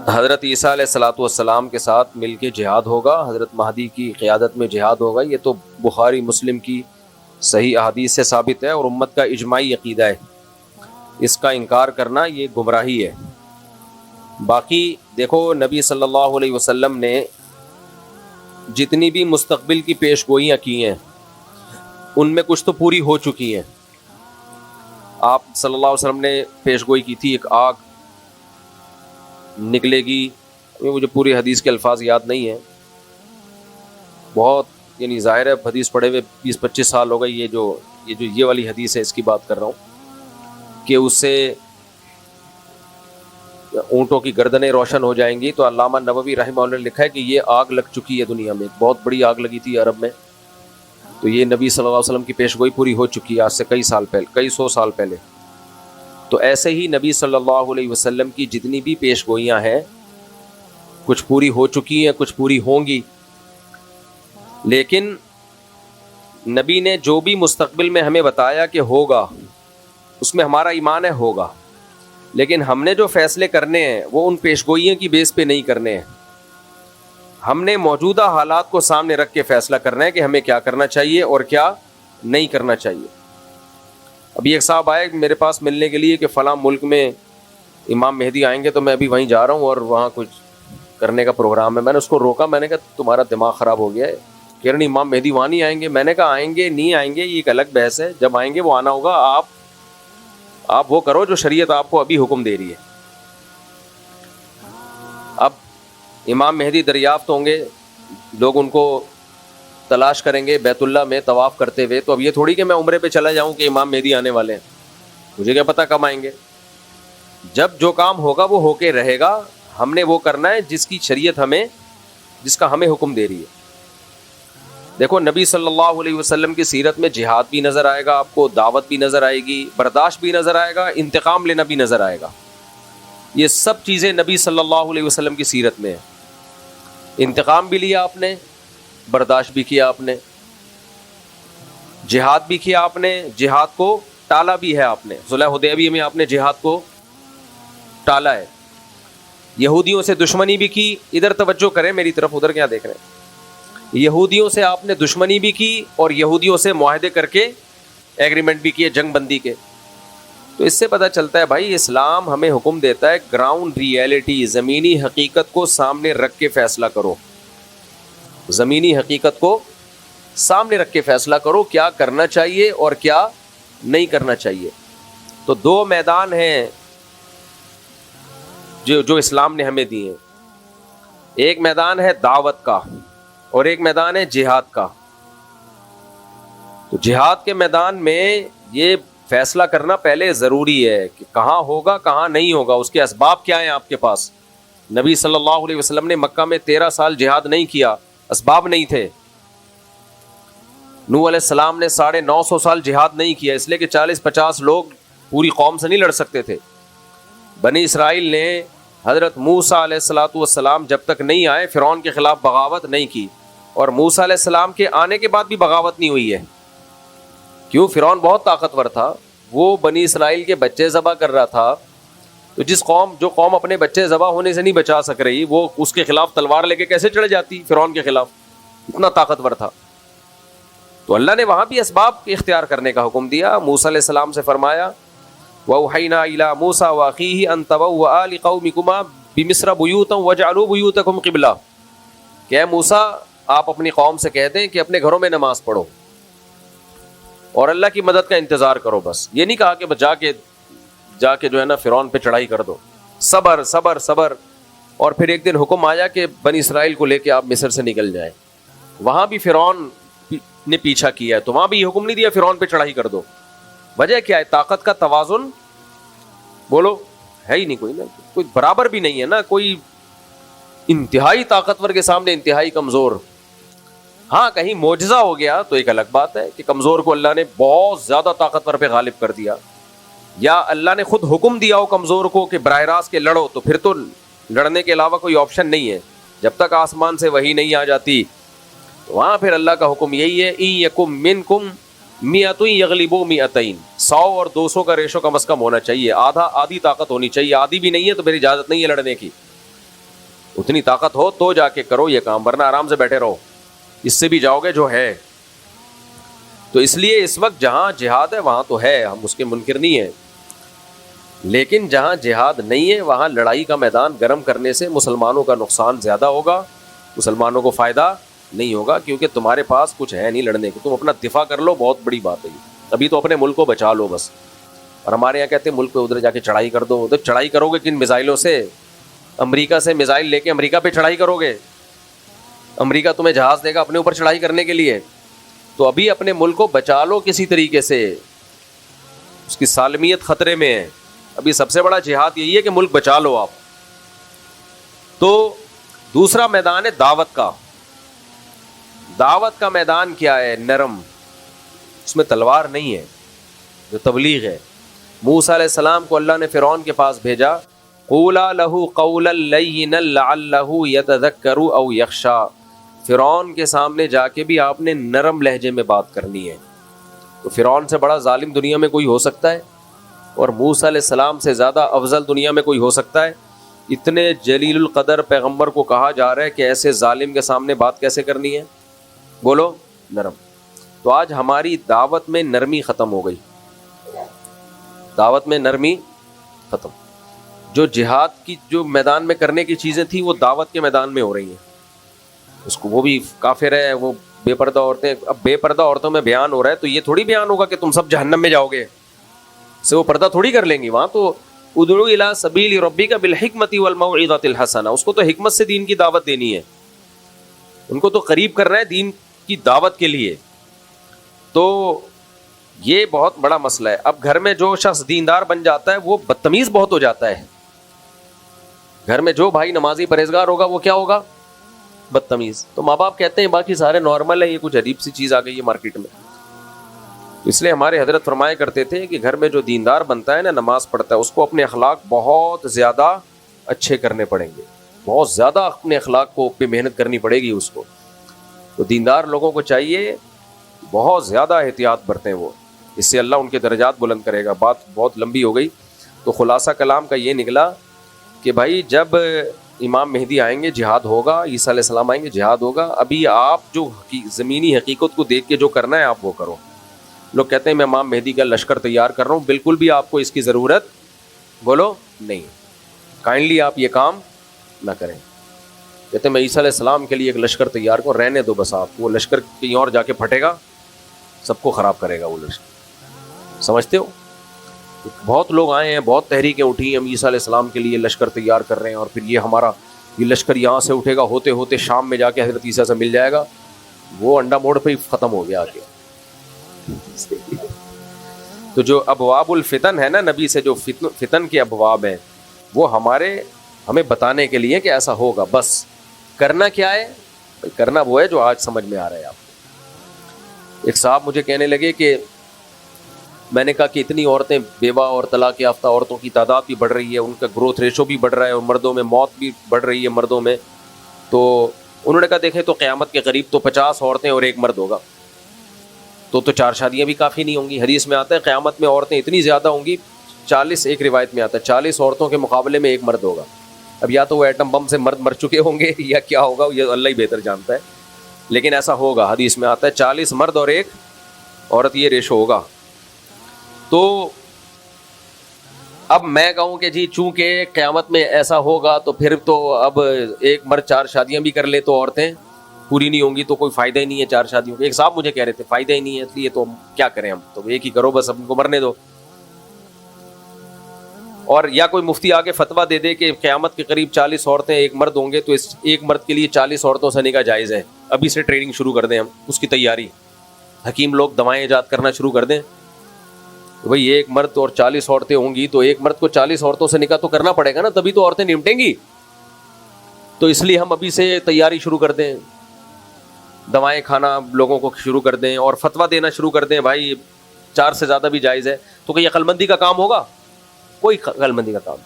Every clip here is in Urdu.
حضرت عیسیٰ علیہ الصلاۃ والسلام کے ساتھ مل کے جہاد ہوگا، حضرت مہدی کی قیادت میں جہاد ہوگا. یہ تو بخاری مسلم کی صحیح احادیث سے ثابت ہے اور امت کا اجماعی عقیدہ ہے. اس کا انکار کرنا یہ گمراہی ہے. باقی دیکھو نبی صلی اللہ علیہ وسلم نے جتنی بھی مستقبل کی پیش گوئیاں کی ہیں ان میں کچھ تو پوری ہو چکی ہیں. آپ صلی اللہ علیہ وسلم نے پیش گوئی کی تھی ایک آگ نکلے گی. مجھے پوری حدیث کے الفاظ یاد نہیں ہیں، بہت یعنی ظاہر ہے حدیث پڑھے ہوئے 20-25 سال ہو گئے. یہ والی حدیث ہے، اس کی بات کر رہا ہوں کہ اس سے اونٹوں کی گردنیں روشن ہو جائیں گی. تو علامہ نووی رحمہ اللہ نے لکھا ہے کہ یہ آگ لگ چکی ہے دنیا میں، بہت بڑی آگ لگی تھی عرب میں. تو یہ نبی صلی اللہ علیہ وسلم کی پیش گوئی پوری ہو چکی ہے آج سے کئی سو سال پہلے. تو ایسے ہی نبی صلی اللہ علیہ وسلم کی جتنی بھی پیش گوئیاں ہیں کچھ پوری ہو چکی ہیں، کچھ پوری ہوں گی. لیکن نبی نے جو بھی مستقبل میں ہمیں بتایا کہ ہوگا اس میں ہمارا ایمان ہے ہوگا. لیکن ہم نے جو فیصلے کرنے ہیں وہ ان پیش گوئیوں کی بیس پہ نہیں کرنے ہیں. ہم نے موجودہ حالات کو سامنے رکھ کے فیصلہ کرنا ہے کہ ہمیں کیا کرنا چاہیے اور کیا نہیں کرنا چاہیے. ابھی ایک صاحب آئے میرے پاس ملنے کے لیے کہ فلاں ملک میں امام مہدی آئیں گے، تو میں ابھی وہیں جا رہا ہوں اور وہاں کچھ کرنے کا پروگرام ہے. میں نے اس کو روکا، میں نے کہا تمہارا دماغ خراب ہو گیا ہے، کہہ رہے امام مہدی وہاں نہیں آئیں گے. میں نے کہا آئیں گے نہیں آئیں گے یہ ایک الگ بحث ہے، جب آئیں گے وہ آنا ہوگا. آپ وہ کرو جو شریعت آپ کو ابھی حکم دے رہی ہے. اب امام مہدی دریافت ہوں گے، لوگ ان کو تلاش کریں گے بیت اللہ میں طواف کرتے ہوئے. تو اب یہ تھوڑی کہ میں عمرے پہ چلا جاؤں کہ امام مہدی آنے والے ہیں، مجھے کیا پتا کب آئیں گے. جب جو کام ہوگا وہ ہو کے رہے گا. ہم نے وہ کرنا ہے جس کی شریعت جس کا ہمیں حکم دے رہی ہے. دیکھو نبی صلی اللہ علیہ وسلم کی سیرت میں جہاد بھی نظر آئے گا آپ کو، دعوت بھی نظر آئے گی، برداشت بھی نظر آئے گا، انتقام لینا بھی نظر آئے گا. یہ سب چیزیں نبی صلی اللہ علیہ وسلم کی سیرت میں ہیں. انتقام بھی لیا آپ نے، برداشت بھی کیا آپ نے، جہاد بھی کیا آپ نے، جہاد کو ٹالا بھی ہے آپ نے. صلح حدیبیہ میں آپ نے جہاد کو ٹالا ہے. یہودیوں سے دشمنی بھی کی. ادھر توجہ کریں میری طرف، ادھر کیا دیکھ رہے ہیں. یہودیوں سے آپ نے دشمنی بھی کی اور یہودیوں سے معاہدے کر کے ایگریمنٹ بھی کیے جنگ بندی کے. تو اس سے پتہ چلتا ہے بھائی اسلام ہمیں حکم دیتا ہے گراؤنڈ ریئلٹی، زمینی حقیقت کو سامنے رکھ کے فیصلہ کرو. زمینی حقیقت کو سامنے رکھ کے فیصلہ کرو کیا کرنا چاہیے اور کیا نہیں کرنا چاہیے. تو دو میدان ہیں جو اسلام نے ہمیں دیے. ایک میدان ہے دعوت کا اور ایک میدان ہے جہاد کا. تو جہاد کے میدان میں یہ فیصلہ کرنا پہلے ضروری ہے کہ کہاں ہوگا کہاں نہیں ہوگا، اس کے اسباب کیا ہیں آپ کے پاس. نبی صلی اللہ علیہ وسلم نے مکہ میں 13 سال جہاد نہیں کیا، اسباب نہیں تھے. نوح علیہ السلام نے 950 سال جہاد نہیں کیا اس لیے کہ 40-50 لوگ پوری قوم سے نہیں لڑ سکتے تھے. بنی اسرائیل نے حضرت موسیٰ علیہ الصلاۃ والسلام جب تک نہیں آئے فرعون کے خلاف بغاوت نہیں کی، اور موسیٰ علیہ السلام کے آنے کے بعد بھی بغاوت نہیں ہوئی ہے. کیوں؟ فرعون بہت طاقتور تھا، وہ بنی اسرائیل کے بچے ذبح کر رہا تھا. تو جو قوم اپنے بچے ذبح ہونے سے نہیں بچا سک رہی، وہ اس کے خلاف تلوار لے کے کیسے چڑھ جاتی فرعون کے خلاف؟ اتنا طاقتور تھا. تو اللہ نے وہاں بھی اسباب اختیار کرنے کا حکم دیا. موسیٰ علیہ السلام سے فرمایا وَأَوْحَيْنَا إِلَىٰ مُوسَىٰ وَأَخِيهِ أَن تَبَوَّآ لِقَوْمِكُمَا بِمِصْرَ بُيُوتًا وَاجْعَلُوا بُيُوتَكُمْ قِبْلَةً کہ اے موسیٰ آپ اپنی قوم سے کہہ دیں کہ اپنے گھروں میں نماز پڑھو اور اللہ کی مدد کا انتظار کرو. بس یہ نہیں کہا کہ جا کے جو ہے نا فرعون پہ چڑھائی کر دو. صبر صبر صبر. اور پھر ایک دن حکم آیا کہ بنی اسرائیل کو لے کے آپ مصر سے نکل جائیں. وہاں بھی فرعون نے پیچھا کیا ہے، تو وہاں بھی یہ حکم نہیں دیا فرعون پہ چڑھائی کر دو. وجہ کیا ہے؟ طاقت کا توازن بولو ہے ہی نہیں، کوئی برابر بھی نہیں ہے نا. کوئی انتہائی طاقتور کے سامنے انتہائی کمزور. ہاں کہیں معجزہ ہو گیا تو ایک الگ بات ہے کہ کمزور کو اللہ نے بہت زیادہ طاقتور پہ غالب کر دیا، یا اللہ نے خود حکم دیا ہو کمزور کو کہ براہ راست کے لڑو، تو پھر تو لڑنے کے علاوہ کوئی آپشن نہیں ہے. جب تک آسمان سے وحی نہیں آ جاتی تو وہاں پھر اللہ کا حکم یہی ہے ان یکم منکم مئۃ یغلبوا مئتین. 100 اور 200 کا ریشو کم از کم ہونا چاہیے. آدھی طاقت ہونی چاہیے. آدھی بھی نہیں ہے تو میری اجازت نہیں ہے لڑنے کی. اتنی طاقت ہو تو جا کے کرو یہ کام, ورنہ آرام سے بیٹھے رہو, اس سے بھی جاؤ گے جو ہے. تو اس لیے اس وقت جہاں جہاد ہے وہاں تو ہے, ہم اس کے منکر نہیں ہیں, لیکن جہاں جہاد نہیں ہے وہاں لڑائی کا میدان گرم کرنے سے مسلمانوں کا نقصان زیادہ ہوگا, مسلمانوں کو فائدہ نہیں ہوگا, کیونکہ تمہارے پاس کچھ ہے نہیں لڑنے کو. تم اپنا دفاع کر لو, بہت بڑی بات ہے یہ. ابھی تو اپنے ملک کو بچا لو بس. اور ہمارے یہاں کہتے ہیں ملک پہ ادھر جا کے چڑھائی کر دو. ادھر چڑھائی کرو گے کن میزائلوں سے؟ امریکہ سے میزائل لے کے امریکہ پہ چڑھائی کرو گے؟ امریکہ تمہیں جہاز دے گا اپنے اوپر چڑھائی کرنے کے لیے؟ تو ابھی اپنے ملک کو بچا لو کسی طریقے سے, اس کی سالمیت خطرے میں ہے. ابھی سب سے بڑا جہاد یہی ہے کہ ملک بچا لو آپ. تو دوسرا میدان ہے دعوت کا. دعوت کا میدان کیا ہے؟ نرم, اس میں تلوار نہیں ہے. جو تبلیغ ہے, موسیٰ علیہ السلام کو اللہ نے فرعون کے پاس بھیجا, قولا لہ قولا لینا لعلہ یتذکر او یخشی. فرعون کے سامنے جا کے بھی آپ نے نرم لہجے میں بات کرنی ہے. تو فرعون سے بڑا ظالم دنیا میں کوئی ہو سکتا ہے؟ اور موسیٰ علیہ السلام سے زیادہ افضل دنیا میں کوئی ہو سکتا ہے؟ اتنے جلیل القدر پیغمبر کو کہا جا رہا ہے کہ ایسے ظالم کے سامنے بات کیسے کرنی ہے؟ بولو, نرم. تو آج ہماری دعوت میں نرمی ختم ہو گئی, دعوت میں نرمی ختم. جو جہاد کی جو میدان میں کرنے کی چیزیں تھیں وہ دعوت کے میدان میں ہو رہی ہیں. اس کو وہ بھی کافر ہے, وہ بے پردہ عورتیں. اب بے پردہ عورتوں میں بیان ہو رہا ہے تو یہ تھوڑی بیان ہوگا کہ تم سب جہنم میں جاؤ گے, سے وہ پردہ تھوڑی کر لیں گی. وہاں تو ادعو الی سبیل ربک بالحکمۃ والموعظۃ الحسنہ, اس کو تو حکمت سے دین کی دعوت دینی ہے, ان کو تو قریب کرنا ہے دین کی دعوت کے لیے. تو یہ بہت بڑا مسئلہ ہے. اب گھر میں جو شخص دیندار بن جاتا ہے وہ بدتمیز بہت ہو جاتا ہے. گھر میں جو بھائی نمازی پرہیزگار ہوگا وہ کیا ہوگا؟ بدتمیز. تو ماں باپ کہتے ہیں باقی سارے نارمل ہے, یہ کچھ عجیب سی چیز آ گئی ہے مارکیٹ میں. اس لیے ہمارے حضرت فرمایا کرتے تھے کہ گھر میں جو دیندار بنتا ہے نا, نماز پڑھتا ہے, اس کو اپنے اخلاق بہت زیادہ اچھے کرنے پڑیں گے, بہت زیادہ اپنے اخلاق کو پہ محنت کرنی پڑے گی اس کو. تو دیندار لوگوں کو چاہیے بہت زیادہ احتیاط برتیں وہ, اس سے اللہ ان کے درجات بلند کرے گا. بات بہت لمبی ہو گئی. تو خلاصہ کلام کا یہ نکلا کہ بھائی جب امام مہدی آئیں گے جہاد ہوگا, عیسیٰ علیہ السلام آئیں گے جہاد ہوگا. ابھی آپ جو زمینی حقیقت کو دیکھ کے جو کرنا ہے آپ وہ کرو. لوگ کہتے ہیں میں امام مہدی کا لشکر تیار کر رہا ہوں, بالکل بھی آپ کو اس کی ضرورت بولو نہیں. کائنڈلی آپ یہ کام نہ کریں. کہتے ہیں میں عیسیٰ علیہ السلام کے لیے ایک لشکر تیار کروں, رہنے دو بس. آپ وہ لشکر کہیں اور جا کے پھٹے گا, سب کو خراب کرے گا وہ لشکر. سمجھتے ہو؟ بہت لوگ آئے ہیں, بہت تحریکیں اٹھی, ہم عیسیٰ علیہ السلام کے لیے لشکر تیار کر رہے ہیں, اور پھر یہ ہمارا یہ لشکر یہاں سے اٹھے گا, ہوتے ہوتے شام میں جا کے حضرت عیسیٰ سے مل جائے گا. وہ انڈا موڑ پہ ہی ختم ہو گیا آگے. تو جو ابواب الفتن ہے نا, نبی سے جو فتن کے ابواب ہیں, وہ ہمیں بتانے کے لیے کہ ایسا ہوگا. بس کرنا کیا ہے؟ کرنا وہ ہے جو آج سمجھ میں آ رہا ہے آپ کو. ایک صاحب مجھے کہنے لگے کہ میں نے کہا کہ اتنی عورتیں بیوہ اور طلاق یافتہ عورتوں کی تعداد بھی بڑھ رہی ہے, ان کا گروتھ ریشو بھی بڑھ رہا ہے, اور مردوں میں موت بھی بڑھ رہی ہے مردوں میں. تو انہوں نے کہا دیکھیں تو قیامت کے قریب تو 50 عورتیں اور ایک مرد ہوگا, تو 4 شادیاں بھی کافی نہیں ہوں گی. حدیث میں آتا ہے قیامت میں عورتیں اتنی زیادہ ہوں گی, 40 ایک روایت میں آتا ہے 40 عورتوں کے مقابلے میں ایک مرد ہوگا. اب یا تو وہ ایٹم بم سے مرد مر چکے ہوں گے یا کیا ہوگا, یہ اللہ ہی بہتر جانتا ہے, لیکن ایسا ہوگا. حدیث میں آتا ہے 40 مرد اور ایک عورت, یہ ریشو ہوگا. تو اب میں کہوں کہ جی چونکہ قیامت میں ایسا ہوگا تو پھر تو اب ایک مرد 4 شادیاں بھی کر لے تو عورتیں پوری نہیں ہوں گی, تو کوئی فائدہ ہی نہیں ہے 4 شادیوں کا. ایک صاحب مجھے کہہ رہے تھے فائدہ ہی نہیں ہے, اس لیے تو کیا کریں ہم, تو ایک ہی کرو بس, اب ان کو مرنے دو. اور یا کوئی مفتی آگے فتویٰ دے دے کہ قیامت کے قریب 40 عورتیں ایک مرد ہوں گے, تو اس ایک مرد کے لیے 40 عورتوں سے نکاح جائز ہے. ابھی سے ٹریننگ شروع کر دیں ہم, اس کی تیاری. حکیم لوگ دوائیں ایجاد کرنا شروع کر دیں. بھئی ایک مرد اور 40 عورتیں ہوں گی, تو ایک مرد کو 40 عورتوں سے نکاح تو کرنا پڑے گا نا, تبھی تو عورتیں نمٹیں گی. تو اس لیے ہم ابھی سے تیاری شروع کر دیں, دوائیں کھانا لوگوں کو شروع کر دیں, اور فتویٰ دینا شروع کر دیں بھائی 4 سے زیادہ بھی جائز ہے. تو کہ یہ عقل مندی کا کام ہوگا؟ کوئی عقل مندی کا کام.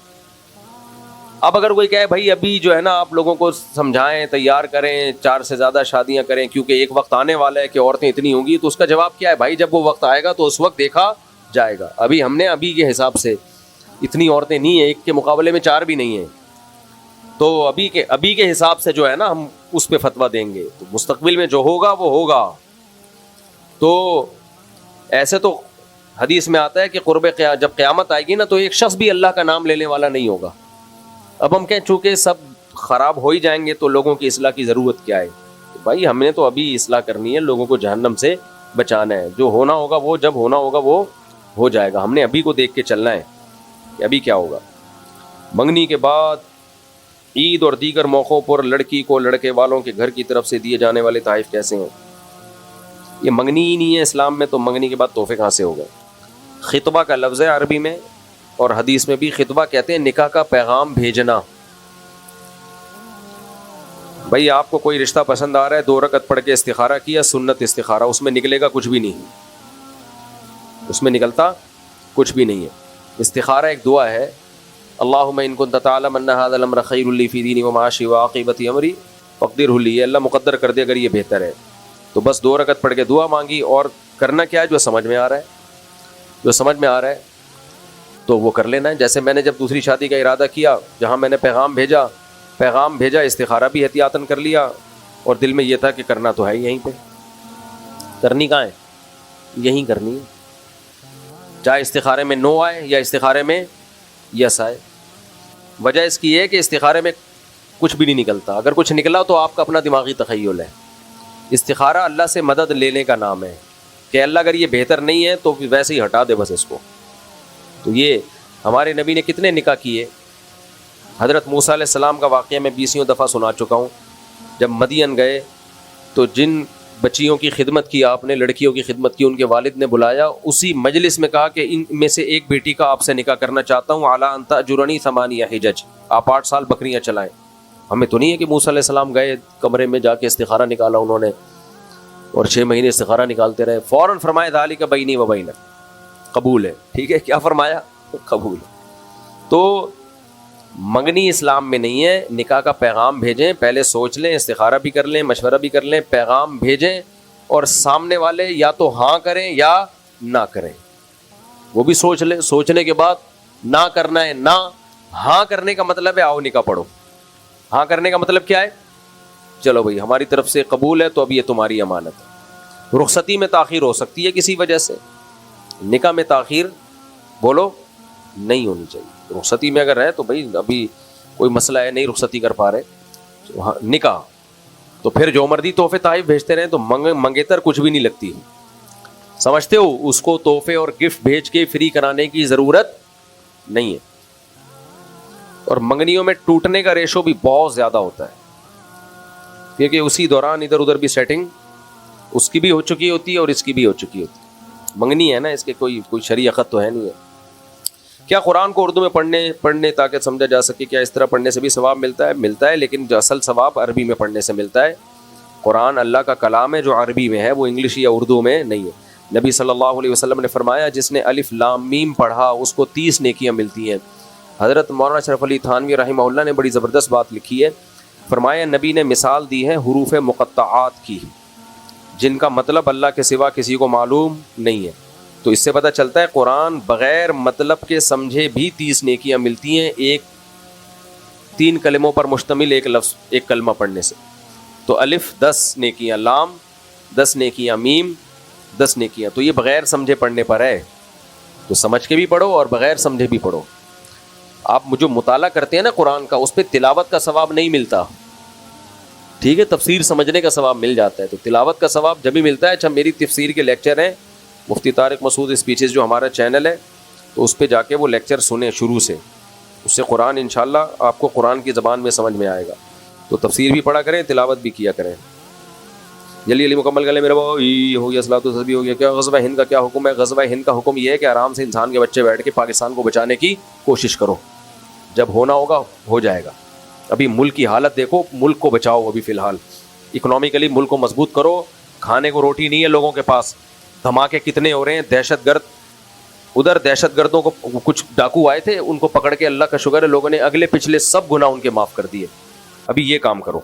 اب اگر کوئی کہے بھائی ابھی جو ہے نا آپ لوگوں کو سمجھائیں, تیار کریں, 4 سے زیادہ شادیاں کریں, کیونکہ ایک وقت آنے والا ہے کہ عورتیں اتنی ہوں گی, تو اس کا جواب کیا ہے؟ بھائی جب وہ وقت آئے گا تو اس وقت دیکھا جائے گا. ابھی ہم نے ابھی کے حساب سے اتنی عورتیں نہیں ہیں, ایک کے مقابلے میں 4 بھی نہیں ہیں. تو ابھی کے حساب سے جو ہے نا ہم اس پہ فتویٰ دیں گے, تو مستقبل میں جو ہوگا وہ ہوگا. تو ایسے تو حدیث میں آتا ہے کہ جب قیامت آئے گی نا تو ایک شخص بھی اللہ کا نام لینے والا نہیں ہوگا. اب ہم کہیں چونکہ سب خراب ہو ہی جائیں گے تو لوگوں کی اصلاح کی ضرورت کیا ہے؟ تو بھائی ہم نے تو ابھی اصلاح کرنی ہے, لوگوں کو جہنم سے بچانا ہے. جو ہونا ہوگا وہ جب ہونا ہوگا وہ ہو جائے گا. ہم نے ابھی کو دیکھ کے چلنا ہے کہ ابھی کیا ہوگا. منگنی کے بعد عید اور دیگر موقعوں پر لڑکی کو لڑکے والوں کے گھر کی طرف سے دیے جانے والے تحائف کیسے ہیں؟ یہ منگنی ہی نہیں ہے اسلام میں, تو منگنی کے بعد تحفے کہاں سے ہو گئے؟ خطبہ کا لفظ ہے عربی میں, اور حدیث میں بھی خطبہ کہتے ہیں نکاح کا پیغام بھیجنا. بھائی آپ کو کوئی رشتہ پسند آ رہا ہے, 2 رکعت پڑھ کے استخارہ کیا, سنت استخارہ, اس میں نکلے گا کچھ بھی نہیں, اس میں نکلتا کچھ بھی نہیں ہے. استخارہ ایک دعا ہے, اللہم ان کنت تعلم ان ھذا الامر خیر لی فی دینی و معاشی و عاقبۃ امری فاقدرہ لی. اللہ مقدر کر دے اگر یہ بہتر ہے تو بس 2 رکعت پڑھ کے دعا مانگی, اور کرنا کیا ہے جو سمجھ میں آ رہا ہے, جو سمجھ میں آ رہا ہے تو وہ کر لینا ہے. جیسے میں نے جب دوسری شادی کا ارادہ کیا, جہاں میں نے پیغام بھیجا استخارہ بھی احتیاطاً کر لیا, اور دل میں یہ تھا کہ کرنا تو ہے یہیں پہ. کرنی کہاں ہے؟ یہیں کرنی ہے, چاہے استخارے میں نو آئے یا استخارے میں یس آئے. وجہ اس کی ہے کہ استخارے میں کچھ بھی نہیں نکلتا, اگر کچھ نکلا تو آپ کا اپنا دماغی تخیل ہے. استخارہ اللہ سے مدد لینے کا نام ہے کہ اللہ اگر یہ بہتر نہیں ہے تو ویسے ہی ہٹا دے بس اس کو. تو یہ ہمارے نبی نے کتنے نکاح کیے. حضرت موسیٰ علیہ السلام کا واقعہ میں 20 دفعہ سنا چکا ہوں. جب مدین گئے تو جن بچیوں کی خدمت کی آپ نے, لڑکیوں کی خدمت کی, ان کے والد نے بلایا, اسی مجلس میں کہا کہ ان میں سے ایک بیٹی کا آپ سے نکاح کرنا چاہتا ہوں, اعلیٰ ان تأجرنی 8 حجج, آپ 8 سال بکریاں چلائیں. ہمیں تو نہیں ہے کہ موسیٰ علیہ السلام گئے کمرے میں جا کے استخارہ نکالا انہوں نے, اور 6 مہینے استخارہ نکالتے رہے. فوراً فرمایا ذالک بینی و بینک, قبول ہے. ٹھیک ہے, کیا فرمایا؟ قبول ہے. تو منگنی اسلام میں نہیں ہے. نکاح کا پیغام بھیجیں, پہلے سوچ لیں, استخارہ بھی کر لیں, مشورہ بھی کر لیں, پیغام بھیجیں, اور سامنے والے یا تو ہاں کریں یا نہ کریں, وہ بھی سوچ لیں. سوچنے کے بعد نہ کرنا ہے نہ, ہاں کرنے کا مطلب ہے آؤ نکاح پڑھو. ہاں کرنے کا مطلب کیا ہے؟ چلو بھائی ہماری طرف سے قبول ہے تو اب یہ تمہاری امانت ہے. رخصتی میں تاخیر ہو سکتی ہے کسی وجہ سے, نکاح میں تاخیر بولو نہیں ہونی چاہیے. رخصتی میں اگر ہے تو بھائی ابھی کوئی مسئلہ ہے, نہیں رخصتی کر پا رہے, نکاح تو پھر جو مرضی تحفے تحائف بھیجتے رہیں تو منگیتر کچھ بھی نہیں لگتی. سمجھتے ہو, اس کو تحفے اور گفٹ بھیج کے فری کرانے کی ضرورت نہیں ہے. اور منگنیوں میں ٹوٹنے کا ریشو بھی بہت زیادہ ہوتا ہے, کیونکہ اسی دوران ادھر ادھر بھی سیٹنگ اس کی بھی ہو چکی ہوتی ہے اور اس کی بھی ہو چکی ہوتی ہے. منگنی ہے نا, اس کے کوئی شرعی عقد تو ہے نہیں ہے. کیا قرآن کو اردو میں پڑھنے تاکہ سمجھا جا سکے, کیا اس طرح پڑھنے سے بھی ثواب ملتا ہے, لیکن جو اصل ثواب عربی میں پڑھنے سے ملتا ہے. قرآن اللہ کا کلام ہے جو عربی میں ہے, وہ انگلش یا اردو میں نہیں ہے. نبی صلی اللہ علیہ وسلم نے فرمایا جس نے الف لام میم پڑھا اس کو 30 نیکیاں ملتی ہیں. حضرت مولانا شرف علی تھانوی رحمہ اللہ نے بڑی زبردست بات لکھی ہے. فرمایا نبی نے مثال دی ہے حروف مقطعات کی, جن کا مطلب اللہ کے سوا کسی کو معلوم نہیں ہے. تو اس سے پتہ چلتا ہے قرآن بغیر مطلب کے سمجھے بھی 30 نیکیاں ملتی ہیں, 3 کلموں پر مشتمل ایک لفظ, ایک کلمہ پڑھنے سے. تو الف 10 نیکیاں, لام 10 نیکیاں, میم 10 نیکیاں. تو یہ بغیر سمجھے پڑھنے پر ہے, تو سمجھ کے بھی پڑھو اور بغیر سمجھے بھی پڑھو. آپ جو مطالعہ کرتے ہیں نا قرآن کا, اس پہ تلاوت کا ثواب نہیں ملتا. ٹھیک ہے, تفسیر سمجھنے کا ثواب مل جاتا ہے, تو تلاوت کا ثواب جب بھی ملتا ہے. اچھا, میری تفسیر کے لیکچر ہیں مفتی طارق مسعود اسپیچز جو ہمارا چینل ہے, تو اس پہ جا کے وہ لیکچر سنیں شروع سے, اس سے قرآن انشاءاللہ آپ کو قرآن کی زبان میں سمجھ میں آئے گا. تو تفسیر بھی پڑھا کریں, تلاوت بھی کیا کریں. جلی مکمل کر لیں میرے بھائی, ہو گیا صلاۃ التسبیح ہو گیا. کیا غزوہ ہند کا کیا حکم ہے؟ غزوہ ہند کا حکم یہ ہے کہ آرام سے انسان کے بچے بیٹھ کے پاکستان کو بچانے کی کوشش کرو, جب ہونا ہوگا ہو جائے گا. ابھی ملک کی حالت دیکھو, ملک کو بچاؤ. ابھی فی الحال اکنامکلی ملک کو مضبوط کرو. کھانے کو روٹی نہیں ہے لوگوں کے پاس, دھماکے کتنے ہو رہے ہیں, دہشت گرد ادھر, دہشت گردوں کو کچھ ڈاکو آئے تھے, ان کو پکڑ کے اللہ کا شکر ہے لوگوں نے اگلے پچھلے سب گناہ ان کے معاف کر دیے. ابھی یہ کام کرو.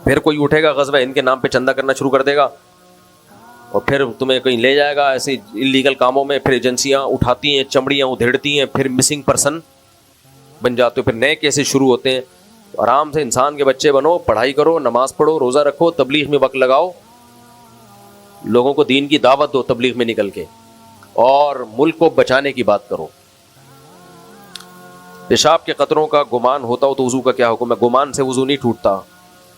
پھر کوئی اٹھے گا غزوہ ہند کے نام پہ چندہ کرنا شروع کر دے گا, اور پھر تمہیں کہیں لے جائے گا ایسے انلیگل کاموں میں. پھر ایجنسیاں اٹھاتی ہیں, چمڑیاں ادھیڑتی ہیں, پھر مسنگ پرسن بن جاتے ہو, پھر نئے کیسز شروع ہوتے ہیں. آرام سے انسان کے بچے بنو, پڑھائی کرو, نماز پڑھو, روزہ رکھو, تبلیغ میں وقت لگاؤ, لوگوں کو دین کی دعوت دو تبلیغ میں نکل کے, اور ملک کو بچانے کی بات کرو. پیشاب کے قطروں کا گمان ہوتا ہو تو وضو کا کیا حکم ہے؟ گمان سے وضو نہیں ٹوٹتا.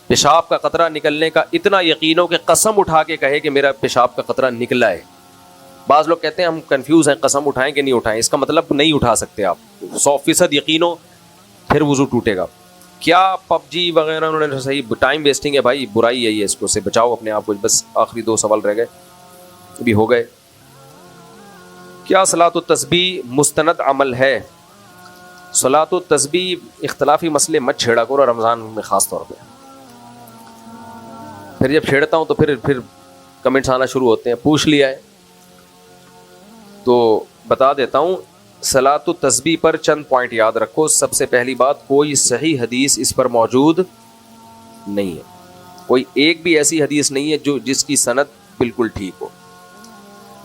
پیشاب کا قطرہ نکلنے کا اتنا یقین ہو کہ قسم اٹھا کے کہے کہ میرا پیشاب کا قطرہ نکلا ہے. بعض لوگ کہتے ہیں ہم کنفیوز ہیں, قسم اٹھائیں کہ نہیں اٹھائیں. اس کا مطلب نہیں اٹھا سکتے آپ. 100% یقین ہو پھر وضو ٹوٹے گا. کیا پب جی وغیرہ انہوں نے صحیح ٹائم ویسٹنگ ہے بھائی, برائی ہے یہ, اس کو سے بچاؤ اپنے آپ کو. بس آخری 2 سوال رہ گئے, ابھی ہو گئے. کیا صلاۃ التسبیح مستند عمل ہے؟ صلاۃ التسبیح اختلافی مسئلے مت چھیڑا کرو رمضان میں خاص طور پہ. پھر جب چھیڑتا ہوں تو پھر کمنٹس آنا شروع ہوتے ہیں. پوچھ لیا ہے تو بتا دیتا ہوں. صلاۃ التسبیح پر چند پوائنٹ یاد رکھو. سب سے پہلی بات, کوئی صحیح حدیث اس پر موجود نہیں ہے. کوئی ایک بھی ایسی حدیث نہیں ہے جس کی سند بالکل ٹھیک ہو.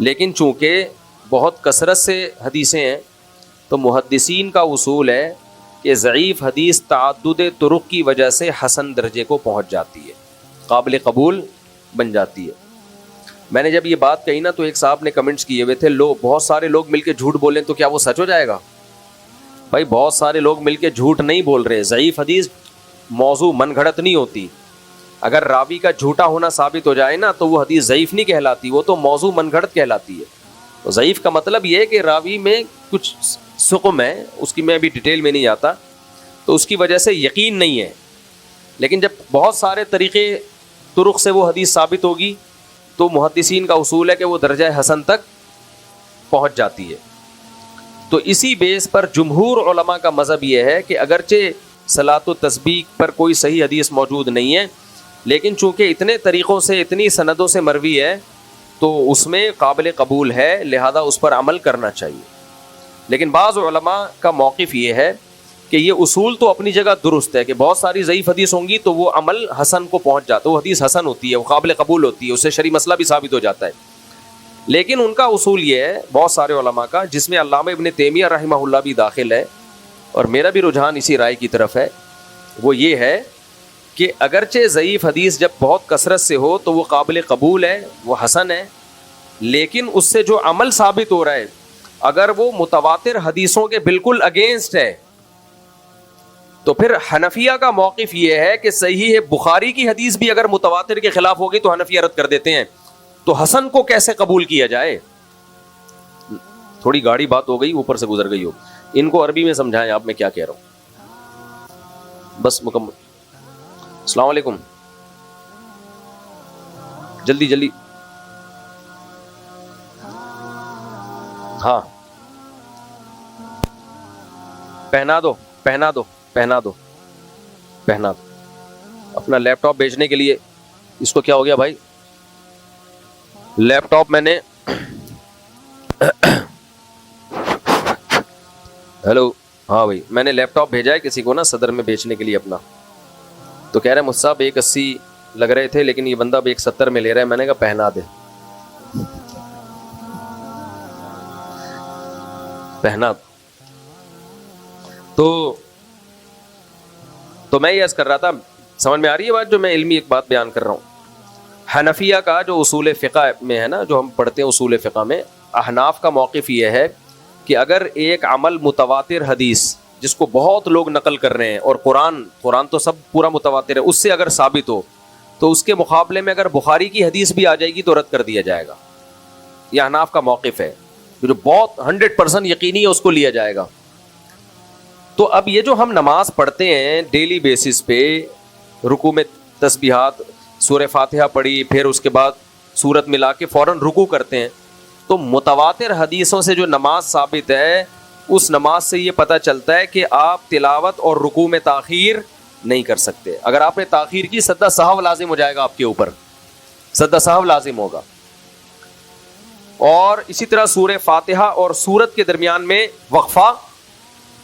لیکن چونکہ بہت کثرت سے حدیثیں ہیں تو محدثین کا اصول ہے کہ ضعیف حدیث تعدد طرق کی وجہ سے حسن درجے کو پہنچ جاتی ہے, قابل قبول بن جاتی ہے. میں نے جب یہ بات کہی نا تو ایک صاحب نے کمنٹس کیے ہوئے تھے, بہت سارے لوگ مل کے جھوٹ بولیں تو کیا وہ سچ ہو جائے گا؟ بھائی بہت سارے لوگ مل کے جھوٹ نہیں بول رہے. ضعیف حدیث موضوع من گھڑت نہیں ہوتی. اگر راوی کا جھوٹا ہونا ثابت ہو جائے نا تو وہ حدیث ضعیف نہیں کہلاتی, وہ تو موضوع من گھڑت کہلاتی ہے. تو ضعیف کا مطلب یہ ہے کہ راوی میں کچھ سقم ہے, اس کی میں ابھی ڈیٹیل میں نہیں آتا, تو اس کی وجہ سے یقین نہیں ہے. لیکن جب بہت سارے طریقے طرق سے وہ حدیث ثابت ہوگی تو محدثین کا اصول ہے کہ وہ درجہ حسن تک پہنچ جاتی ہے. تو اسی بیس پر جمہور علماء کا مذہب یہ ہے کہ اگرچہ صلاۃ التسبیح پر کوئی صحیح حدیث موجود نہیں ہے, لیکن چونکہ اتنے طریقوں سے اتنی سندوں سے مروی ہے تو اس میں قابل قبول ہے, لہذا اس پر عمل کرنا چاہیے. لیکن بعض علماء کا موقف یہ ہے کہ یہ اصول تو اپنی جگہ درست ہے کہ بہت ساری ضعیف حدیث ہوں گی تو وہ عمل حسن کو پہنچ جاتا ہے, وہ حدیث حسن ہوتی ہے, وہ قابل قبول ہوتی ہے, اس سے شرعی مسئلہ بھی ثابت ہو جاتا ہے. لیکن ان کا اصول یہ ہے بہت سارے علماء کا, جس میں علامہ ابن تیمیہ رحمہ اللہ بھی داخل ہے, اور میرا بھی رجحان اسی رائے کی طرف ہے, وہ یہ ہے کہ اگرچہ ضعیف حدیث جب بہت کثرت سے ہو تو وہ قابل قبول ہے, وہ حسن ہے, لیکن اس سے جو عمل ثابت ہو رہا ہے اگر وہ متواتر حدیثوں کے بالکل اگینسٹ ہے تو پھر حنفیہ کا موقف یہ ہے کہ صحیح بخاری کی حدیث بھی اگر متواتر کے خلاف ہوگی تو حنفیہ رد کر دیتے ہیں, تو حسن کو کیسے قبول کیا جائے؟ تھوڑی گاڑی بات ہو گئی, اوپر سے گزر گئی ہو. ان کو عربی میں سمجھائیں آپ میں کیا کہہ رہا ہوں, بس مکمل. السلام علیکم, جلدی جلدی. ہاں پہنا دو پہنا دو پہنا دو پہنا دو. اپنا لیپ ٹاپ بیچنے کے لیے, اس کو کیا ہو گیا بھائی؟ لیپ ٹاپ میں نے ہیلو, ہاں بھائی میں نے لیپ ٹاپ بھیجا ہے کسی کو نا صدر میں بیچنے کے لیے اپنا, تو کہہ رہے مجھ صاحب 180 لگ رہے تھے لیکن یہ بندہ اب 170 میں لے رہا ہے. میں نے کہا پہنا دے, پہنا. تو میں یہ عرض کر رہا تھا, سمجھ میں آ رہی ہے بات جو میں علمی ایک بات بیان کر رہا ہوں. حنفیہ کا جو اصول فقہ میں ہے نا, جو ہم پڑھتے ہیں اصول فقہ میں, احناف کا موقف یہ ہے کہ اگر ایک عمل متواتر حدیث جس کو بہت لوگ نقل کر رہے ہیں, اور قرآن تو سب پورا متواتر ہے, اس سے اگر ثابت ہو تو اس کے مقابلے میں اگر بخاری کی حدیث بھی آ جائے گی تو رد کر دیا جائے گا. یہ احناف کا موقف ہے, جو بہت 100% یقینی ہے اس کو لیا جائے گا. تو اب یہ جو ہم نماز پڑھتے ہیں ڈیلی بیسس پہ, رکوع میں تسبیحات, سورہ فاتحہ پڑھی, پھر اس کے بعد سورت ملا کے فوراً رکوع کرتے ہیں, تو متواتر حدیثوں سے جو نماز ثابت ہے اس نماز سے یہ پتہ چلتا ہے کہ آپ تلاوت اور رکوع میں تاخیر نہیں کر سکتے. اگر آپ نے تاخیر کی سجدہ سہو لازم ہو جائے گا آپ کے اوپر, سجدہ سہو لازم ہوگا. اور اسی طرح سورہ فاتحہ اور سورت کے درمیان میں وقفہ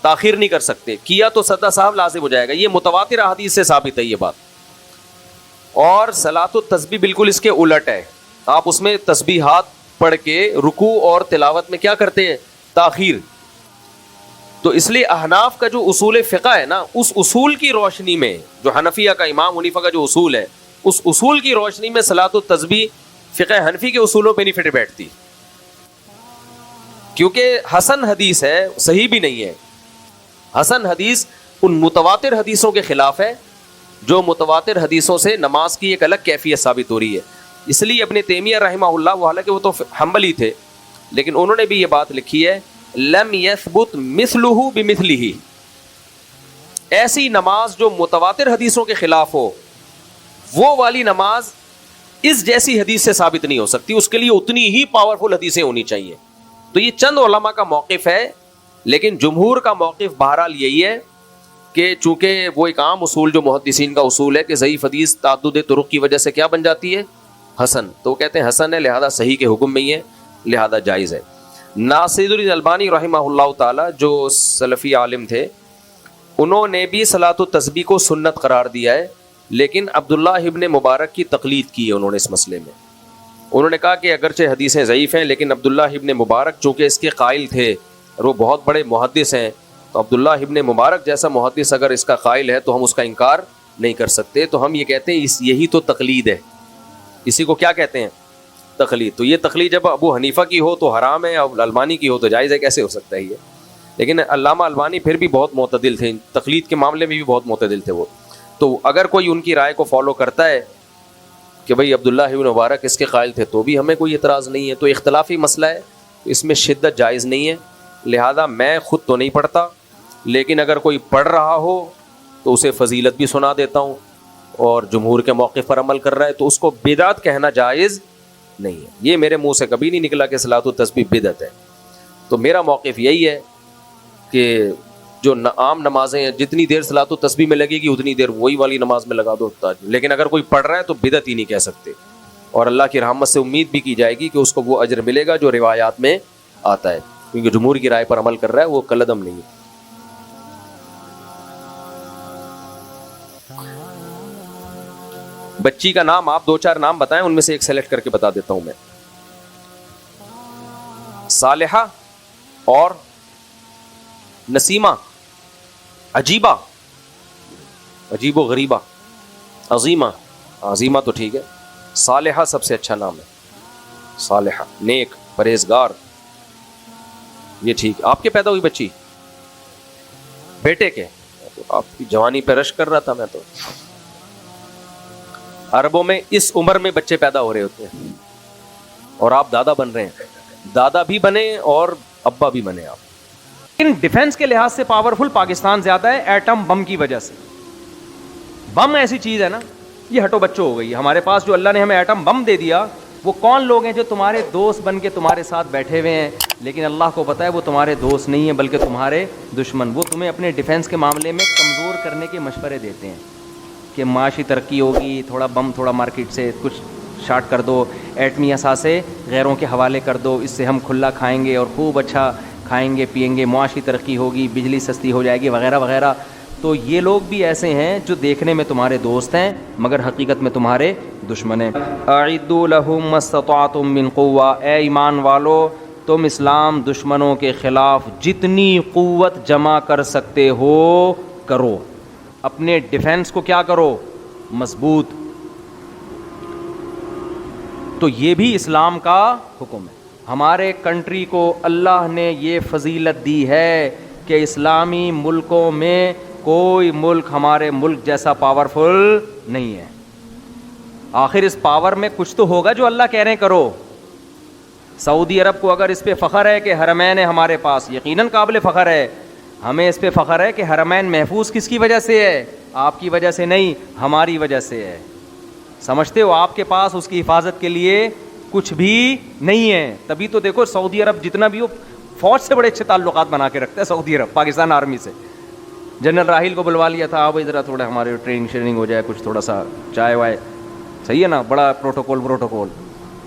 تاخیر نہیں کر سکتے, کیا تو سجدہ سہو لازم ہو جائے گا. یہ متواتر احادیث سے ثابت ہے یہ بات. اور صلاۃ التسبیح بالکل اس کے الٹ ہے, آپ اس میں تسبیحات پڑھ کے رکوع اور تلاوت میں کیا کرتے ہیں؟ تاخیر. تو اس لیے احناف کا جو اصول فقہ ہے نا، اس اصول کی روشنی میں، جو حنفیہ کا امام حنیفہ کا جو اصول ہے، اس اصول کی روشنی میں صلاۃ التسبیح فقہ حنفی کے اصولوں پہ نہیں فٹ بیٹھتی، کیونکہ حسن حدیث ہے، صحیح بھی نہیں ہے. حسن حدیث ان متواتر حدیثوں کے خلاف ہے، جو متواتر حدیثوں سے نماز کی ایک الگ کیفیت ثابت ہو رہی ہے. اس لیے ابن تیمیہ رحمہ اللہ، وہ حالانکہ وہ تو حنبلی تھے، لیکن انہوں نے بھی یہ بات لکھی ہے، لم یثبت مثلہ بمثلہ، ایسی نماز جو متواتر حدیثوں کے خلاف ہو، وہ والی نماز اس جیسی حدیث سے ثابت نہیں ہو سکتی، اس کے لیے اتنی ہی پاورفل حدیثیں ہونی چاہیے. تو یہ چند علماء کا موقف ہے، لیکن جمہور کا موقف بہرحال یہی ہے کہ چونکہ وہ ایک عام اصول جو محدثین کا اصول ہے کہ ضعیف حدیث تعدد طرق کی وجہ سے کیا بن جاتی ہے؟ حسن. تو وہ کہتے ہیں حسن ہے، لہذا صحیح کے حکم میں ہی ہے، لہذا جائز ہے. ناصر الدین البانی رحمہ اللہ تعالی جو سلفی عالم تھے، انہوں نے بھی صلاۃ التسبیح کو سنت قرار دیا ہے، لیکن عبداللہ ابن مبارک کی تقلید کی ہے انہوں نے اس مسئلے میں. انہوں نے کہا کہ اگرچہ حدیثیں ضعیف ہیں، لیکن عبداللہ ابن مبارک چونکہ اس کے قائل تھے اور وہ بہت بڑے محدث ہیں، تو عبداللہ ابن مبارک جیسا محدث اگر اس کا قائل ہے تو ہم اس کا انکار نہیں کر سکتے. تو ہم یہ کہتے ہیں یہی تو تقلید ہے. اسی کو کیا کہتے ہیں؟ تقلید. تو یہ تقلید جب ابو حنیفہ کی ہو تو حرام ہے، اور البانی کی ہو تو جائز ہے، کیسے ہو سکتا ہے یہ؟ لیکن علامہ البانی پھر بھی بہت معتدل تھے، تقلید کے معاملے میں بھی بہت معتدل تھے وہ. تو اگر کوئی ان کی رائے کو فالو کرتا ہے کہ بھئی عبداللہ ابن مبارک اس کے قائل تھے، تو بھی ہمیں کوئی اعتراض نہیں ہے. تو اختلافی مسئلہ ہے، اس میں شدت جائز نہیں ہے. لہذا میں خود تو نہیں پڑھتا، لیکن اگر کوئی پڑھ رہا ہو تو اسے فضیلت بھی سنا دیتا ہوں، اور جمہور کے موقف پر عمل کر رہا ہے تو اس کو بدعت کہنا جائز نہیں ہے. یہ میرے منہ سے کبھی نہیں نکلا کہ صلاۃ التسبیح بدعت ہے. تو میرا موقف یہی ہے کہ جو عام نمازیں ہیں، جتنی دیر صلاۃ التسبیح میں لگے گی اتنی دیر وہی والی نماز میں لگا دو. لیکن اگر کوئی پڑھ رہا ہے تو بدعت ہی نہیں کہہ سکتے، اور اللہ کی رحمت سے امید بھی کی جائے گی کہ اس کو وہ اجر ملے گا جو روایات میں آتا ہے، کیونکہ جمہور کی رائے پر عمل کر رہا ہے، وہ کلعدم نہیں ہے. بچی کا نام آپ 2-4 نام بتائیں، ان میں سے ایک سلیکٹ کر کے بتا دیتا ہوں میں. صالحہ اور نسیمہ، عجیبہ، عجیب و غریبہ، عظیمہ. عظیمہ تو ٹھیک ہے، صالحہ سب سے اچھا نام ہے. صالحہ نیک، پرہیزگار، یہ ٹھیک. آپ کے پیدا ہوئی بچی؟ بیٹے کے؟ تو آپ کی جوانی پہ رشک کر رہا تھا میں تو. عربوں میں اس عمر میں بچے پیدا ہو رہے ہوتے ہیں، اور آپ دادا بن رہے ہیں. دادا بھی بنے اور ابا بھی بنے آپ. لیکن ڈیفنس کے لحاظ سے پاورفل پاکستان زیادہ ہے ایٹم بم کی وجہ سے. بم ایسی چیز ہے نا، یہ ہٹو بچوں ہو گئی ہمارے پاس. جو اللہ نے ہمیں ایٹم بم دے دیا، وہ کون لوگ ہیں جو تمہارے دوست بن کے تمہارے ساتھ بیٹھے ہوئے ہیں، لیکن اللہ کو پتہ ہے وہ تمہارے دوست نہیں ہیں بلکہ تمہارے دشمن. وہ تمہیں اپنے ڈیفنس کے معاملے میں کمزور کرنے کے مشورے دیتے ہیں کہ معاشی ترقی ہوگی، تھوڑا بم تھوڑا مارکیٹ سے کچھ شارٹ کر دو، ایٹمی اثاثے غیروں کے حوالے کر دو، اس سے ہم کھلا کھائیں گے اور خوب اچھا کھائیں گے پیئیں گے، معاشی ترقی ہوگی، بجلی سستی ہو جائے گی، وغیرہ وغیرہ. تو یہ لوگ بھی ایسے ہیں جو دیکھنے میں تمہارے دوست ہیں مگر حقیقت میں تمہارے دشمن ہیں. اعدوا لهم ما استطعتم من قوة، اے ایمان والو تم اسلام دشمنوں کے خلاف جتنی قوت جمع کر سکتے ہو کرو. اپنے ڈیفنس کو کیا کرو؟ مضبوط. تو یہ بھی اسلام کا حکم ہے. ہمارے کنٹری کو اللہ نے یہ فضیلت دی ہے کہ اسلامی ملکوں میں کوئی ملک ہمارے ملک جیسا پاورفل نہیں ہے. آخر اس پاور میں کچھ تو ہوگا جو اللہ کہہ رہے ہیں کرو. سعودی عرب کو اگر اس پہ فخر ہے کہ حرمین ہے ہمارے پاس، یقیناً قابل فخر ہے. ہمیں اس پہ فخر ہے کہ حرمین محفوظ کس کی وجہ سے ہے؟ آپ کی وجہ سے نہیں، ہماری وجہ سے ہے. سمجھتے ہو آپ کے پاس اس کی حفاظت کے لیے کچھ بھی نہیں ہے. تبھی تو دیکھو سعودی عرب جتنا بھی ہو، فوج سے بڑے اچھے تعلقات بنا کے رکھتا ہے سعودی عرب پاکستان آرمی سے. جنرل راحیل کو بلوا لیا تھا، آپ ذرا تھوڑا ہمارے ٹریننگ شریننگ ہو جائے، کچھ تھوڑا سا چائے وائے، صحیح ہے نا، بڑا پروٹوکول.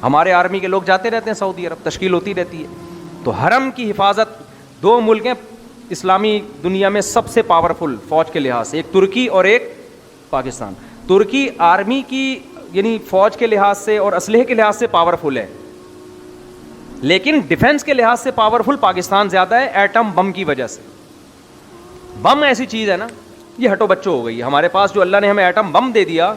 ہمارے آرمی کے لوگ جاتے رہتے ہیں سعودی عرب، تشکیل ہوتی رہتی ہے. تو حرم کی حفاظت، 2 ملک ہیں اسلامی دنیا میں سب سے پاورفل فوج کے لحاظ سے، ایک ترکی اور ایک پاکستان. ترکی آرمی کی یعنی فوج کے لحاظ سے اور اسلحے کے لحاظ سے پاورفل ہے، لیکن ڈیفنس کے لحاظ سے پاورفل پاکستان زیادہ ہے ایٹم بم کی وجہ سے. بم ایسی چیز ہے نا, یہ ہٹو بچوں ہو گئی ہمارے پاس, جو اللہ نے ہمیں ایٹم بم دے دیا,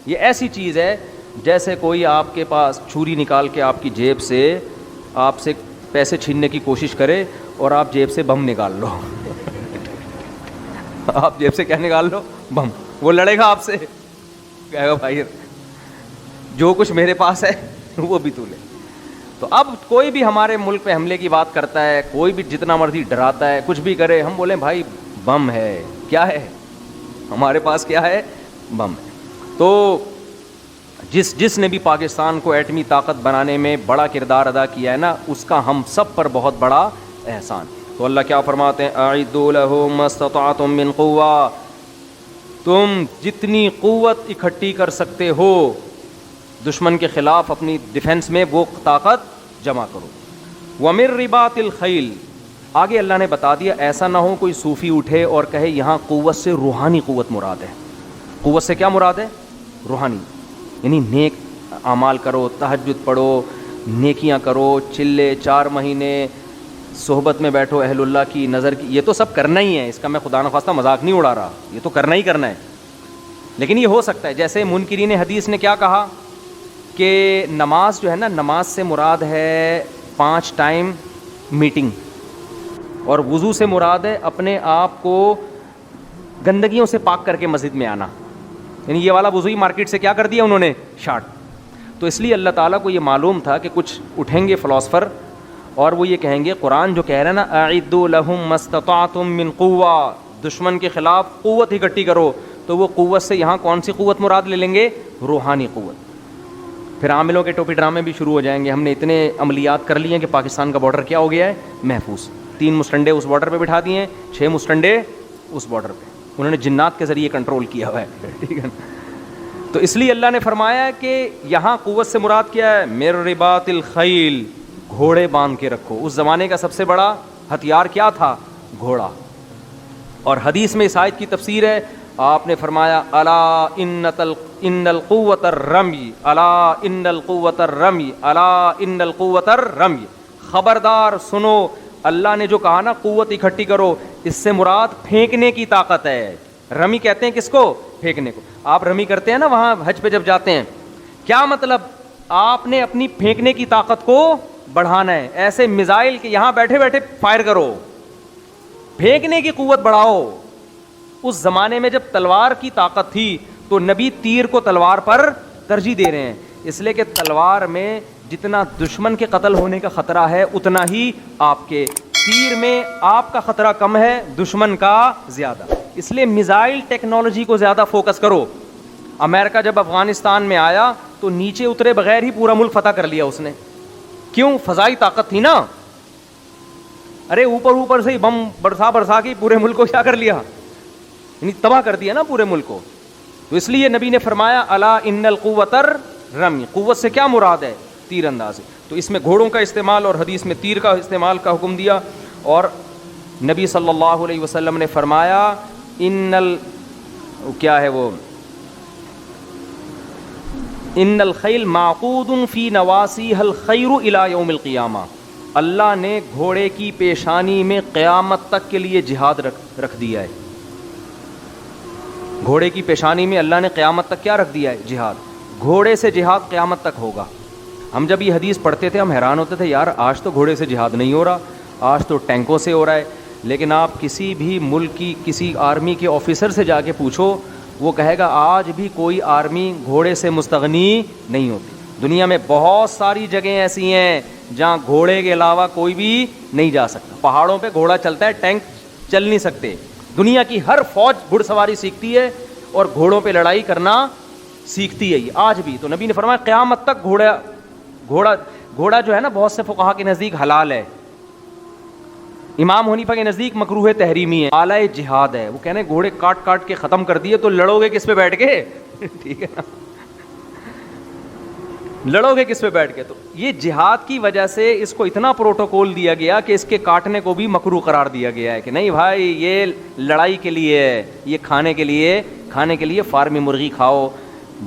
یہ ایسی چیز ہے جیسے کوئی آپ کے پاس چھری نکال کے آپ کی جیب سے آپ سے پیسے چھیننے کی کوشش کرے اور آپ جیب سے بم نکال لو. آپ جیب سے کیا نکال لو؟ بم. وہ لڑے گا آپ سے, کہے گا بھائی جو کچھ میرے پاس ہے وہ بھی تو لے. تو اب کوئی بھی ہمارے ملک پہ حملے کی بات کرتا ہے, کوئی بھی جتنا مرضی ڈراتا ہے, کچھ بھی کرے, ہم بولیں بھائی بم ہے. کیا ہے ہمارے پاس؟ کیا ہے؟ بم ہے. تو جس نے بھی پاکستان کو ایٹمی طاقت بنانے میں بڑا کردار ادا کیا ہے نا, اس کا ہم سب پر بہت بڑا احسان. تو اللہ کیا فرماتے ہیں؟ اعدوا لهم ما استطعتم من قوة, تم جتنی قوت اکٹھی کر سکتے ہو دشمن کے خلاف اپنی ڈیفنس میں وہ طاقت جمع کرو. ومن رباط الخیل, آگے اللہ نے بتا دیا ایسا نہ ہو کوئی صوفی اٹھے اور کہے یہاں قوت سے روحانی قوت مراد ہے. قوت سے کیا مراد ہے؟ روحانی, یعنی نیک اعمال کرو, تہجد پڑھو, نیکیاں کرو, چلے 4 مہینے صحبت میں بیٹھو اہل اللہ کی نظر کی, یہ تو سب کرنا ہی ہے. اس کا میں خدا نخواستہ مذاق نہیں اڑا رہا, یہ تو کرنا ہی کرنا ہے. لیکن یہ ہو سکتا ہے جیسے منکرین حدیث نے کیا کہا کہ نماز جو ہے نا, نماز سے مراد ہے 5 ٹائم میٹنگ, اور وضو سے مراد ہے اپنے آپ کو گندگیوں سے پاک کر کے مسجد میں آنا. یعنی یہ والا وضو ہی مارکیٹ سے کیا کر دیا انہوں نے؟ شارٹ. تو اس لیے اللہ تعالیٰ کو یہ معلوم تھا کہ کچھ اٹھیں گے فلاسفر اور وہ یہ کہیں گے قرآن جو کہہ رہا ہے نا اعدوا لهم ما استطعتم من قوة, دشمن کے خلاف قوت اکٹھی کرو, تو وہ قوت سے یہاں کون سی قوت مراد لے لیں گے؟ روحانی قوت. پھر عاملوں کے ٹوپی ڈرامے بھی شروع ہو جائیں گے. ہم نے اتنے عملیات کر لیے ہیں کہ پاکستان کا بارڈر کیا ہو گیا ہے؟ محفوظ. 3 مسٹنڈے اس بارڈر پہ بٹھا دیے ہیں, 6 مسٹنڈے اس بارڈر پہ. انہوں نے جنات کے ذریعے کنٹرول کیا ہوا ہے. ٹھیک ہے. تو اس لیے اللہ نے فرمایا کہ یہاں قوت سے مراد کیا ہے؟ من رباط الخیل, گھوڑے باندھ کے رکھو. اس زمانے کا سب سے بڑا ہتھیار کیا تھا؟ گھوڑا. اور حدیث میں اس آیت کی تفسیر ہے, آپ نے فرمایا الا ان القوۃ الرمی, الا ان القوۃ الرمی, الا ان القوۃ الرمی. خبردار سنو, اللہ نے جو کہا نا قوت اکٹھی کرو, اس سے مراد پھینکنے کی طاقت ہے. رمی کہتے ہیں کس کو؟ پھینکنے کو. آپ رمی کرتے ہیں نا وہاں حج پہ جب جاتے ہیں, کیا مطلب؟ آپ نے اپنی پھینکنے کی طاقت کو بڑھانا ہے. ایسے میزائل کہ یہاں بیٹھے بیٹھے فائر کرو, پھینکنے کی قوت بڑھاؤ. اس زمانے میں جب تلوار کی طاقت تھی تو نبی تیر کو تلوار پر ترجیح دے رہے ہیں, اس لیے کہ تلوار میں جتنا دشمن کے قتل ہونے کا خطرہ ہے اتنا ہی آپ کے. تیر میں آپ کا خطرہ کم ہے, دشمن کا زیادہ. اس لیے میزائل ٹیکنالوجی کو زیادہ فوکس کرو. امریکہ جب افغانستان میں آیا تو نیچے اترے بغیر ہی پورا ملک فتح کر لیا اس نے. کیوں؟ فضائی طاقت تھی نا. ارے اوپر سے ہی بم برسا کے پورے ملک کو کیا کر لیا؟ یعنی تباہ کر دیا نا پورے ملک کو. تو اس لیے نبی نے فرمایا الا ان القوۃ الرمی. قوت سے کیا مراد ہے؟ تیر اندازی. تو اس میں گھوڑوں کا استعمال اور حدیث میں تیر کا استعمال کا حکم دیا. اور نبی صلی اللہ علیہ وسلم نے فرمایا کیا ہے وہ, ان الخیل معقود فی نواسیھا الخیر الی یوم القیامہ. اللہ نے گھوڑے کی پیشانی میں قیامت تک کے لیے جہاد رکھ دیا ہے. گھوڑے کی پیشانی میں اللہ نے قیامت تک کیا رکھ دیا ہے؟ جہاد. گھوڑے سے جہاد قیامت تک ہوگا. ہم جب یہ حدیث پڑھتے تھے ہم حیران ہوتے تھے, یار آج تو گھوڑے سے جہاد نہیں ہو رہا, آج تو ٹینکوں سے ہو رہا ہے. لیکن آپ کسی بھی ملک کی کسی آرمی کے آفیسر سے جا کے پوچھو, وہ کہے گا آج بھی کوئی آرمی گھوڑے سے مستغنی نہیں ہوتی. دنیا میں بہت ساری جگہیں ایسی ہیں جہاں گھوڑے کے علاوہ کوئی بھی نہیں جا سکتا. پہاڑوں پہ گھوڑا چلتا ہے, ٹینک چل نہیں سکتے. دنیا کی ہر فوج گھڑ سواری سیکھتی ہے اور گھوڑوں پہ لڑائی کرنا سیکھتی ہے یہ آج بھی. تو نبی نے فرمایا قیامت تک گھوڑا جو ہے نا بہت سے فقہا کے نزدیک حلال ہے, امام حنیفہ کے نزدیک مکروہ تحریمی ہے, اعلی جہاد ہے. وہ کہنے گھوڑے کاٹ کاٹ کے ختم کر دیے تو لڑو گے کس پہ بیٹھ کے؟ ٹھیک ہے نا, لڑو گے کس پہ بیٹھ کے؟ تو یہ جہاد کی وجہ سے اس کو اتنا پروٹوکول دیا گیا کہ اس کے کاٹنے کو بھی مکروہ قرار دیا گیا ہے کہ نہیں بھائی یہ لڑائی کے لیے ہے, یہ کھانے کے لیے فارمی مرغی کھاؤ,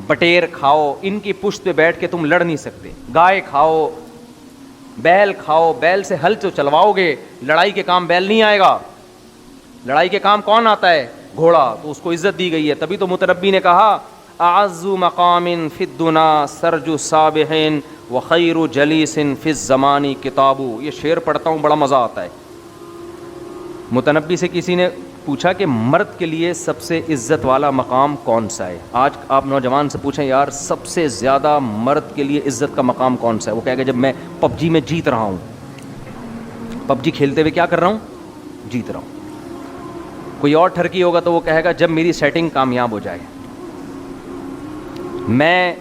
بٹیر کھاؤ, ان کی پشت پہ بیٹھ کے تم لڑ نہیں سکتے. گائے کھاؤ, بیل کھاؤ, بیل سے ہل تو چلواؤ گے, لڑائی کے کام بیل نہیں آئے گا. لڑائی کے کام کون آتا ہے؟ گھوڑا. تو اس کو عزت دی گئی ہے. تبھی تو متنبی نے کہا اعز مقام فی الدنا سرج الصابحین وخیر جلیس فی الزمان کتاب. یہ شعر پڑھتا ہوں بڑا مزہ آتا ہے. متنبی سے کسی نے پوچھا کہ مرد کے لیے سب سے عزت والا مقام کون سا ہے؟ آج آپ نوجوان سے پوچھیں یار سب سے زیادہ مرد کے لیے عزت کا مقام کون سا ہے؟ وہ کہے گا جب میں پب جی میں جیت رہا ہوں. پب جی کھیلتے ہوئے کیا کر رہا ہوں؟ جیت رہا ہوں. کوئی اور ٹھرکی ہوگا تو وہ کہے گا جب میری سیٹنگ کامیاب ہو جائے, میں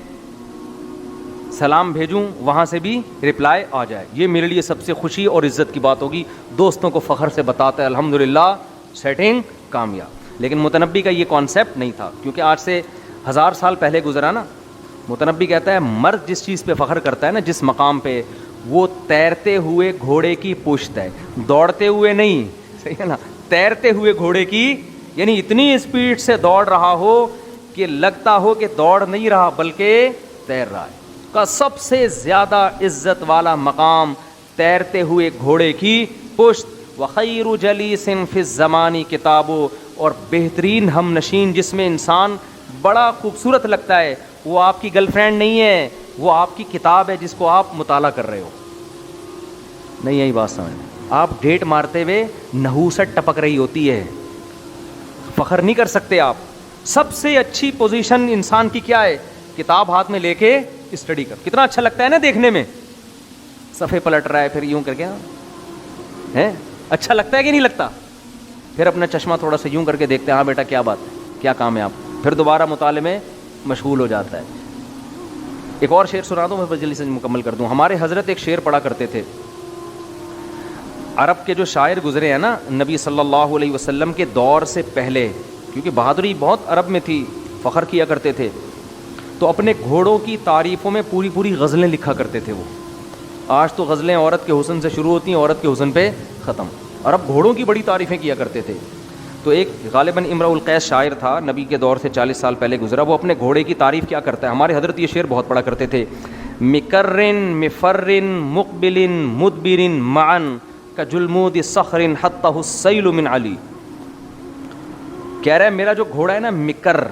سلام بھیجوں وہاں سے بھی رپلائی آ جائے, یہ میرے لیے سب سے خوشی اور عزت کی بات ہوگی. دوستوں کو فخر سے بتاتا ہے الحمدللہ سیٹنگ کامیاب. لیکن متنبی کا یہ کانسیپٹ نہیں تھا, کیونکہ آج سے 1000 سال پہلے گزرا نا. متنبی کہتا ہے مرد جس چیز پہ فخر کرتا ہے نا, جس مقام پہ, وہ تیرتے ہوئے گھوڑے کی پشت ہے, دوڑتے ہوئے نہیں. صحیح ہے نا؟ تیرتے ہوئے گھوڑے کی, یعنی اتنی اسپیڈ سے دوڑ رہا ہو کہ لگتا ہو کہ دوڑ نہیں رہا بلکہ تیر رہا ہے. کا سب سے زیادہ عزت والا مقام تیرتے ہوئے گھوڑے کی پشت. وخیر جلیس فی الزمان کتاب, اور بہترین ہم نشین جس میں انسان بڑا خوبصورت لگتا ہے وہ آپ کی گرل فرینڈ نہیں ہے, وہ آپ کی کتاب ہے جس کو آپ مطالعہ کر رہے ہو. نہیں یہی بات سمجھ, آپ ڈیٹ مارتے ہوئے نحوست ٹپک رہی ہوتی ہے, فخر نہیں کر سکتے آپ. سب سے اچھی پوزیشن انسان کی کیا ہے؟ کتاب ہاتھ میں لے کے اسٹڈی کر. کتنا اچھا لگتا ہے نا دیکھنے میں, صفحے پلٹ رہا ہے پھر یوں کر کے, ہے اچھا لگتا ہے کہ نہیں لگتا؟ پھر اپنا چشمہ تھوڑا سا یوں کر کے دیکھتے ہیں, ہاں بیٹا کیا بات ہے, کیا کام ہے آپ, پھر دوبارہ مطالعے میں مشغول ہو جاتا ہے. ایک اور شعر سنا دوں, میں جلدی سے مکمل کر دوں. ہمارے حضرت ایک شعر پڑھا کرتے تھے. عرب کے جو شاعر گزرے ہیں نا نبی صلی اللہ علیہ وسلم کے دور سے پہلے, کیونکہ بہادری بہت عرب میں تھی, فخر کیا کرتے تھے, تو اپنے گھوڑوں کی تعریفوں میں پوری پوری غزلیں لکھا کرتے تھے. وہ آج تو غزلیں عورت کے حسن سے شروع ہوتی ہیں, عورت کے حسن پہ ختم. عرب گھوڑوں کی بڑی تعریفیں کیا کرتے تھے. تو ایک غالباً امرؤ القیس شاعر تھا, نبی کے دور سے 40 سال پہلے گزرا. وہ اپنے گھوڑے کی تعریف کیا کرتا ہے؟ ہمارے حضرت یہ شعر بہت پڑھا کرتے تھے. مکرن مفرن مقبل مدبر معن کجلمود صخر حتہ السیل من علی. کہہ رہا ہے میرا جو گھوڑا ہے نا مکر,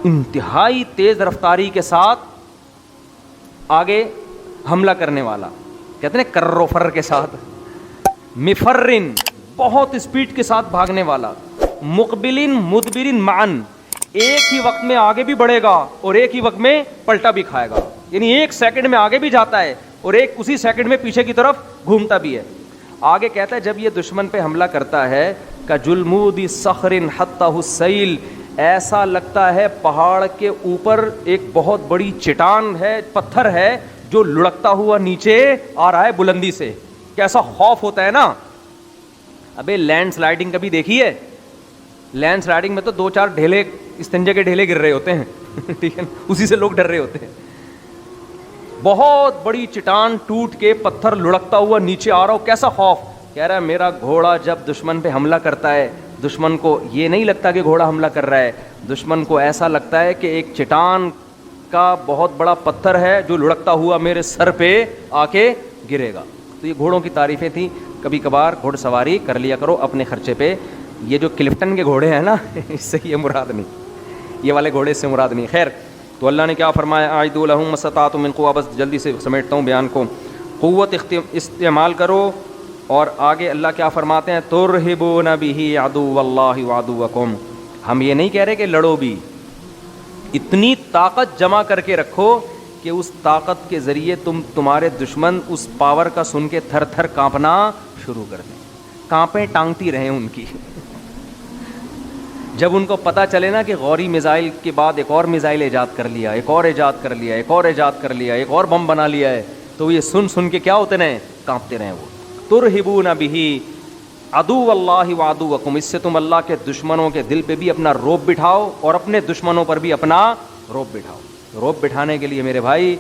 انتہائی تیز رفتاری کے ساتھ آگے حملہ کرنے والا, کہتے ہیں کرر و فر کے ساتھ. مفرن بہت اسپیڈ کے ساتھ بھاگنے والا. مقبلن مدبرن معن, ایک ہی وقت میں آگے بھی بڑھے گا اور ایک ہی وقت میں پلٹا بھی کھائے گا, یعنی ایک سیکنڈ میں آگے بھی جاتا ہے اور ایک اسی سیکنڈ میں پیچھے کی طرف گھومتا بھی ہے. آگے کہتا ہے جب یہ دشمن پہ حملہ کرتا ہے کجلمود صخر حتہ السیل, ایسا لگتا ہے پہاڑ کے اوپر ایک بہت بڑی چٹان ہے, پتھر ہے جو لڑکتا ہوا نیچے آ رہا ہے بلندی سے. کیسا خوف ہوتا ہے نا. ابے لینڈ سلائڈنگ کبھی دیکھی ہے؟ لینڈ سلائڈنگ میں تو 2-4 ڈھیلے, استنجے کے ڈھیلے گر رہے ہوتے ہیں, ٹھیک ہے, اسی سے لوگ ڈر رہے ہوتے ہیں. بہت بڑی چٹان ٹوٹ کے پتھر لڑکتا ہوا نیچے آ رہا ہو, کیسا خوف. کہہ رہا ہے میرا گھوڑا جب دشمن پہ حملہ کرتا ہے, دشمن کو یہ نہیں لگتا کہ گھوڑا حملہ کر رہا ہے, دشمن کو ایسا لگتا ہے کہ ایک چٹان کا بہت بڑا پتھر ہے جو لڑکتا ہوا میرے سر پہ آ کے گرے گا. تو یہ گھوڑوں کی تعریفیں تھیں. کبھی کبھار گھوڑ سواری کر لیا کرو اپنے خرچے پہ. یہ جو کلفٹن کے گھوڑے ہیں نا اس سے یہ مراد نہیں, یہ والے گھوڑے سے مراد نہیں. خیر, تو اللہ نے کیا فرمایا, اعدوا لهم ما استطعتم من قوة. بس جلدی سے سمیٹتا ہوں بیان کو. قوت استعمال کرو. اور آگے اللہ کیا فرماتے ہیں, ترہبون به عدو اللہ وعدوکم. ہم یہ نہیں کہہ رہے کہ لڑو بھی, اتنی طاقت جمع کر کے رکھو کہ اس طاقت کے ذریعے تمہارے دشمن اس پاور کا سن کے تھر تھر کانپنا شروع کر دیں, کانپیں ٹانگتی رہیں ان کی. جب ان کو پتہ چلے نا کہ غوری میزائل کے بعد ایک اور میزائل ایجاد کر لیا, ایک اور ایجاد کر لیا, ایک اور ایجاد کر لیا, ایک اور بم بنا لیا ہے, تو یہ سن کے کیا ہوتے رہیں, کانپتے رہیں. وہ ترہبون به عدو اللہ وعدوکم, اس سے تم اللہ کے دشمنوں کے دل پہ بھی اپنا روب بٹھاؤ اور اپنے دشمنوں پر بھی اپنا روب بٹھاؤ. روب بٹھانے کے لیے میرے بھائی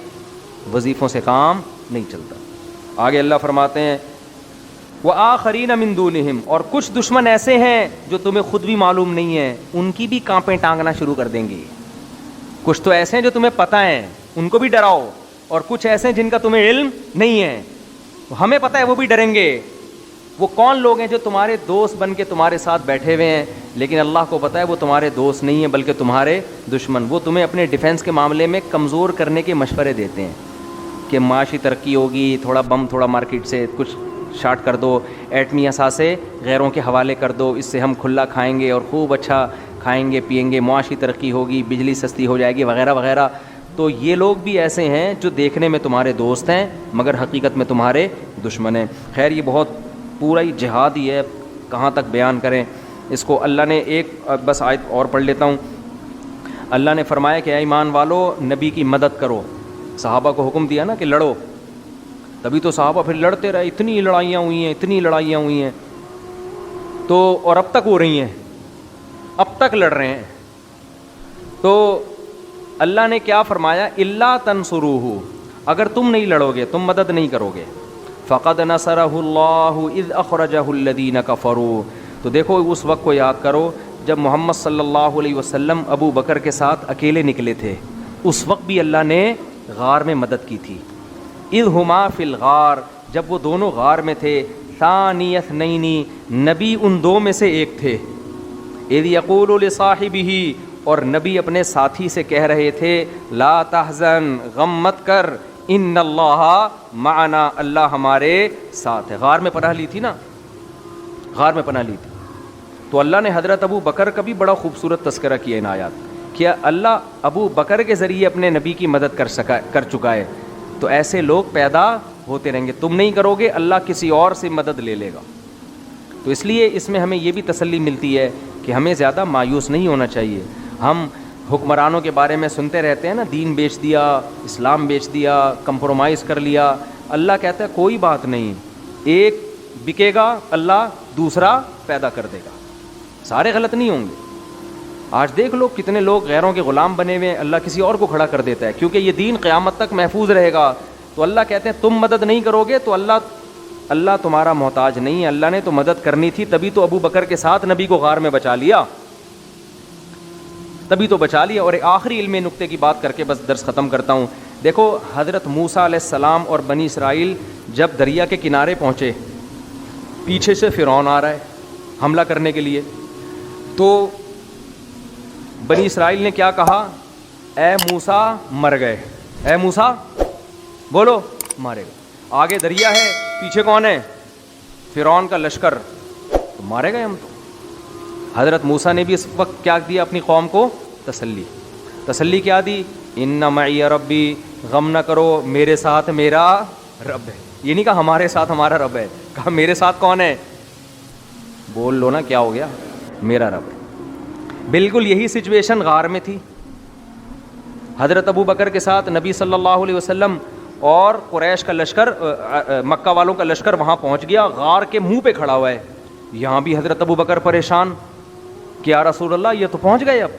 وظیفوں سے کام نہیں چلتا. آگے اللہ فرماتے ہیں وآخرین من دونہم, اور کچھ دشمن ایسے ہیں جو تمہیں خود بھی معلوم نہیں ہے, ان کی بھی کانپیں ٹانگنا شروع کر دیں گی. کچھ تو ایسے ہیں جو تمہیں پتہ ہیں, ان کو بھی ڈراؤ, اور کچھ ایسے ہیں جن کا تمہیں علم نہیں ہے, ہمیں پتہ ہے وہ بھی ڈریں گے. وہ کون لوگ ہیں جو تمہارے دوست بن کے تمہارے ساتھ بیٹھے ہوئے ہیں، لیکن اللہ کو پتہ ہے وہ تمہارے دوست نہیں ہیں بلکہ تمہارے دشمن. وہ تمہیں اپنے ڈیفنس کے معاملے میں کمزور کرنے کے مشورے دیتے ہیں کہ معاشی ترقی ہوگی، تھوڑا بم تھوڑا مارکیٹ سے کچھ شارٹ کر دو، ایٹمی اثاثے غیروں کے حوالے کر دو، اس سے ہم کھلا کھائیں گے اور خوب اچھا کھائیں گے پیئیں گے، معاشی ترقی ہوگی، بجلی سستی ہو جائے گی وغیرہ وغیرہ. تو یہ لوگ بھی ایسے ہیں جو دیکھنے میں تمہارے دوست ہیں مگر حقیقت میں تمہارے دشمن ہیں. خیر یہ بہت پورا ہی جہاد ہی ہے، کہاں تک بیان کریں اس کو. اللہ نے ایک بس آیت اور پڑھ لیتا ہوں. اللہ نے فرمایا کہ اے ایمان والو نبی کی مدد کرو. صحابہ کو حکم دیا نا کہ لڑو، تبھی تو صحابہ پھر لڑتے رہے. اتنی لڑائیاں ہوئی ہیں تو اور اب تک ہو رہی ہیں، اب تک لڑ رہے ہیں. تو اللہ نے کیا فرمایا؟ الا تنصروہ، اگر تم نہیں لڑو گے، تم مدد نہیں کرو گے. فقد نصرہ اللہ اذ اخرجہ الذین کفروا، تو دیکھو اس وقت کو یاد کرو جب محمد صلی اللہ علیہ وسلم ابو بکر کے ساتھ اکیلے نکلے تھے، اس وقت بھی اللہ نے غار میں مدد کی تھی. اذ ہما فی الغار، جب وہ دونوں غار میں تھے. ثانی اثنین، نبی ان دو میں سے ایک تھے. اذ یقول لصاحبہ، اور نبی اپنے ساتھی سے کہہ رہے تھے لا تحزن، غم مت کر، ان اللہ معنا، اللہ ہمارے ساتھ ہے. غار میں پناہ لی تھی نا، غار میں پناہ لی تھی. تو اللہ نے حضرت ابو بکر کا بھی بڑا خوبصورت تذکرہ کیا ان آیات. کیا اللہ ابو بکر کے ذریعے اپنے نبی کی مدد کر چکا ہے، تو ایسے لوگ پیدا ہوتے رہیں گے. تم نہیں کرو گے، اللہ کسی اور سے مدد لے لے گا. تو اس لیے اس میں ہمیں یہ بھی تسلی ملتی ہے کہ ہمیں زیادہ مایوس نہیں ہونا چاہیے. ہم حکمرانوں کے بارے میں سنتے رہتے ہیں نا، دین بیچ دیا، اسلام بیچ دیا، کمپرومائز کر لیا. اللہ کہتا ہے کوئی بات نہیں، ایک بکے گا اللہ دوسرا پیدا کر دے گا. سارے غلط نہیں ہوں گے. آج دیکھ لو کتنے لوگ غیروں کے غلام بنے ہوئے ہیں، اللہ کسی اور کو کھڑا کر دیتا ہے کیونکہ یہ دین قیامت تک محفوظ رہے گا. تو اللہ کہتے ہیں تم مدد نہیں کرو گے تو اللہ تمہارا محتاج نہیں ہے. اللہ نے تو مدد کرنی تھی، تبھی تو ابو بکر کے ساتھ نبی کو غار میں بچا لیا، تبھی تو بچا لیا. اور ایک آخری علمی نقطے کی بات کر کے بس درس ختم کرتا ہوں. دیکھو حضرت موسیٰ علیہ السلام اور بنی اسرائیل جب دریا کے کنارے پہنچے، پیچھے سے فرعون آ رہا ہے حملہ کرنے کے لیے. تو بنی اسرائیل نے کیا کہا؟ اے موسیٰ مر گئے، اے موسیٰ بولو مارے گئے. آگے دریا ہے، پیچھے کون ہے؟ فرعون کا لشکر، تو مارے گئے ہم تو. حضرت موسیٰ نے بھی اس وقت کیا دیا اپنی قوم کو؟ تسلی کیا دی؟ ان معی ربی، غم نہ کرو، میرے ساتھ میرا رب ہے. یہ نہیں کہا ہمارے ساتھ ہمارا رب ہے، کہا میرے ساتھ کون ہے؟ بول لو نا کیا ہو گیا؟ میرا رب ہے. بالکل یہی سچویشن غار میں تھی. حضرت ابو بکر کے ساتھ نبی صلی اللہ علیہ وسلم اور قریش کا لشکر، مکہ والوں کا لشکر وہاں پہنچ گیا، غار کے منہ پہ کھڑا ہوا ہے. یہاں بھی حضرت ابو بکر پریشان کہ یا رسول اللہ یہ تو پہنچ گئے. اب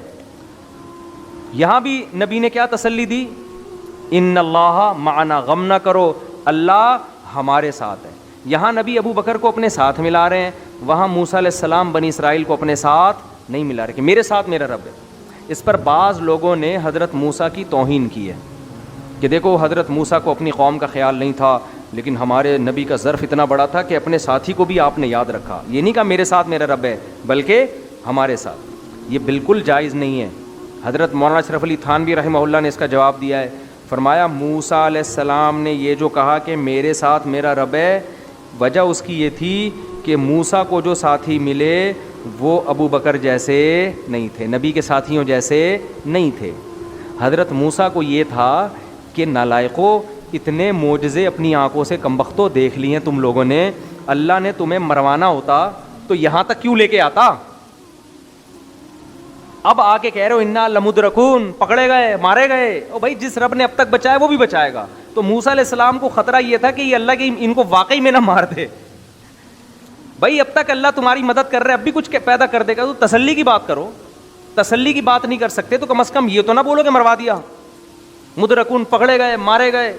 یہاں بھی نبی نے کیا تسلی دی؟ ان اللہ معنا، غم نہ کرو، اللہ ہمارے ساتھ ہے. یہاں نبی ابو بکر کو اپنے ساتھ ملا رہے ہیں، وہاں موسیٰ علیہ السلام بنی اسرائیل کو اپنے ساتھ نہیں ملا رہے کہ میرے ساتھ میرا رب ہے. اس پر بعض لوگوں نے حضرت موسیٰ کی توہین کی ہے کہ دیکھو حضرت موسیٰ کو اپنی قوم کا خیال نہیں تھا، لیکن ہمارے نبی کا ظرف اتنا بڑا تھا کہ اپنے ساتھی کو بھی آپ نے یاد رکھا. یہ نہیں کہا میرے ساتھ میرا رب ہے، بلکہ ہمارے ساتھ. یہ بالکل جائز نہیں ہے. حضرت مولانا اشرف علی تھانوی رحمہ اللہ نے اس کا جواب دیا ہے. فرمایا موسیٰ علیہ السلام نے یہ جو کہا کہ میرے ساتھ میرا رب ہے، وجہ اس کی یہ تھی کہ موسیٰ کو جو ساتھی ملے وہ ابو بکر جیسے نہیں تھے، نبی کے ساتھیوں جیسے نہیں تھے. حضرت موسیٰ کو یہ تھا کہ نالائقو، اتنے معجزے اپنی آنکھوں سے کمبختوں دیکھ لی ہیں تم لوگوں نے، اللہ نے تمہیں مروانا ہوتا تو یہاں تک کیوں لے کے آتا؟ اب آ کے کہہ رہے ہو انا لمدرکون، پکڑے گئے، مارے گئے. او بھائی جس رب نے اب تک بچایا وہ بھی بچائے گا. تو موسیٰ علیہ السلام کو خطرہ یہ تھا کہ یہ اللہ کی ان کو واقعی میں نہ مار دے. بھائی اب تک اللہ تمہاری مدد کر رہا ہے، اب بھی کچھ پیدا کر دے گا. تو تسلی کی بات کرو. تسلی کی بات نہیں کر سکتے تو کم از کم یہ تو نہ بولو کہ مروا دیا. مدرکون، پکڑے گئے، مارے گئے.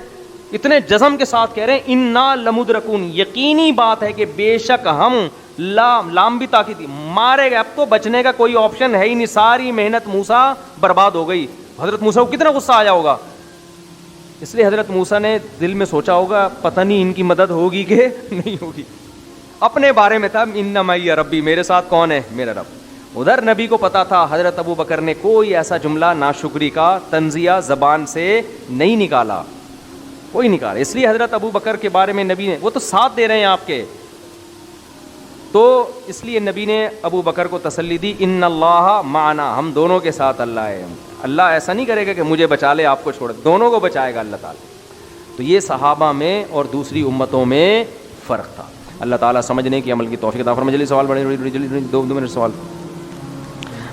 اتنے جزم کے ساتھ کہہ رہے ہیں انا لمدرکون، یقینی بات ہے کہ بے شک ہم، لام بھی تاکید، مارے گئے. اب تو بچنے کا کوئی آپشن ہے ہی نہیں، ساری محنت موسیٰ برباد ہو گئی. حضرت موسیٰ کو کتنا غصہ آیا ہوگا. اس لیے حضرت موسیٰ نے دل میں سوچا ہوگا پتہ نہیں ان کی مدد ہوگی کہ نہیں ہوگی. اپنے بارے میں تھا ان معی ربی، میرے ساتھ کون ہے؟ میرا رب. ادھر نبی کو پتا تھا حضرت ابو بکر نے کوئی ایسا جملہ ناشکری کا تنزیہ زبان سے نہیں نکالا، کوئی نکالا. اس لیے حضرت ابو بکر کے بارے میں نبی نے، وہ تو ساتھ دے رہے ہیں آپ کے، تو اس لیے نبی نے ابو بکر کو تسلی دی ان اللہ معنا، ہم دونوں کے ساتھ اللہ ہے. اللہ ایسا نہیں کرے گا کہ مجھے بچا لے آپ کو چھوڑ، دونوں کو بچائے گا اللہ تعالیٰ. تو یہ صحابہ میں اور دوسری امتوں میں فرق تھا. اللہ تعالیٰ سمجھنے کی عمل کی توفیق عطا فرمائے. جلدی سوال بڑھے، 2 منٹ سوال.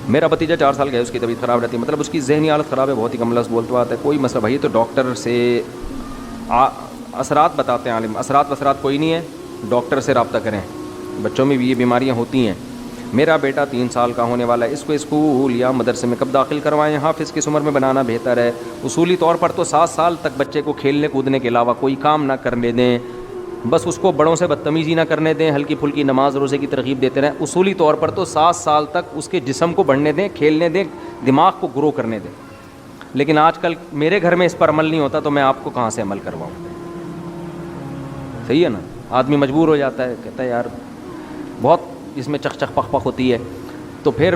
میرا بھتیجا 4 سال کا ہے، اس کی طبیعت خراب رہتی ہے، مطلب اس کی ذہنی حالت خراب ہے، بہت ہی کم لفظ بولتا آتا ہے، کوئی مسئلہ بھائی تو ڈاکٹر سے اثرات بتاتے ہیں عالم. اثرات کوئی نہیں ہے، ڈاکٹر سے رابطہ کریں. بچوں میں بھی یہ بیماریاں ہوتی ہیں. میرا بیٹا 3 سال کا ہونے والا ہے، اس کو اسکول یا مدرسے میں کب داخل کروائیں؟ حافظ کس عمر میں بنانا بہتر ہے؟ اصولی طور پر تو 7 سال تک بچے کو کھیلنے کودنے کے علاوہ کوئی کام نہ کرنے دیں، بس اس کو بڑوں سے بدتمیزی نہ کرنے دیں، ہلکی پھلکی نماز روزے کی ترغیب دیتے رہیں. اصولی طور پر تو 7 سال تک اس کے جسم کو بڑھنے دیں، کھیلنے دیں، دماغ کو گرو کرنے دیں. لیکن آج کل میرے گھر میں اس پر عمل نہیں ہوتا، تو میں آپ کو کہاں سے عمل کرواؤں؟ صحیح ہے نا؟ آدمی مجبور ہو جاتا ہے، کہتا ہے یار بہت اس میں چخ پخ ہوتی ہے، تو پھر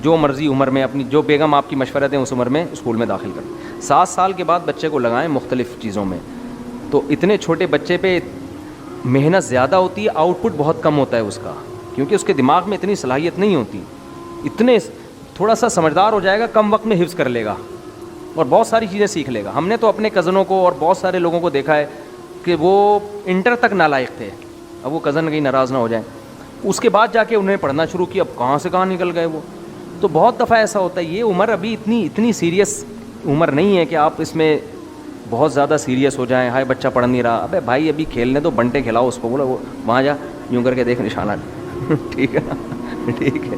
جو مرضی عمر میں اپنی جو بیگم آپ کی مشورہ دیں اس عمر میں اسکول میں داخل کریں. 7 سال کے بعد بچے کو لگائیں مختلف چیزوں میں. تو اتنے چھوٹے بچے پہ محنت زیادہ ہوتی ہے، آؤٹ پٹ بہت کم ہوتا ہے اس کا، کیونکہ اس کے دماغ میں اتنی صلاحیت نہیں ہوتی. اتنے تھوڑا سا سمجھدار ہو جائے گا، کم وقت میں حفظ کر لے گا اور بہت ساری چیزیں سیکھ لے گا. ہم نے تو اپنے کزنوں کو اور بہت سارے لوگوں کو دیکھا ہے کہ وہ انٹر تک نالائق تھے. اب وہ کزن کہیں ناراض نہ ہو جائیں، اس کے بعد جا کے انہوں نے پڑھنا شروع کیا، اب کہاں سے کہاں نکل گئے وہ. تو بہت دفعہ ایسا ہوتا ہے. یہ عمر ابھی اتنی سیریس عمر نہیں ہے کہ آپ اس میں بہت زیادہ سیریس ہو جائیں. ہائے بچہ پڑھ نہیں رہا، ابے بھائی ابھی کھیلنے تو بنٹے کھلاؤ اس کو، بولو وہ وہاں جا یوں کر کے دیکھ نشانہ. ٹھیک ہے نا؟ ٹھیک ہے،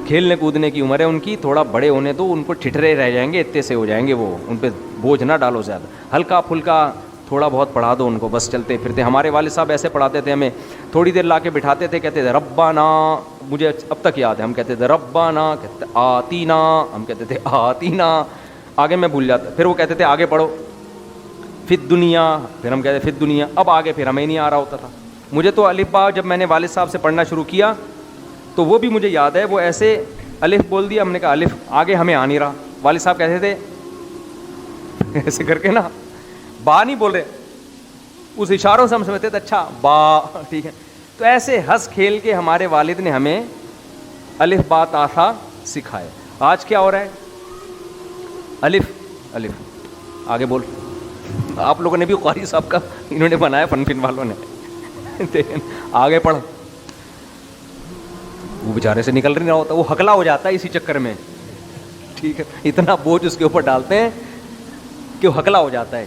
کھیلنے کودنے کی عمر ہے ان کی. تھوڑا بڑے ہونے تو ان کو ٹھٹرے رہ جائیں گے، اتنے سے ہو جائیں گے وہ، ان پہ بوجھ نہ ڈالو زیادہ. ہلکا پھلکا تھوڑا بہت پڑھا دو ان کو، بس چلتے پھرتے. ہمارے والد صاحب ایسے پڑھاتے تھے ہمیں، تھوڑی دیر لا کے بٹھاتے تھے، کہتے تھے ربنا، مجھے اب تک یاد ہے، ہم کہتے تھے ربنا، کہتے آتینا، ہم کہتے تھے آتینا، آگے میں بھول جاتا. پھر وہ کہتے تھے آگے پڑھو، فی دنیا، پھر ہم کہتے فی دنیا. اب آگے پھر ہمیں نہیں آ رہا ہوتا تھا. مجھے تو الف با جب میں نے والد صاحب سے پڑھنا شروع کیا تو وہ بھی مجھے یاد ہے، وہ ایسے الف بول دیا، ہم نے کہا الف، آگے ہمیں آ نہیں رہا. والد صاحب کہتے تھے ایسے کر کے نا، با نہیں بول رہے، اس اشاروں سے ہم سمجھتے تھے اچھا با، ٹھیک ہے. تو ایسے ہنس کھیل کے ہمارے والد نے ہمیں الف با تا تھا سکھائے. آج کیا ہو رہا ہے؟ الف آگے بول. آپ لوگوں نے بھی قاری صاحب کا انہوں نے بنایا، فن والوں نے، آگے پڑھ. وہ بیچارے سے نکل نہیں رہا ہوتا، وہ ہکلا ہو جاتا ہے اسی چکر میں. ٹھیک ہے، اتنا بوجھ اس کے اوپر ڈالتے ہیں کہ وہ ہکلا ہو جاتا ہے،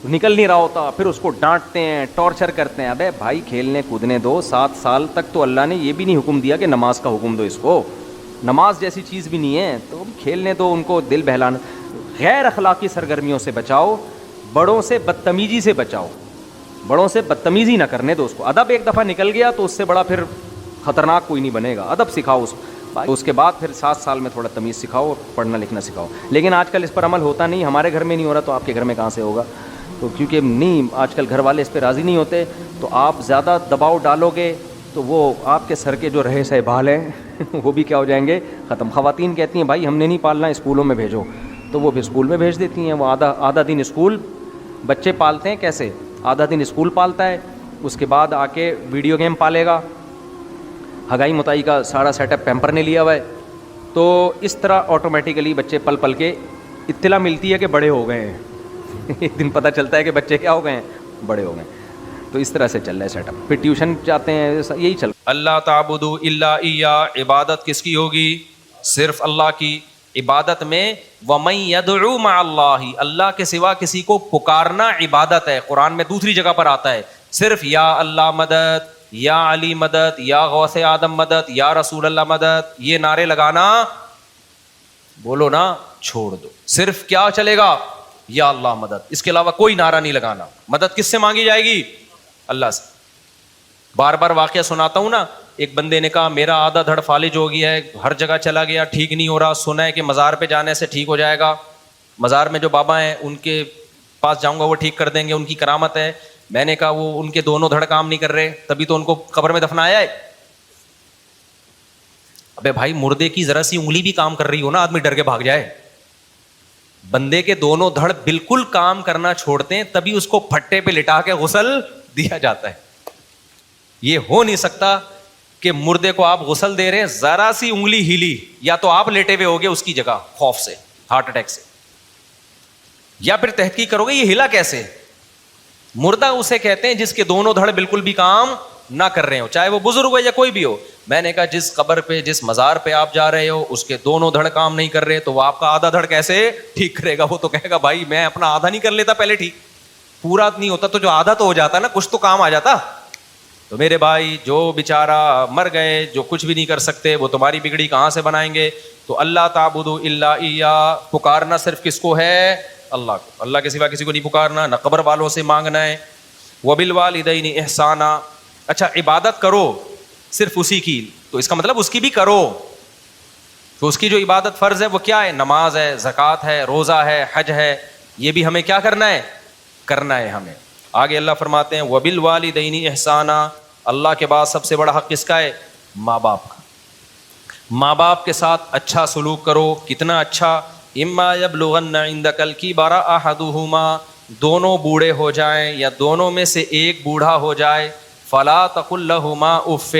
نکل نہیں رہا ہوتا. پھر اس کو ڈانٹتے ہیں، ٹارچر کرتے ہیں. ابے بھائی کھیلنے کودنے دو. 7 سال تک تو اللہ نے یہ بھی نہیں حکم دیا کہ نماز کا حکم دو اس کو، نماز جیسی چیز بھی نہیں ہے، تو کھیلنے دو ان کو. دل بہلانا، غیر اخلاقی سرگرمیوں سے بچاؤ، بڑوں سے بدتمیزی سے بچاؤ، بڑوں سے بدتمیزی نہ کرنے دو اس کو. ادب ایک دفعہ نکل گیا تو اس سے بڑا پھر خطرناک کوئی نہیں بنے گا. ادب سکھاؤ اس کے بعد پھر 7 سال میں تھوڑا تمیز سکھاؤ اور پڑھنا لکھنا سکھاؤ. لیکن آج کل اس پر عمل ہوتا نہیں. ہمارے گھر میں نہیں ہو رہا تو آپ کے گھر میں کہاں سے ہوگا؟ تو کیونکہ نہیں، آج کل گھر والے اس پہ راضی نہیں ہوتے، تو آپ زیادہ دباؤ ڈالو گے تو وہ آپ کے سر کے جو رہے سہ بال ہیں وہ بھی کیا ہو جائیں گے؟ ختم. خواتین کہتی ہیں بھائی ہم نے نہیں پالنا، اسکولوں میں بھیجو، تو وہ بھی اسکول میں بھیج دیتی ہیں. وہ آدھا دن اسکول بچے پالتے ہیں. کیسے؟ آدھا دن اسکول پالتا ہے، اس کے بعد آ کے ویڈیو گیم پالے گا، ہگائی متائی کا سارا سیٹ اپ پیمپر نے لیا ہوا ہے. تو اس طرح آٹومیٹیکلی بچے پل پل کے اطلاع ملتی ہے کہ بڑے ہو گئے ہیں. ایک دن پتہ چلتا ہے کہ بچے کیا ہو گئے ہیں؟ بڑے ہو گئے. تو اس طرح سے چل رہا ہے سیٹ اپ. پھر ٹیوشن جاتے ہیں، یہی چل رہا ہے. اللہ تعبدوا الا ایہ، عبادت کس کی ہوگی؟ صرف اللہ کی. عبادت میں وَمَن يَدْعُو مَعَ اللَّهِ، اللہ کے سوا کسی کو پکارنا عبادت ہے. قرآن میں دوسری جگہ پر آتا ہے صرف یا اللہ مدد، یا علی مدد، یا غوث آدم مدد، یا رسول اللہ مدد. یہ نعرے لگانا بولو نا چھوڑ دو. صرف کیا چلے گا؟ یا اللہ مدد. اس کے علاوہ کوئی نعرہ نہیں لگانا. مدد کس سے مانگی جائے گی؟ اللہ سے. بار بار واقعہ سناتا ہوں نا. ایک بندے نے کہا میرا آدھا دھڑ فالج ہو گیا ہے، ہر جگہ چلا گیا، ٹھیک نہیں ہو رہا. سنا ہے کہ مزار پہ جانے سے ٹھیک ہو جائے گا، مزار میں جو بابا ہیں ان کے پاس جاؤں گا وہ ٹھیک کر دیں گے، ان کی کرامت ہے. میں نے کہا وہ ان کے دونوں دھڑ کام نہیں کر رہے, تبھی تو ان کو قبر میں دفنایا ہے. ابے بھائی مردے کی ذرا سی انگلی بھی کام کر رہی ہو نا, آدمی ڈر کے بھاگ جائے. بندے کے دونوں دھڑ بالکل کام کرنا چھوڑتے ہیں تبھی اس کو پھٹے پہ لٹا کے غسل دیا جاتا ہے. یہ ہو نہیں سکتا کہ مردے کو آپ غسل دے رہے ہیں, ذرا سی انگلی ہلی, یا تو آپ لیٹے ہوئے ہوگے اس کی جگہ خوف سے, ہارٹ اٹیک سے, یا پھر تحقیق کرو گے یہ ہلا کیسے. مردہ اسے کہتے ہیں جس کے دونوں دھڑ بالکل بھی کام نہ کر رہے ہو, چاہے وہ بزرگ ہو یا کوئی بھی ہو. میں نے کہا جس قبر پہ, جس مزار پہ آپ جا رہے ہو اس کے دونوں دھڑ کام نہیں کر رہے, تو وہ آپ کا آدھا دھڑ کیسے ٹھیک کرے گا. وہ تو کہے گا بھائی میں اپنا آدھا نہیں کر لیتا پہلے ٹھیک, پورا نہیں ہوتا تو جو آدھا تو ہو جاتا نا, کچھ تو کام آ جاتا. تو میرے بھائی جو بیچارہ مر گئے, جو کچھ بھی نہیں کر سکتے, وہ تمہاری بگڑی کہاں سے بنائیں گے. تو اللہ تعبدوا الا ایہ, پکارنا صرف کس کو ہے, اللہ کو. اللہ کے سوا کسی کو نہیں پکارنا, نہ قبر والوں سے مانگنا ہے. وبالوالدین احسانا, اچھا عبادت کرو صرف اسی کی, تو اس کا مطلب اس کی بھی کرو. تو اس کی جو عبادت فرض ہے وہ کیا ہے, نماز ہے, زکوٰۃ ہے, روزہ ہے, حج ہے, یہ بھی ہمیں کیا کرنا ہے, کرنا ہے ہمیں. آگے اللہ فرماتے ہیں وبالوالدین احسانا, اللہ کے بعد سب سے بڑا حق کس کا ہے, ماں باپ کا. ماں باپ کے ساتھ اچھا سلوک کرو. کتنا اچھا, اما یبلغن عندک الکبر احدہما, دونوں بوڑھے ہو جائیں یا دونوں میں سے ایک بوڑھا ہو جائے, فلا تقل لہما اف,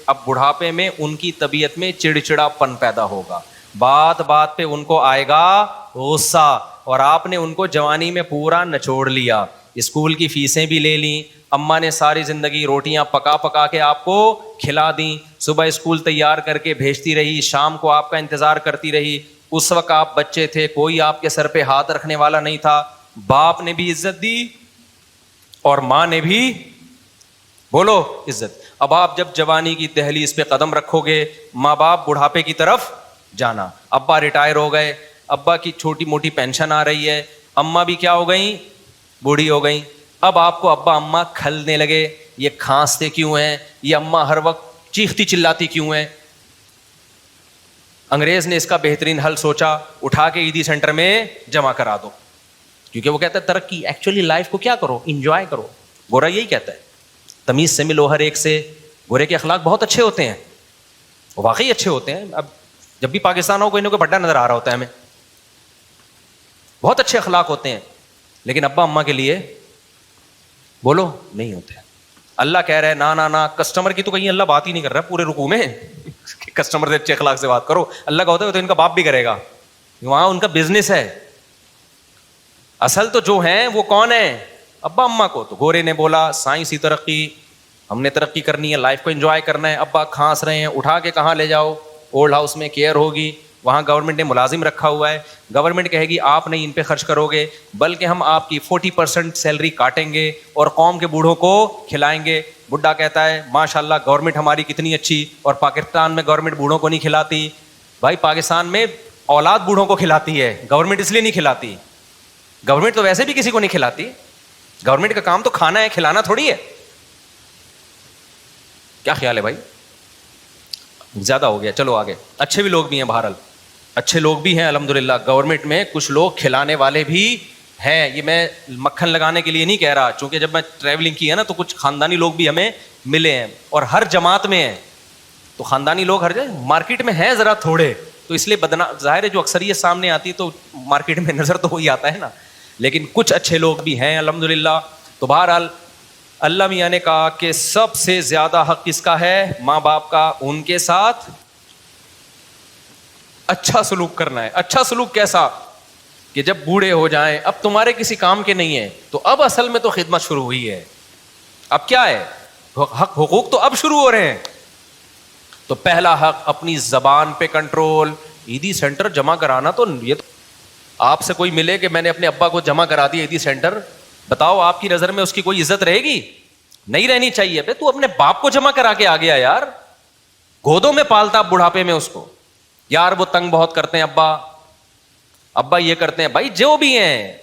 اب بڑھاپے میں ان کی طبیعت میں چڑچڑا پن پیدا ہوگا, بات بات پہ ان کو آئے گا غصہ, اور آپ نے ان کو جوانی میں پورا نچوڑ لیا, اسکول کی فیسیں بھی لے لیں, اماں نے ساری زندگی روٹیاں پکا پکا کے آپ کو کھلا دیں, صبح اسکول تیار کر کے بھیجتی رہی, شام کو آپ کا انتظار کرتی رہی. اس وقت آپ بچے تھے, کوئی آپ کے سر پہ ہاتھ رکھنے والا نہیں تھا, باپ نے بھی عزت دی اور ماں نے بھی, بولو, عزت. اب آپ جب جوانی کی دہلیز پہ قدم رکھو گے, ماں باپ بڑھاپے کی طرف جانا, ابا ریٹائر ہو گئے, ابا کی چھوٹی موٹی پینشن آ رہی ہے, اماں بھی کیا ہو گئیں, بوڑھی ہو گئیں. اب آپ کو ابا اماں کھلنے لگے, یہ کھانستے کیوں ہیں, یہ اماں ہر وقت چیختی چلاتی کیوں ہیں. انگریز نے اس کا بہترین حل سوچا, اٹھا کے عیدی سینٹر میں جمع کرا دو, کیونکہ وہ کہتا ہے ترقی, ایکچولی لائف کو کیا کرو, انجوائے کرو. گورا یہی کہتا ہے, تمیز سے ملو ہر ایک سے. گورے کے اخلاق بہت اچھے ہوتے ہیں, وہ واقعی اچھے ہوتے ہیں. اب جب بھی پاکستان ہو کوئی نہ کوئی بڑا نظر آ رہا ہوتا ہے ہمیں, بہت اچھے اخلاق ہوتے ہیں, لیکن ابا اماں کے لیے بولو نہیں ہوتے. اللہ کہہ رہا ہے نا نا نا, کسٹمر کی تو کہیں اللہ بات ہی نہیں کر رہا پورے رکوع میں, کسٹمر سے اچھے اخلاق سے بات کرو. اللہ کا ہوتا ہے تو ان کا باپ بھی کرے گا, وہاں ان کا بزنس ہے. اصل تو جو ہیں وہ کون ہے, ابا اماں کو. تو گورے نے بولا سائنسی ترقی, ہم نے ترقی کرنی ہے, لائف کو انجوائے کرنا ہے. ابا کھانس رہے ہیں, اٹھا کے کہاں لے جاؤ, اولڈ ہاؤس میں کیئر ہوگی, وہاں گورنمنٹ نے ملازم رکھا ہوا ہے. گورنمنٹ کہے گی آپ نہیں ان پہ خرچ کرو گے, بلکہ ہم آپ کی 40% سیلری کاٹیں گے اور قوم کے بوڑھوں کو کھلائیں گے. بڈھا کہتا ہے ماشاء اللہ گورنمنٹ ہماری کتنی اچھی, اور پاکستان میں گورنمنٹ بوڑھوں کو نہیں کھلاتی. بھائی پاکستان میں اولاد بوڑھوں کو کھلاتی ہے, گورنمنٹ اس لیے نہیں کھلاتی. گورنمنٹ تو ویسے بھی کسی کو نہیں کھلاتی, گورنمنٹ کا کام تو کھانا ہے, کھلانا تھوڑی ہے. کیا خیال ہے بھائی, زیادہ ہو گیا, چلو آگے. اچھے بھی لوگ بھی ہیں, بہرحال اچھے لوگ بھی ہیں الحمدللہ گورنمنٹ میں, کچھ لوگ کھلانے والے بھی ہیں. یہ میں مکھن لگانے کے لیے نہیں کہہ رہا, چونکہ جب میں ٹریولنگ کی ہے نا تو کچھ خاندانی لوگ بھی ہمیں ملے ہیں, اور ہر جماعت میں ہیں. تو خاندانی لوگ ہر جگہ, مارکیٹ میں ہیں ذرا تھوڑے, تو اس لیے ظاہر ہے جو اکثریت سامنے آتی تو مارکیٹ میں نظر تو وہی آتا ہے نا, لیکن کچھ اچھے لوگ بھی ہیں الحمدللہ. تو بہرحال اللہ میاں نے کہا کہ سب سے زیادہ حق کس کا ہے, ماں باپ کا. ان کے ساتھ اچھا سلوک کرنا ہے. اچھا سلوک کیسا, کہ جب بوڑھے ہو جائیں, اب تمہارے کسی کام کے نہیں ہیں, تو اب اصل میں تو خدمت شروع ہوئی ہے. اب کیا ہے, حق حقوق تو اب شروع ہو رہے ہیں. تو پہلا حق اپنی زبان پہ کنٹرول. عیدی سینٹر جمع کرانا, تو یہ تو آپ سے کوئی ملے کہ میں نے اپنے ابا کو جمع کرا دیا عیدی سینٹر, بتاؤ آپ کی نظر میں اس کی کوئی عزت رہے گی, نہیں رہنی چاہیے. بھائی تو اپنے باپ کو جمع کرا کے آ گیا یار, گودوں میں پالتا بڑھاپے میں اس کو. یار وہ تنگ بہت کرتے ہیں ابا, ابا یہ کرتے ہیں. بھائی جو بھی ہیں,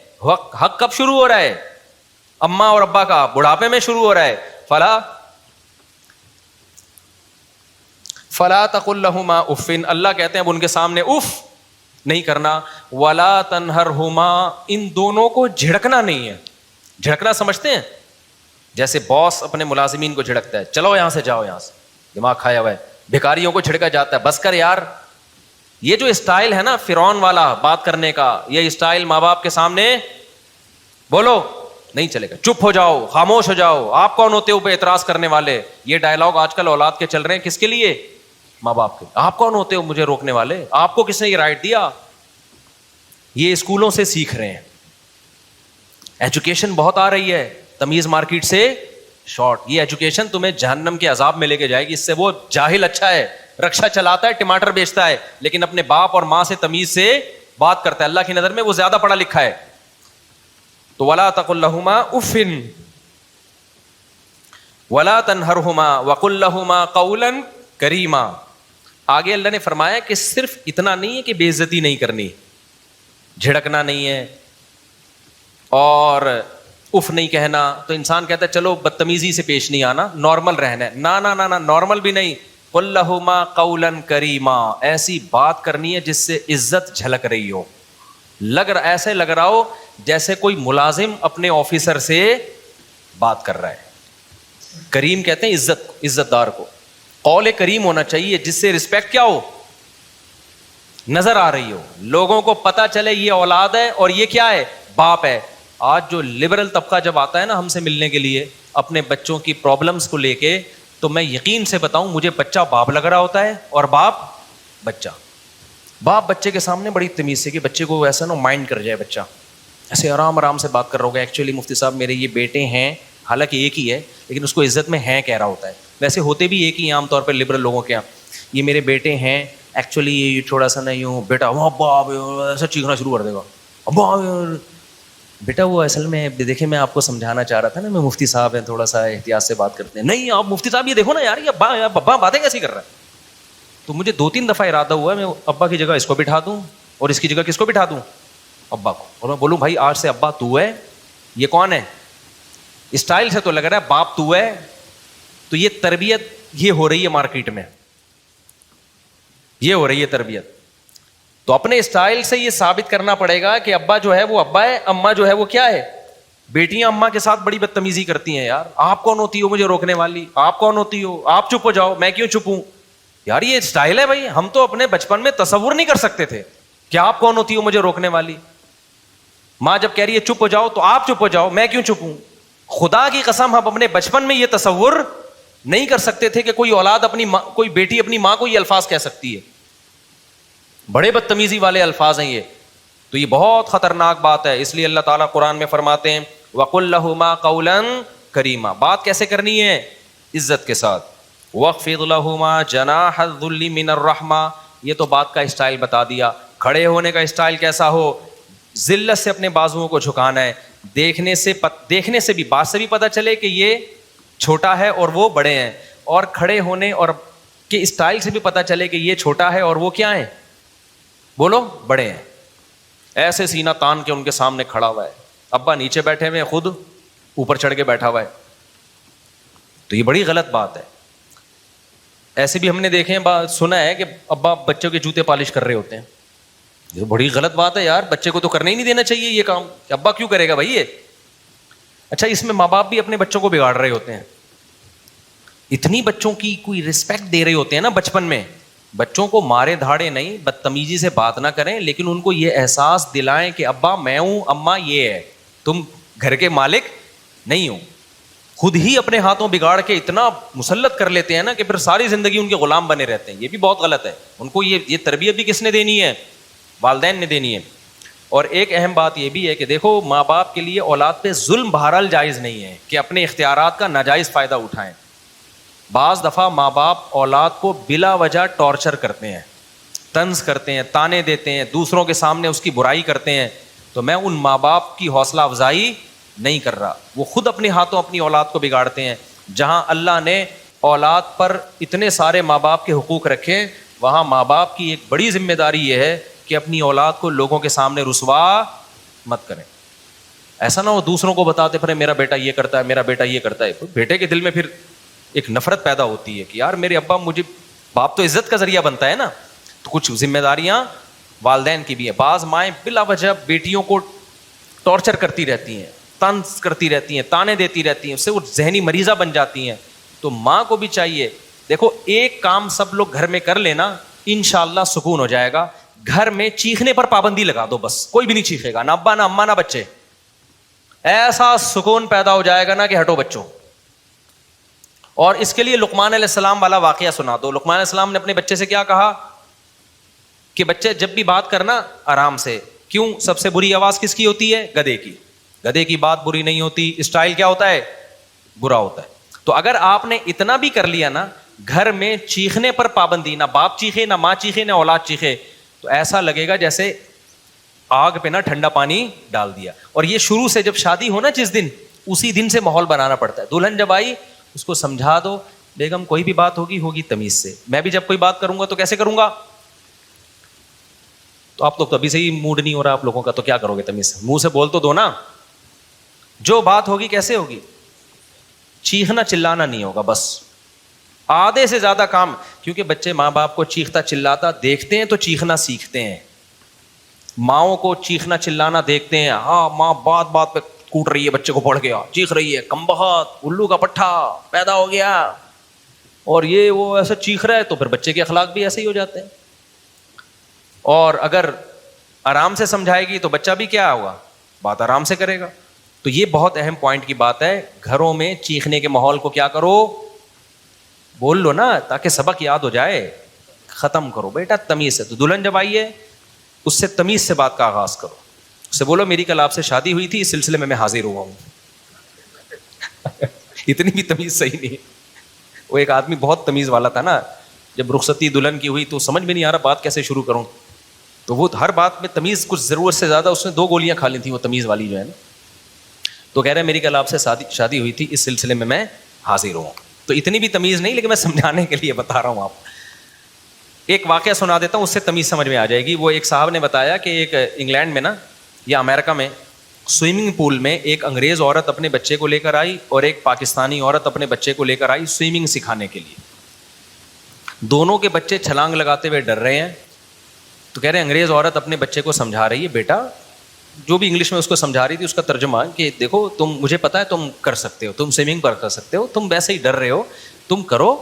حق کب شروع ہو رہا ہے, اماں اور ابا کا بڑھاپے میں شروع ہو رہا ہے. فلا تقل لہما اف, اللہ کہتے ہیں اب ان کے سامنے اف نہیں کرنا. ولا تنہرہما, ان دونوں کو جھڑکنا نہیں ہے. جھڑکنا سمجھتے ہیں, جیسے باس اپنے ملازمین کو جھڑکتا ہے, چلو یہاں سے جاؤ, یہاں سے, دماغ کھایا ہوا ہے. بھکاریوں کو جھڑکا جاتا ہے, بس کر یار. یہ جو اسٹائل ہے نا فرعون والا بات کرنے کا, یہ اسٹائل ماں باپ کے سامنے بولو نہیں چلے گا. چپ ہو جاؤ, خاموش ہو جاؤ, آپ کون ہوتے ہو پہ اعتراض کرنے والے. یہ ڈائلاگ آج کل اولاد کے چل رہے ہیں, کس کے لیے؟ ماں باپ کے. آپ کون ہوتے ہو مجھے روکنے والے, آپ کو کس نے یہ رائٹ دیا؟ یہ اسکولوں سے سیکھ رہے ہیں. ایجوکیشن بہت آ رہی ہے, تمیز مارکیٹ سے شارٹ. یہ ایجوکیشن تمہیں جہنم کے عذاب میں لے کے جائے گی. اس سے وہ جاہل اچھا ہے, رکشا چلاتا ہے, ٹماٹر بیچتا ہے, لیکن اپنے باپ اور ماں سے تمیز سے بات کرتا ہے. اللہ کی نظر میں وہ زیادہ پڑھا لکھا ہے. تو ولا تقل لهما اف ولا تنهرهما وقل لهما قولا کریما. آگے اللہ نے فرمایا کہ صرف اتنا نہیں ہے کہ بے عزتی نہیں کرنی, جھڑکنا نہیں ہے اور اف نہیں کہنا. تو انسان کہتا ہے چلو بدتمیزی سے پیش نہیں آنا, نارمل رہنا ہے. نا نا نا نا, نارمل بھی نہیں. قل لهما قولا کریما, ایسی بات کرنی ہے جس سے عزت جھلک رہی ہو. ایسے لگ رہا ہو جیسے کوئی ملازم اپنے آفیسر سے بات کر رہا ہے. کریم کہتے ہیں عزت دار کو. قول کریم ہونا چاہیے جس سے رسپیکٹ کیا ہو, نظر آ رہی ہو, لوگوں کو پتا چلے یہ اولاد ہے اور یہ کیا ہے, باپ ہے. آج جو لبرل طبقہ جب آتا ہے نا ہم سے ملنے کے لیے اپنے بچوں کی پرابلمس کو لے کے, تو میں یقین سے بتاؤں مجھے بچہ باپ لگ رہا ہوتا ہے اور باپ بچہ. باپ بچے کے سامنے بڑی تمیز سے کہ بچے کو ایسا نا مائنڈ کر جائے, بچہ ایسے آرام آرام سے بات کر رہا ہوگا. ایکچولی مفتی صاحب میرے یہ بیٹے ہیں, حالانکہ ایک ہی ہے لیکن اس کو عزت میں ہیں کہہ رہا ہوتا ہے. ویسے ہوتے بھی ایک ہی عام طور پہ لبرل لوگوں کے یہاں, یہ میرے بیٹے ہیں. ایکچولی یہ تھوڑا سا نا یوں بیٹا ابا ایسا چیخنا شروع کر دے گا, ابا بیٹا وہ اصل میں دیکھیں میں آپ کو سمجھانا چاہ رہا تھا نا, میں مفتی صاحب ہیں, تھوڑا سا احتیاط سے بات کرتے ہیں. نہیں آپ مفتی صاحب یہ دیکھو نا یار, یہ ابا باتیں کیسی کر رہا ہے. تو مجھے 2-3 دفعہ ارادہ ہوا ہے میں ابا کی جگہ اس کو بٹھا دوں اور اس کی جگہ کس کو بٹھا دوں, ابا کو, اور میں بولوں بھائی آج سے ابا تو ہے, یہ کون ہے. اسٹائل سے تو لگ رہا ہے باپ تو ہے. تو یہ تربیت یہ ہو رہی ہے مارکیٹ میں, یہ ہو رہی ہے تربیت. تو اپنے اسٹائل سے یہ ثابت کرنا پڑے گا کہ ابا جو ہے وہ ابا ہے, اماں جو ہے وہ کیا ہے. بیٹیاں اماں کے ساتھ بڑی بدتمیزی کرتی ہیں. یار آپ کون ہوتی ہو مجھے روکنے والی, آپ کون ہوتی ہو, آپ چپ ہو جاؤ, میں کیوں چپ ہوں. یار یہ اسٹائل ہے بھائی, ہم تو اپنے بچپن میں تصور نہیں کر سکتے تھے کہ آپ کون ہوتی ہو مجھے روکنے والی. ماں جب کہہ رہی ہے چپ ہو جاؤ تو آپ چپ ہو جاؤ, میں کیوں چپ ہوں. خدا کی قسم ہم اپنے بچپن میں یہ تصور نہیں کر سکتے تھے کہ کوئی اولاد اپنی ماں, کوئی بیٹی اپنی ماں کو یہ الفاظ کہہ سکتی ہے. بڑے بدتمیزی والے الفاظ ہیں یہ. تو یہ بہت خطرناک بات ہے. اس لیے اللہ تعالیٰ قرآن میں فرماتے ہیں وَقُلْ لَهُمَا قَوْلًا كَرِيمًا. بات کیسے کرنی ہے, عزت کے ساتھ. وَاخْفِضْ لَهُمَا جَنَاحَ الذُّلِّ مِنَ الرَّحْمَةِ. یہ تو بات کا اسٹائل بتا دیا. کھڑے ہونے کا اسٹائل کیسا ہو, ذلت سے اپنے بازوؤں کو جھکانا ہے. دیکھنے سے بھی, بات سے بھی پتہ چلے کہ یہ چھوٹا ہے اور وہ بڑے ہیں, اور کھڑے ہونے اور کے اسٹائل سے بھی پتہ چلے کہ یہ چھوٹا ہے اور وہ کیا ہے, بولو بڑے ہیں. ایسے سینہ تان کے ان کے سامنے کھڑا ہوا ہے, ابا نیچے بیٹھے ہوئے, خود اوپر چڑھ کے بیٹھا ہوا ہے. تو یہ بڑی غلط بات ہے. ایسے بھی ہم نے دیکھے ہیں, سنا ہے کہ ابا بچوں کے جوتے پالش کر رہے ہوتے ہیں. یہ بڑی غلط بات ہے یار, بچے کو تو کرنے ہی نہیں دینا چاہیے یہ کام. ابا کیوں کرے گا بھائی یہ. اچھا اس میں ماں باپ بھی اپنے بچوں کو بگاڑ رہے ہوتے ہیں. اتنی بچوں کی کوئی رسپیکٹ دے رہے ہوتے ہیں نا بچپن میں. بچوں کو مارے دھاڑے نہیں, بدتمیزی سے بات نہ کریں, لیکن ان کو یہ احساس دلائیں کہ ابا میں ہوں, اماں یہ ہے, تم گھر کے مالک نہیں ہو. خود ہی اپنے ہاتھوں بگاڑ کے اتنا مسلط کر لیتے ہیں نا کہ پھر ساری زندگی ان کے غلام بنے رہتے ہیں. یہ بھی بہت غلط ہے. ان کو یہ تربیت بھی کس نے دینی ہے, والدین نے دینی ہے. اور ایک اہم بات یہ بھی ہے کہ دیکھو ماں باپ کے لیے اولاد پہ ظلم بہرحال جائز نہیں ہے کہ اپنے اختیارات کا ناجائز فائدہ اٹھائیں. بعض دفعہ ماں باپ اولاد کو بلا وجہ ٹارچر کرتے ہیں, طنز کرتے ہیں, تانے دیتے ہیں, دوسروں کے سامنے اس کی برائی کرتے ہیں. تو میں ان ماں باپ کی حوصلہ افزائی نہیں کر رہا, وہ خود اپنے ہاتھوں اپنی اولاد کو بگاڑتے ہیں. جہاں اللہ نے اولاد پر اتنے سارے ماں باپ کے حقوق رکھے, وہاں ماں باپ کی ایک بڑی ذمہ داری یہ ہے کہ اپنی اولاد کو لوگوں کے سامنے رسوا مت کریں. ایسا نہ ہو دوسروں کو بتاتے پھر میرا بیٹا یہ کرتا ہے, میرا بیٹا یہ کرتا ہے. بیٹے کے دل میں پھر ایک نفرت پیدا ہوتی ہے کہ یار میرے ابا, مجھے باپ تو عزت کا ذریعہ بنتا ہے نا. تو کچھ ذمہ داریاں والدین کی بھی ہیں. بعض مائیں بلا وجہ بیٹیوں کو ٹارچر کرتی رہتی ہیں, طنز کرتی رہتی ہیں, تانے دیتی رہتی ہیں, اس سے وہ ذہنی مریضہ بن جاتی ہیں. تو ماں کو بھی چاہیے, دیکھو ایک کام سب لوگ گھر میں کر لینا, انشاءاللہ سکون ہو جائے گا. گھر میں چیخنے پر پابندی لگا دو, بس کوئی بھی نہیں چیخے گا, نہ ابا نہ اماں نہ بچے. ایسا سکون پیدا ہو جائے گا نا کہ ہٹو بچوں. اور اس کے لیے لقمان علیہ السلام والا واقعہ سنا دو. لقمان علیہ السلام نے اپنے بچے سے کیا کہا کہ بچے جب بھی بات کرنا آرام سے. کیوں؟ سب سے بری آواز کس کی ہوتی ہے؟ گدھے کی. گدھے کی بات بری نہیں ہوتی, اسٹائل کیا ہوتا ہے؟ برا ہوتا ہے. تو اگر آپ نے اتنا بھی کر لیا نا, گھر میں چیخنے پر پابندی, نہ باپ چیخے نہ ماں چیخے نہ اولاد چیخے, تو ایسا لگے گا جیسے آگ پہ نا ٹھنڈا پانی ڈال دیا. اور یہ شروع سے جب شادی ہو نا جس دن, اسی دن سے ماحول بنانا پڑتا ہے. دلہن جب آئی اس کو سمجھا دو, بیگم کوئی بھی بات ہوگی تمیز سے. میں بھی جب کوئی بات کروں گا تو کیسے کروں گا؟ تو آپ لوگ تو ابھی سے ہی موڈ نہیں ہو رہا آپ لوگوں کا, تو کیا کرو گے تمیز سے؟ منہ سے بول تو دو نا. جو بات ہوگی کیسے ہوگی؟ چیخنا چلانا نہیں ہوگا بس. آدھے سے زیادہ کام, کیونکہ بچے ماں باپ کو چیختا چلاتا دیکھتے ہیں تو چیخنا سیکھتے ہیں. ماؤں کو چیخنا چلانا دیکھتے ہیں, ہاں ماں بات بات پہ کوٹ رہی ہے, بچے کو پڑھ گیا, چیخ رہی ہے, کم بخت, الو کا پٹھا پیدا ہو گیا, اور یہ وہ ایسا چیخ رہا ہے, تو پھر بچے کے اخلاق بھی ایسے ہی ہو جاتے ہیں. اور اگر آرام سے سمجھائے گی تو بچہ بھی کیا ہوگا, بات آرام سے کرے گا. تو یہ بہت اہم پوائنٹ کی بات ہے. گھروں میں چیخنے کے ماحول کو کیا کرو, بول لو نا, تاکہ سبق یاد ہو جائے. ختم کرو بیٹا تمیز سے. تو دلہن جب آئی ہے اس سے تمیز سے بات کا آغاز کرو. اس سے بولو میری کل آپ سے شادی ہوئی تھی, اس سلسلے میں حاضر ہوا ہوں. اتنی بھی تمیز صحیح نہیں. وہ ایک آدمی بہت تمیز والا تھا نا, جب رخصتی دلہن کی ہوئی تو سمجھ میں نہیں آ رہا بات کیسے شروع کروں. تو وہ ہر بات میں تمیز, کچھ ضرورت سے زیادہ اس نے 2 گولیاں کھا لی تھیں وہ تمیز والی جو ہے نا. تو کہہ رہے ہیں میری کل آپ سے شادی ہوئی تھی, اس سلسلے میں حاضر ہوں. تو اتنی بھی تمیز نہیں, لیکن میں سمجھانے کے لیے بتا رہا ہوں آپ. ایک واقعہ سنا دیتا ہوں, اس سے تمیز سمجھ میں آ جائے گی. وہ ایک صاحب نے بتایا کہ ایک انگلینڈ میں نا یا امریکہ میں سوئمنگ پول میں ایک انگریز عورت اپنے بچے کو لے کر آئی اور ایک پاکستانی عورت اپنے بچے کو لے کر آئی سوئمنگ سکھانے کے لیے. دونوں کے بچے چھلانگ لگاتے ہوئے ڈر رہے ہیں. تو کہہ رہے ہیں انگریز عورت اپنے بچے کو سمجھا رہی ہے, بیٹا, جو بھی انگلش میں اس کو سمجھا رہی تھی اس کا ترجمہ کہ دیکھو تم, مجھے پتا ہے تم کر سکتے ہو, تم سوئمنگ پر کر سکتے ہو, تم ویسے ہی ڈر رہے ہو, تم کرو,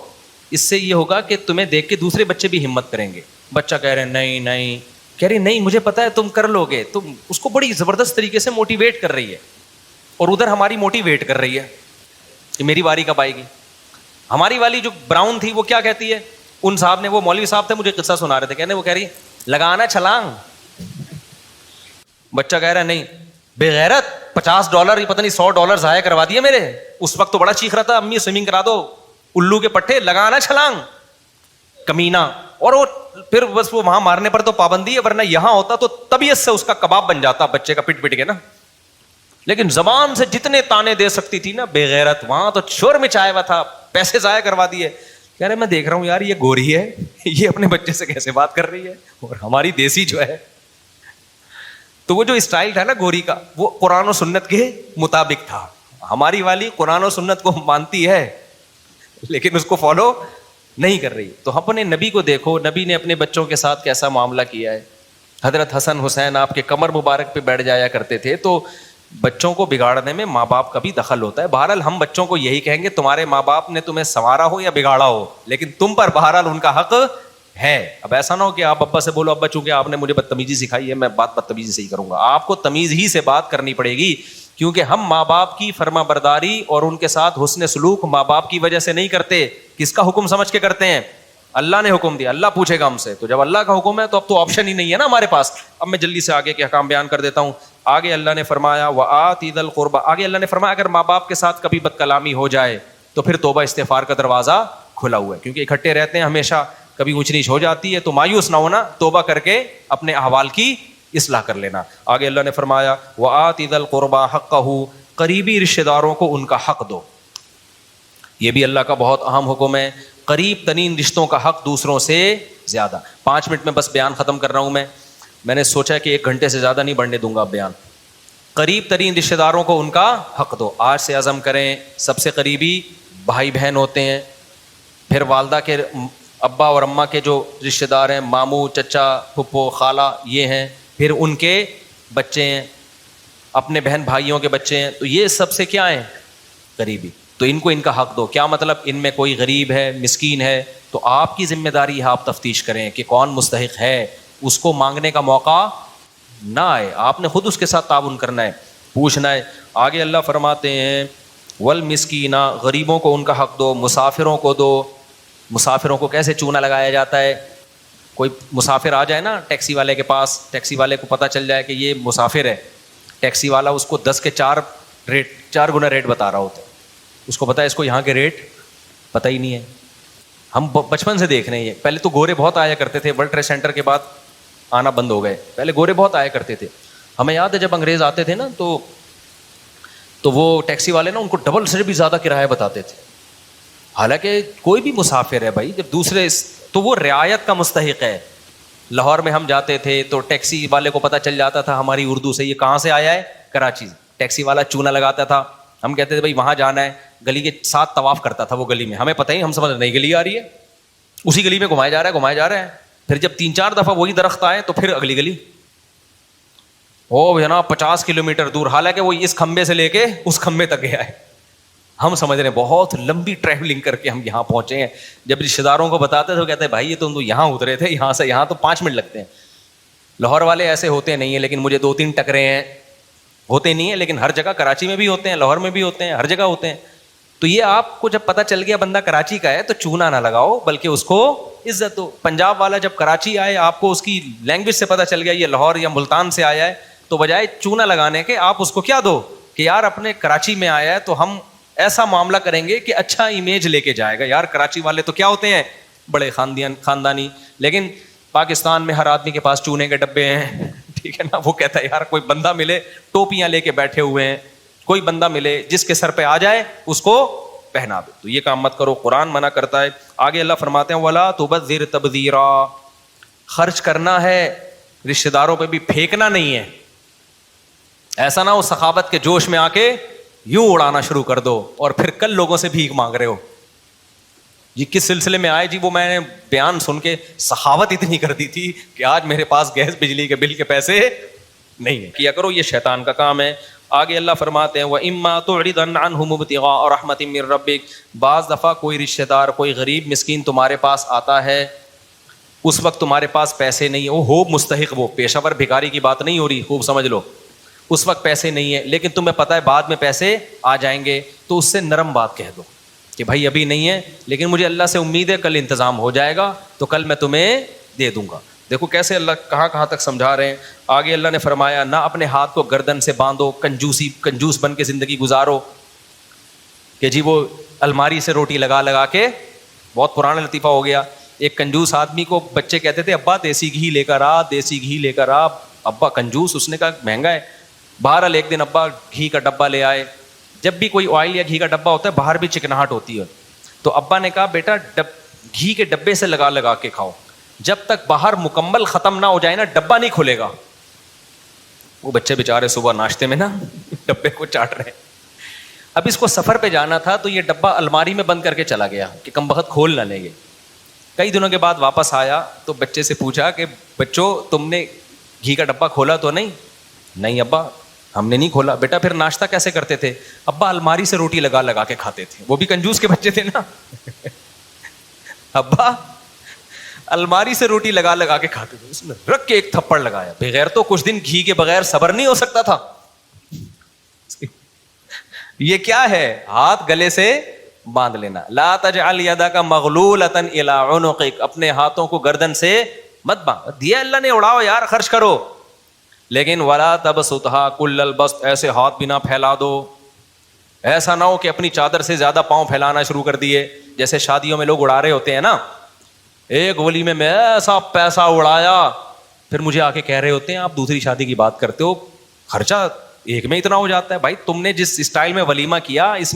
اس سے یہ ہوگا کہ تمہیں دیکھ کے دوسرے بچے بھی ہمت کریں گے. بچہ کہہ رہے ہیں نہیں نہیں, کہہ رہی نہیں مجھے پتا ہے تم کر لو گے. تم اس کو بڑی زبردست طریقے سے موٹیویٹ کر رہی ہے, اور ادھر ہماری موٹیویٹ کر رہی ہے کہ میری باری کب آئے گی. ہماری والی جو براؤن تھی وہ کیا کہتی ہے, ان صاحب نے, وہ مولوی صاحب تھے, مجھے قصہ سنا رہے تھے, وہ کہہ رہی لگانا چھلانگ. بچہ کہہ رہا ہے نہیں بے غیرت, $50 پتہ نہیں $100 ضائع کروا دیے میرے. اس وقت تو بڑا چیخ رہا تھا, امی سوئمنگ کرا دو, الو کے پٹھے, لگانا چھلانگ, کمینہ. اور وہ پھر بس وہ وہاں مارنے پر تو پابندی ہے, ورنہ یہاں ہوتا تو طبیعت سے اس کا کباب بن جاتا بچے کا پٹ پٹ کے نا. لیکن زبان سے جتنے تانے دے سکتی تھی نا بے غیرت, وہاں تو شور مچایا ہوا تھا, پیسے ضائع کروا دیے. کہہ رہے میں دیکھ رہا ہوں یار یہ گوری ہے, یہ اپنے بچے سے کیسے بات کر رہی ہے, اور ہماری دیسی جو ہے. تو وہ جو اسٹائل تھا نا گوری کا, وہ قرآن و سنت کے مطابق تھا. ہماری والی قرآن و سنت کو مانتی ہے لیکن اس کو فالو نہیں کر رہی. تو اپنے نبی کو دیکھو, نبی نے اپنے بچوں کے ساتھ کیسا معاملہ کیا ہے. حضرت حسن حسین آپ کے کمر مبارک پہ بیٹھ جایا کرتے تھے. تو بچوں کو بگاڑنے میں ماں باپ کا بھی دخل ہوتا ہے. بہرحال ہم بچوں کو یہی کہیں گے تمہارے ماں باپ نے تمہیں سنوارا ہو یا بگاڑا ہو, لیکن تم پر بہرحال ان کا حق ہے. اب ایسا نہ ہو کہ آپ ابا سے بولو ابا چونکہ آپ نے مجھے بدتمیزی سکھائی ہے میں بات بدتمیزی سے ہی کروں گا. آپ کو تمیز ہی سے بات کرنی پڑے گی, کیونکہ ہم ماں باپ کی فرما برداری اور ان کے ساتھ حسن سلوک ماں باپ کی وجہ سے نہیں کرتے. کس کا حکم سمجھ کے کرتے ہیں؟ اللہ نے حکم دیا, اللہ پوچھے گا ہم سے. تو جب اللہ کا حکم ہے تو اب تو آپشن ہی نہیں ہے نا ہمارے پاس. اب میں جلدی سے آگے کے احکام بیان کر دیتا ہوں. آگے اللہ نے فرمایا وآتِ ذی القربى, آگے اللہ نے فرمایا اگر ماں باپ کے ساتھ کبھی بد کلامی ہو جائے تو پھر توبہ استغفار کا دروازہ کھلا ہوا ہے, کیونکہ اکٹھے رہتے ہیں ہمیشہ, کبھی اونچ نیچ ہو جاتی ہے تو مایوس نہ ہونا, توبہ کر کے اپنے احوال کی اصلاح کر لینا. آگے اللہ نے فرمایا وآتِ ذی القربى حقہ, قریبی رشتہ داروں کو ان کا حق دو. یہ بھی اللہ کا بہت اہم حکم ہے, قریب ترین رشتوں کا حق دوسروں سے زیادہ. 5 منٹ میں بس بیان ختم کر رہا ہوں. میں نے سوچا کہ 1 گھنٹے سے زیادہ نہیں بڑھنے دوں گا بیان. قریب ترین رشتہ داروں کو ان کا حق دو. آج سے عزم کریں, سب سے قریبی بھائی بہن ہوتے ہیں, پھر والدہ کے ابا اور اماں کے جو رشتہ دار ہیں, ماموں چچا پھپھو خالہ یہ ہیں, پھر ان کے بچے ہیں, اپنے بہن بھائیوں کے بچے ہیں, تو یہ سب سے کیا ہیں؟ غریبی. تو ان کو ان کا حق دو. کیا مطلب؟ ان میں کوئی غریب ہے, مسکین ہے, تو آپ کی ذمہ داری ہے آپ تفتیش کریں کہ کون مستحق ہے, اس کو مانگنے کا موقع نہ آئے, آپ نے خود اس کے ساتھ تعاون کرنا ہے, پوچھنا ہے. آگے اللہ فرماتے ہیں والمسکین, غریبوں کو ان کا حق دو, مسافروں کو دو. مسافروں کو کیسے چونا لگایا جاتا ہے؟ کوئی مسافر آ جائے نا ٹیکسی والے کے پاس, ٹیکسی والے کو پتہ چل جائے کہ یہ مسافر ہے, ٹیکسی والا اس کو 10 کے 4 گنا ریٹ بتا رہا ہوتا ہے. اس کو پتہ ہے اس کو یہاں کے ریٹ پتہ ہی نہیں ہے. ہم بچپن سے دیکھ رہے ہیں یہ. پہلے تو گورے بہت آیا کرتے تھے, ورلڈ ٹریڈ سینٹر کے بعد آنا بند ہو گئے. پہلے گورے بہت آیا کرتے تھے. ہمیں یاد ہے جب انگریز آتے تھے نا تو وہ ٹیکسی والے نا ان کو ڈبل سے بھی زیادہ کرایہ بتاتے تھے. حالانکہ کوئی بھی مسافر ہے بھائی, جب دوسرے تو وہ رعایت کا مستحق ہے. لاہور میں ہم جاتے تھے تو ٹیکسی والے کو پتہ چل جاتا تھا ہماری اردو سے یہ کہاں سے آیا ہے, کراچی. ٹیکسی والا چونا لگاتا تھا, ہم کہتے تھے بھائی وہاں جانا ہے, گلی کے ساتھ طواف کرتا تھا وہ گلی میں, ہمیں پتہ ہی, ہم سمجھ نئی گلی آ رہی ہے, اسی گلی میں گھمایا جا رہا ہے. پھر جب 3-4 دفعہ وہی درخت آئے تو پھر اگلی گلی, او جناب 50 کلومیٹر دور, حالانکہ وہ اس کھمبے سے لے کے اس کھمبے تک گیا ہے. ہم سمجھ رہے ہیں بہت لمبی ٹریولنگ کر کے ہم یہاں پہنچے ہیں. جب رشتے داروں کو بتاتے تو کہتے ہیں بھائی یہ تو یہاں اترے تھے, یہاں سے یہاں تو 5 منٹ لگتے ہیں. لاہور والے ایسے ہوتے نہیں ہیں, لیکن مجھے 2-3 ٹکرے ہیں, ہوتے نہیں ہیں, لیکن ہر جگہ کراچی میں بھی ہوتے ہیں, لاہور میں بھی ہوتے ہیں, ہر جگہ ہوتے ہیں. تو یہ آپ کو جب پتہ چل گیا بندہ کراچی کا ہے تو چونا نہ لگاؤ, بلکہ اس کو عزت دو. پنجاب والا جب کراچی آئے, آپ کو اس کی لینگویج سے پتہ چل گیا یہ لاہور یا ملتان سے آیا ہے, تو بجائے چونا لگانے کے آپ اس کو کیا دو کہ یار اپنے کراچی میں آیا ہے تو ہم ایسا معاملہ کریں گے کہ اچھا امیج لے کے جائے گا. یار کراچی والے تو کیا ہوتے ہیں, بڑے خاندانی. لیکن پاکستان میں ہر آدمی کے پاس چونے کے ڈبے ہیں, ٹھیک ہے نا. وہ کہتا ہے یار کوئی بندہ ملے, ٹوپیاں لے کے بیٹھے ہوئے ہیں, کوئی بندہ ملے جس کے سر پہ آ جائے اس کو پہنا دو. تو یہ کام مت کرو, قرآن منع کرتا ہے. آگے اللہ فرماتے ہیں ولا تبذر تبذیرا, خرچ کرنا ہے, رشتہ داروں پہ بھی پھینکنا نہیں ہے. ایسا نہ ہو سخاوت کے جوش میں آ کے یوں اڑانا شروع کر دو اور پھر کل لوگوں سے بھیک مانگ رہے ہو. یہ کس سلسلے میں آئے جی, وہ میں نے بیان سن کے سخاوت اتنی کر دی تھی کہ آج میرے پاس گیس بجلی کے بل کے پیسے نہیں ہے. کیا کرو, یہ شیطان کا کام ہے. آگے اللہ فرماتے ہیں وَإِمَّا تُعْرِضَ عَنْهُمُ ابْتِغَاءَ رَحْمَةٍ مِّن رَّبِّكَ, بعض دفعہ کوئی رشتہ دار, کوئی غریب مسکین تمہارے پاس آتا ہے, اس وقت تمہارے پاس پیسے نہیں ہیں, وہ ہو مستحق, وہ پیشہ ور بھکاری کی بات نہیں ہو رہی, خوب سمجھ لو. اس وقت پیسے نہیں ہیں, لیکن تمہیں پتہ ہے بعد میں پیسے آ جائیں گے, تو اس سے نرم بات کہہ دو کہ بھائی ابھی نہیں ہے, لیکن مجھے اللہ سے امید ہے کل انتظام ہو جائے گا, تو کل میں تمہیں دے دوں گا. دیکھو کیسے اللہ کہاں تک سمجھا رہے ہیں. آگے اللہ نے فرمایا نہ اپنے ہاتھ کو گردن سے باندھو, کنجوس بن کے زندگی گزارو کہ جی وہ الماری سے روٹی لگا کے, بہت پرانا لطیفہ ہو گیا. ایک کنجوس آدمی کو بچے کہتے تھے ابا دیسی گھی لے کر آ. ابا کنجوس, اس نے کہا مہنگا ہے. بہرحال ایک دن ابا گھی کا ڈبہ لے آئے. جب بھی کوئی آئل یا گھی کا ڈبہ ہوتا ہے باہر بھی چکناہٹ ہوتی ہے, تو ابا نے کہا بیٹا گھی کے ڈبے سے لگا کے کھاؤ, جب تک باہر مکمل ختم نہ ہو جائے نا ڈبہ نہیں کھلے گا. وہ بچے بیچارے صبح ناشتے میں نا ڈبے کو چاٹ رہے ہیں. اب اس کو سفر پہ جانا تھا تو یہ ڈبہ الماری میں بند کر کے چلا گیا کہ کم بخت کھول نہ لیں گے. کئی دنوں کے بعد واپس آیا تو بچے سے پوچھا کہ بچوں تم نے گھی کا ڈبہ کھولا تو نہیں ابا ہم نے نہیں کھولا. بیٹا پھر ناشتہ کیسے کرتے تھے؟ ابا الماری سے روٹی لگا کے کھاتے تھے. وہ بھی کنجوس کے بچے تھے نا. ابا الماری سے روٹی لگا کے کھاتے تھے. اس نے رکھ کے ایک تھپڑ لگایا. بغیر تو کچھ دن گھی کے بغیر صبر نہیں ہو سکتا تھا. یہ کیا ہے؟ ہاتھ گلے سے باندھ لینا. لا تجعل یدک مغلولۃ الی عنقک, اپنے ہاتھوں کو گردن سے مت باندھ. دیا اللہ نے, اڑاؤ یار, خرچ کرو, لیکن ولا تبسطھا کل البسط, ایسے ہاتھ بھی نہ پھیلا دو. ایسا نہ ہو کہ اپنی چادر سے زیادہ پاؤں پھیلانا شروع کر دیے, جیسے شادیوں میں لوگ اڑا رہے ہوتے ہیں نا. ایک ولیمے میں ایسا پیسہ اڑایا, پھر مجھے آ کے کہہ رہے ہوتے ہیں آپ دوسری شادی کی بات کرتے ہو, خرچہ ایک میں اتنا ہو جاتا ہے. بھائی تم نے جس اسٹائل میں ولیمہ کیا اس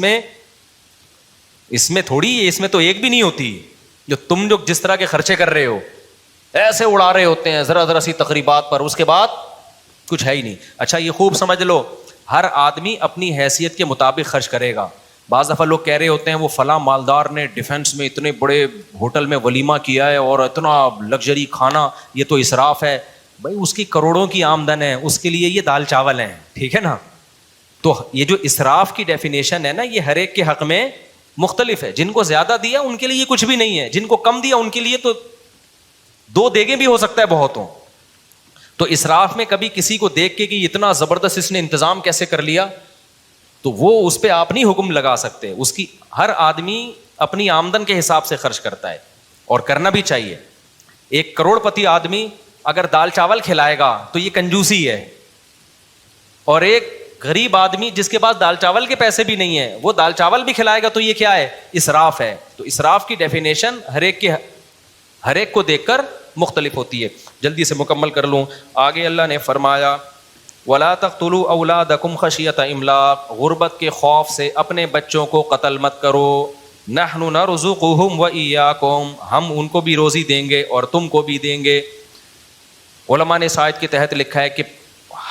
میں تھوڑی, اس میں تو ایک بھی نہیں ہوتی. جو جس طرح کے خرچے کر رہے ہو, ایسے اڑا رہے ہوتے ہیں ذرا سی تقریبات پر, اس کے بعد کچھ ہے ہی نہیں. اچھا یہ خوب سمجھ لو, ہر آدمی اپنی حیثیت کے مطابق خرچ کرے گا. بعض دفعہ لوگ کہہ رہے ہوتے ہیں وہ فلاں مالدار نے ڈیفینس میں اتنے بڑے ہوٹل میں ولیمہ کیا ہے اور اتنا لگژری کھانا, یہ تو اسراف ہے. بھائی اس کی کروڑوں کی آمدن ہے, اس کے لیے یہ دال چاول ہیں, ٹھیک ہے نا. تو یہ جو اسراف کی ڈیفینیشن ہے نا, یہ ہر ایک کے حق میں مختلف ہے. جن کو زیادہ دیا ان کے لیے یہ کچھ بھی نہیں ہے, جن کو کم دیا ان کے لیے تو 2 دیگیں بھی ہو سکتا ہے بہتوں. تو اسراف میں کبھی کسی کو دیکھ کے کہ اتنا زبردست اس نے انتظام کیسے کر لیا, تو وہ اس پہ آپ نہیں حکم لگا سکتے. اس کی ہر آدمی اپنی آمدن کے حساب سے خرچ کرتا ہے, اور کرنا بھی چاہیے. 1 کروڑ پتی آدمی اگر دال چاول کھلائے گا تو یہ کنجوسی ہے, اور ایک غریب آدمی جس کے پاس دال چاول کے پیسے بھی نہیں ہے وہ دال چاول بھی کھلائے گا تو یہ کیا ہے, اسراف ہے. تو اسراف کی ڈیفینیشن ہر ایک کو دیکھ کر مختلف ہوتی ہے. جلدی سے مکمل کر لوں. آگے اللہ نے فرمایا وَلَا تَقْتُلُوا أَوْلَادَكُمْ خَشْيَةَ إِمْلَاقٍ, غربت کے خوف سے اپنے بچوں کو قتل مت کرو. نَحْنُ نَرْزُقُهُمْ وَإِيَّاكُمْ, ہم ان کو بھی روزی دیں گے اور تم کو بھی دیں گے. علماء نے اس آیت کے تحت لکھا ہے کہ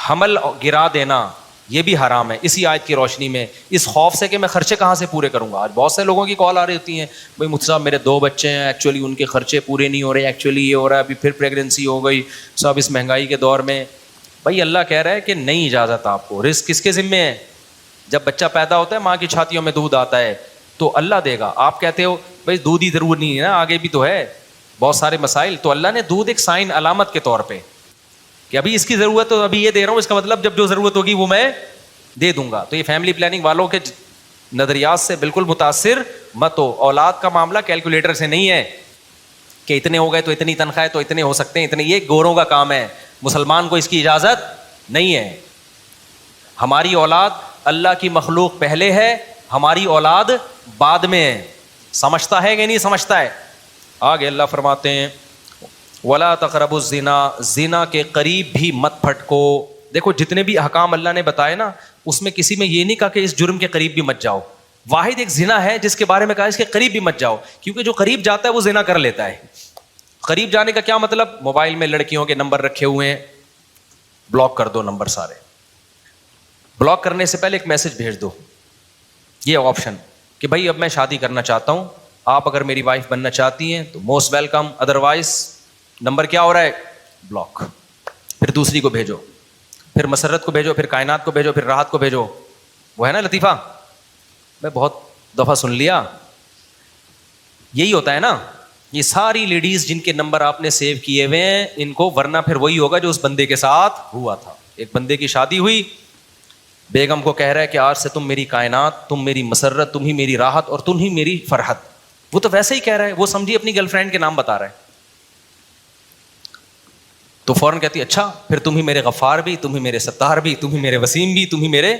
حمل گرا دینا یہ بھی حرام ہے اسی آیت کی روشنی میں, اس خوف سے کہ میں خرچے کہاں سے پورے کروں گا. آج بہت سے لوگوں کی کال آ رہی ہوتی ہیں, بھائی مجھ صاحب میرے 2 بچے ہیں, ایکچولی ان کے خرچے پورے نہیں ہو رہے, ایکچولی یہ ہو رہا ہے, ابھی پھر پریگننسی ہو گئی صاحب اس مہنگائی کے دور میں. بھائی اللہ کہہ رہا ہے کہ نہیں اجازت آپ کو. رزق کس کے ذمے ہے؟ جب بچہ پیدا ہوتا ہے ماں کی چھاتیوں میں دودھ آتا ہے تو اللہ دے گا. آپ کہتے ہو بھائی دودھ ہی ضرور نہیں ہے نا, آگے بھی تو ہے بہت سارے مسائل. تو اللہ نے دودھ ایک سائن علامت کے طور پہ کہ ابھی اس کی ضرورت تو ابھی یہ دے رہا ہوں, اس کا مطلب جب جو ضرورت ہوگی وہ میں دے دوں گا. تو یہ فیملی پلاننگ والوں کے نظریات سے بالکل متاثر مت ہو. اولاد کا معاملہ کیلکولیٹر سے نہیں ہے کہ اتنے ہو گئے تو اتنی تنخواہ تو اتنے ہو سکتے ہیں اتنے, یہ گوروں کا کام ہے. مسلمان کو اس کی اجازت نہیں ہے. ہماری اولاد اللہ کی مخلوق پہلے ہے, ہماری اولاد بعد میں ہے. سمجھتا ہے کہ نہیں سمجھتا ہے؟ آگے اللہ فرماتے ہیں وَلَا تَقْرَبُوا الزِّنَا, زنا کے قریب بھی مت پھٹکو. دیکھو جتنے بھی احکام اللہ نے بتائے نا اس میں کسی میں یہ نہیں کہا کہ اس جرم کے قریب بھی مت جاؤ. واحد ایک زنا ہے جس کے بارے میں کہا اس کے قریب بھی مت جاؤ, کیونکہ جو قریب جاتا ہے وہ زنا کر لیتا ہے. قریب جانے کا کیا مطلب؟ موبائل میں لڑکیوں کے نمبر رکھے ہوئے ہیں, بلاک کر دو نمبر سارے. بلاک کرنے سے پہلے ایک میسج بھیج دو, یہ آپشن کہ بھائی اب میں شادی کرنا چاہتا ہوں, آپ اگر میری وائف بننا چاہتی ہیں تو موسٹ ویلکم, ادروائز نمبر کیا ہو رہا ہے بلاک. پھر دوسری کو بھیجو, پھر مسرت کو بھیجو, پھر کائنات کو بھیجو, پھر راحت کو بھیجو. وہ ہے نا لطیفہ, میں بہت دفعہ سن لیا. یہی ہوتا ہے نا, یہ ساری لیڈیز جن کے نمبر آپ نے سیو کیے ہوئے ہیں ان کو, ورنہ پھر وہی ہوگا جو اس بندے کے ساتھ ہوا تھا. ایک بندے کی شادی ہوئی, بیگم کو کہہ رہا ہے کہ آج سے تم میری کائنات, تم میری مسرت, تم ہی میری راحت اور تم ہی میری فرحت. وہ تو ویسے ہی کہہ رہا ہے, وہ سمجھی اپنی گرل فرینڈ کے نام بتا رہا ہے. تو فوراً کہتی اچھا پھر تم ہی میرے غفار بھی, تم ہی میرے ستار بھی, تم ہی میرے وسیم بھی, تم ہی میرے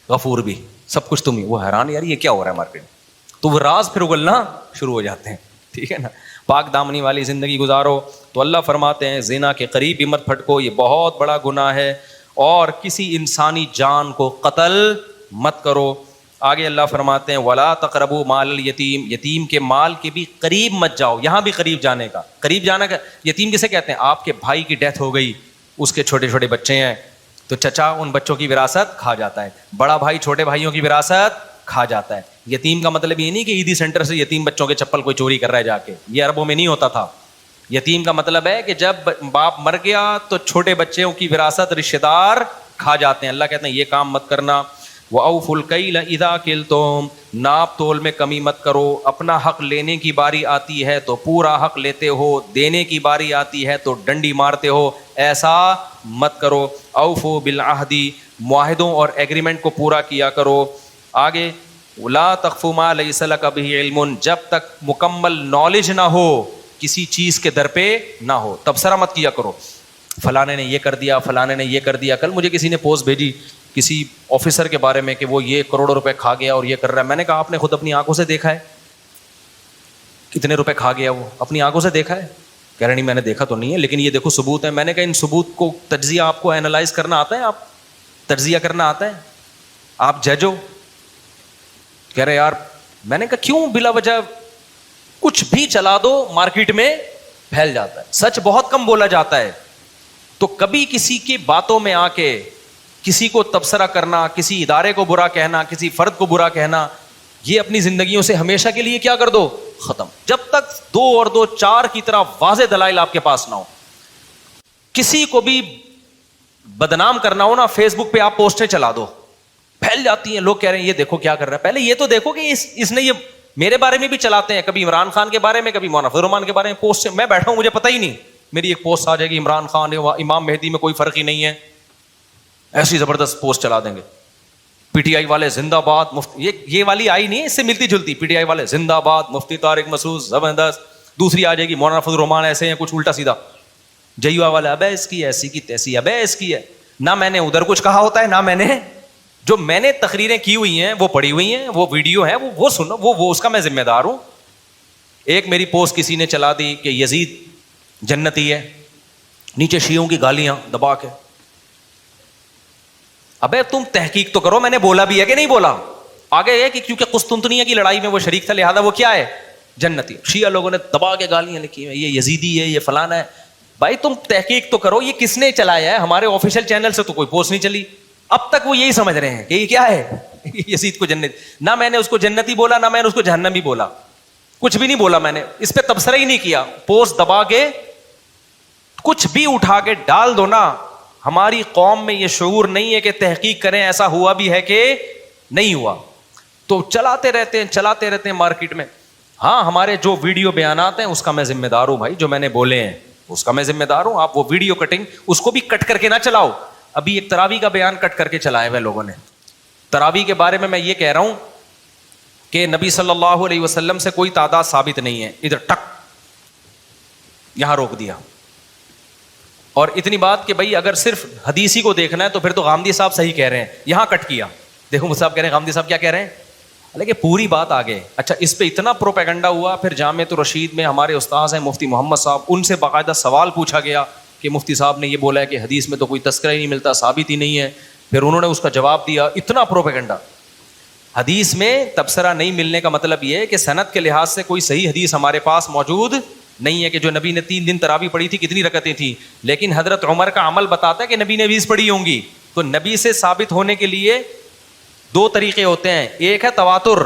غفور بھی, سب کچھ تم ہی. وہ حیران یار یہ کیا ہو رہا ہے مارکیٹ میں. تو وہ راز پھر اگلنا شروع ہو جاتے ہیں, ٹھیک ہے نا. پاک دامنی والی زندگی گزارو. تو اللہ فرماتے ہیں زنا کے قریب بھی مت پھٹکو, یہ بہت بڑا گناہ ہے, اور کسی انسانی جان کو قتل مت کرو. آگے اللہ فرماتے ہیں وَلَا تَقْرَبُوا مَالَ الْيَتِيمِ, یتیم کے مال کے بھی قریب مت جاؤ. یہاں بھی قریب جانے کا, قریب جانا کا یتیم کسے کہتے ہیں؟ آپ کے بھائی کی ڈیتھ ہو گئی, اس کے چھوٹے چھوٹے بچے ہیں تو چچا ان بچوں کی وراثت کھا جاتا ہے, بڑا بھائی چھوٹے بھائیوں کی وراثت کھا جاتا ہے. یتیم کا مطلب یہ نہیں کہ عیدی سینٹر سے یتیم بچوں کے چپل کوئی چوری کر رہا ہے جا کے, یہ عربوں میں نہیں ہوتا تھا. یتیم کا مطلب ہے کہ جب باپ مر گیا تو چھوٹے بچوں کی وراثت رشتہ دار کھا جاتے ہیں. اللہ کہتے ہیں یہ کام مت کرنا. وَأَوْفُوا الْكَيْلَ إِذَا كِلْتُمْ, ناپ تول میں کمی مت کرو. اپنا حق لینے کی باری آتی ہے تو پورا حق لیتے ہو, دینے کی باری آتی ہے تو ڈنڈی مارتے ہو, ایسا مت کرو. اوفوا بالعہد, معاہدوں اور ایگریمنٹ کو پورا کیا کرو. آگے لا تخف ما لیس لک بہ علم, جب تک مکمل نالج نہ ہو کسی چیز کے در پہ نہ ہو تبصرہ مت کیا کرو. فلانے نے یہ کر دیا, فلانے نے یہ کر دیا. کل مجھے کسی نے پوسٹ بھیجی کسی آفیسر کے بارے میں کہ وہ یہ کروڑوں روپے کھا گیا اور یہ کر رہا ہے. میں نے کہا آپ نے خود اپنی آنکھوں سے دیکھا ہے کتنے روپے کھا گیا؟ وہ اپنی آنکھوں سے دیکھا ہے؟ کہہ رہے نہیں میں نے دیکھا تو نہیں ہے, لیکن یہ دیکھو ثبوت ہے. میں نے کہا ان ثبوت کو تجزیہ آپ کو اینالائز کرنا آتا ہے؟ آپ تجزیہ کرنا آتا ہے؟ آپ جج ہو؟ کہہ رہے یار. میں نے کہا کیوں بلا وجہ کچھ بھی چلا دو مارکیٹ میں پھیل جاتا ہے, سچ بہت کم بولا جاتا ہے. تو کبھی کسی کی باتوں میں آ کے کسی کو تبصرہ کرنا, کسی ادارے کو برا کہنا, کسی فرد کو برا کہنا, یہ اپنی زندگیوں سے ہمیشہ کے لیے کیا کر دو, ختم. جب تک 2 اور 2 4 کی طرح واضح دلائل آپ کے پاس نہ ہو. کسی کو بھی بدنام کرنا ہو نا, فیس بک پہ آپ پوسٹیں چلا دو, پھیل جاتی ہیں, لوگ کہہ رہے ہیں یہ دیکھو کیا کر رہا ہے. پہلے یہ تو دیکھو کہ اس نے یہ میرے بارے میں بھی چلاتے ہیں, کبھی عمران خان کے بارے میں, کبھی مولانا فضل الرحمان کے بارے میں پوسٹ, میں بیٹھا ہوں مجھے پتہ ہی نہیں, میری ایک پوسٹ آ جائے گی عمران خان امام مہدی میں کوئی فرق ہی نہیں ہے, ایسی زبردست پوسٹ چلا دیں گے. پی ٹی آئی والے زندہ باد, مفتی یہ والی آئی نہیں, اس سے ملتی جلتی, پی ٹی آئی والے زندہ باد, مفتی طارق مسعود زبردست. دوسری آ جائے گی مولانا فضل الرحمان ایسے ہیں, کچھ الٹا سیدھا. جیوا والا ابے اس کی ایسی کی تیسی, ابے اس کی ہے. نہ میں نے ادھر کچھ کہا ہوتا ہے, نہ میں نے جو میں نے تقریریں کی ہوئی ہیں وہ پڑھی ہوئی ہیں, وہ ویڈیو ہے وہ سنو, وہ اس کا میں ذمہ دار ہوں. ایک میری پوسٹ کسی نے چلا دی کہ یزید جنتی ہے, نیچے شیعوں کی گالیاں دبا کے. ابے تم تحقیق تو کرو, میں نے بولا بھی ہے کہ نہیں بولا. آگے یہ کہ کیونکہ قسطنطنیہ کی لڑائی میں وہ شریک تھا لہذا وہ کیا ہے, جنتی. شیعہ لوگوں نے دبا کے گالیاں لکھی ہیں, یہ یزیدی ہے, یہ فلانا ہے. بھائی تم تحقیق تو کرو, یہ کس نے چلایا ہے؟ ہمارے آفیشیل چینل سے تو کوئی پوسٹ نہیں چلی. اب تک وہ یہی سمجھ رہے ہیں کہ یہ کیا ہے, یزید کو جنت. نہ میں نے اس کو جنتی بولا, نہ میں نے اس کو جہنمی بولا, کچھ بھی نہیں بولا میں نے, اس پہ تبصرہ ہی نہیں کیا. پوسٹ دبا کے کچھ بھی اٹھا کے ڈال دو نا. ہماری قوم میں یہ شعور نہیں ہے کہ تحقیق کریں ایسا ہوا بھی ہے کہ نہیں ہوا, تو چلاتے رہتے ہیں مارکیٹ میں. ہاں ہمارے جو ویڈیو بیانات ہیں اس کا میں ذمہ دار ہوں بھائی, جو میں نے بولے ہیں اس کا میں ذمہ دار ہوں. آپ وہ ویڈیو کٹنگ اس کو بھی کٹ کر کے نہ چلاؤ. ابھی ایک تراویح کا بیان کٹ کر کے چلائے ہوئے لوگوں نے. تراویح کے بارے میں یہ کہہ رہا ہوں کہ نبی صلی اللہ علیہ وسلم سے کوئی تعداد ثابت نہیں ہے. ادھر ٹک یہاں روک دیا. اور اتنی بات کہ بھائی اگر صرف حدیثی کو دیکھنا ہے تو پھر تو غامدی صاحب صحیح کہہ رہے ہیں, یہاں کٹ کیا. دیکھو صاحب کہہ رہے ہیں, غامدی صاحب کیا کہہ رہے ہیں, لیکن پوری بات آگے. اچھا اس پہ اتنا پروپیگنڈا ہوا, پھر جامعۃ الرشید میں ہمارے استاذ ہیں مفتی محمد صاحب, ان سے باقاعدہ سوال پوچھا گیا کہ مفتی صاحب نے یہ بولا ہے کہ حدیث میں تو کوئی تذکرہ ہی نہیں ملتا, ثابت ہی نہیں ہے. پھر انہوں نے اس کا جواب دیا. اتنا پروپیگنڈا. حدیث میں تبصرہ نہیں ملنے کا مطلب یہ ہے کہ سند کے لحاظ سے کوئی صحیح حدیث ہمارے پاس موجود نہیں ہے کہ جو نبی نے 3 دن تراویح پڑھی تھی کتنی رکعتیں تھیں. لیکن حضرت عمر کا عمل بتاتا ہے کہ نبی نے 20 پڑھی ہوں گی. تو نبی سے ثابت ہونے کے لیے 2 طریقے ہوتے ہیں. ایک ہے تواتر,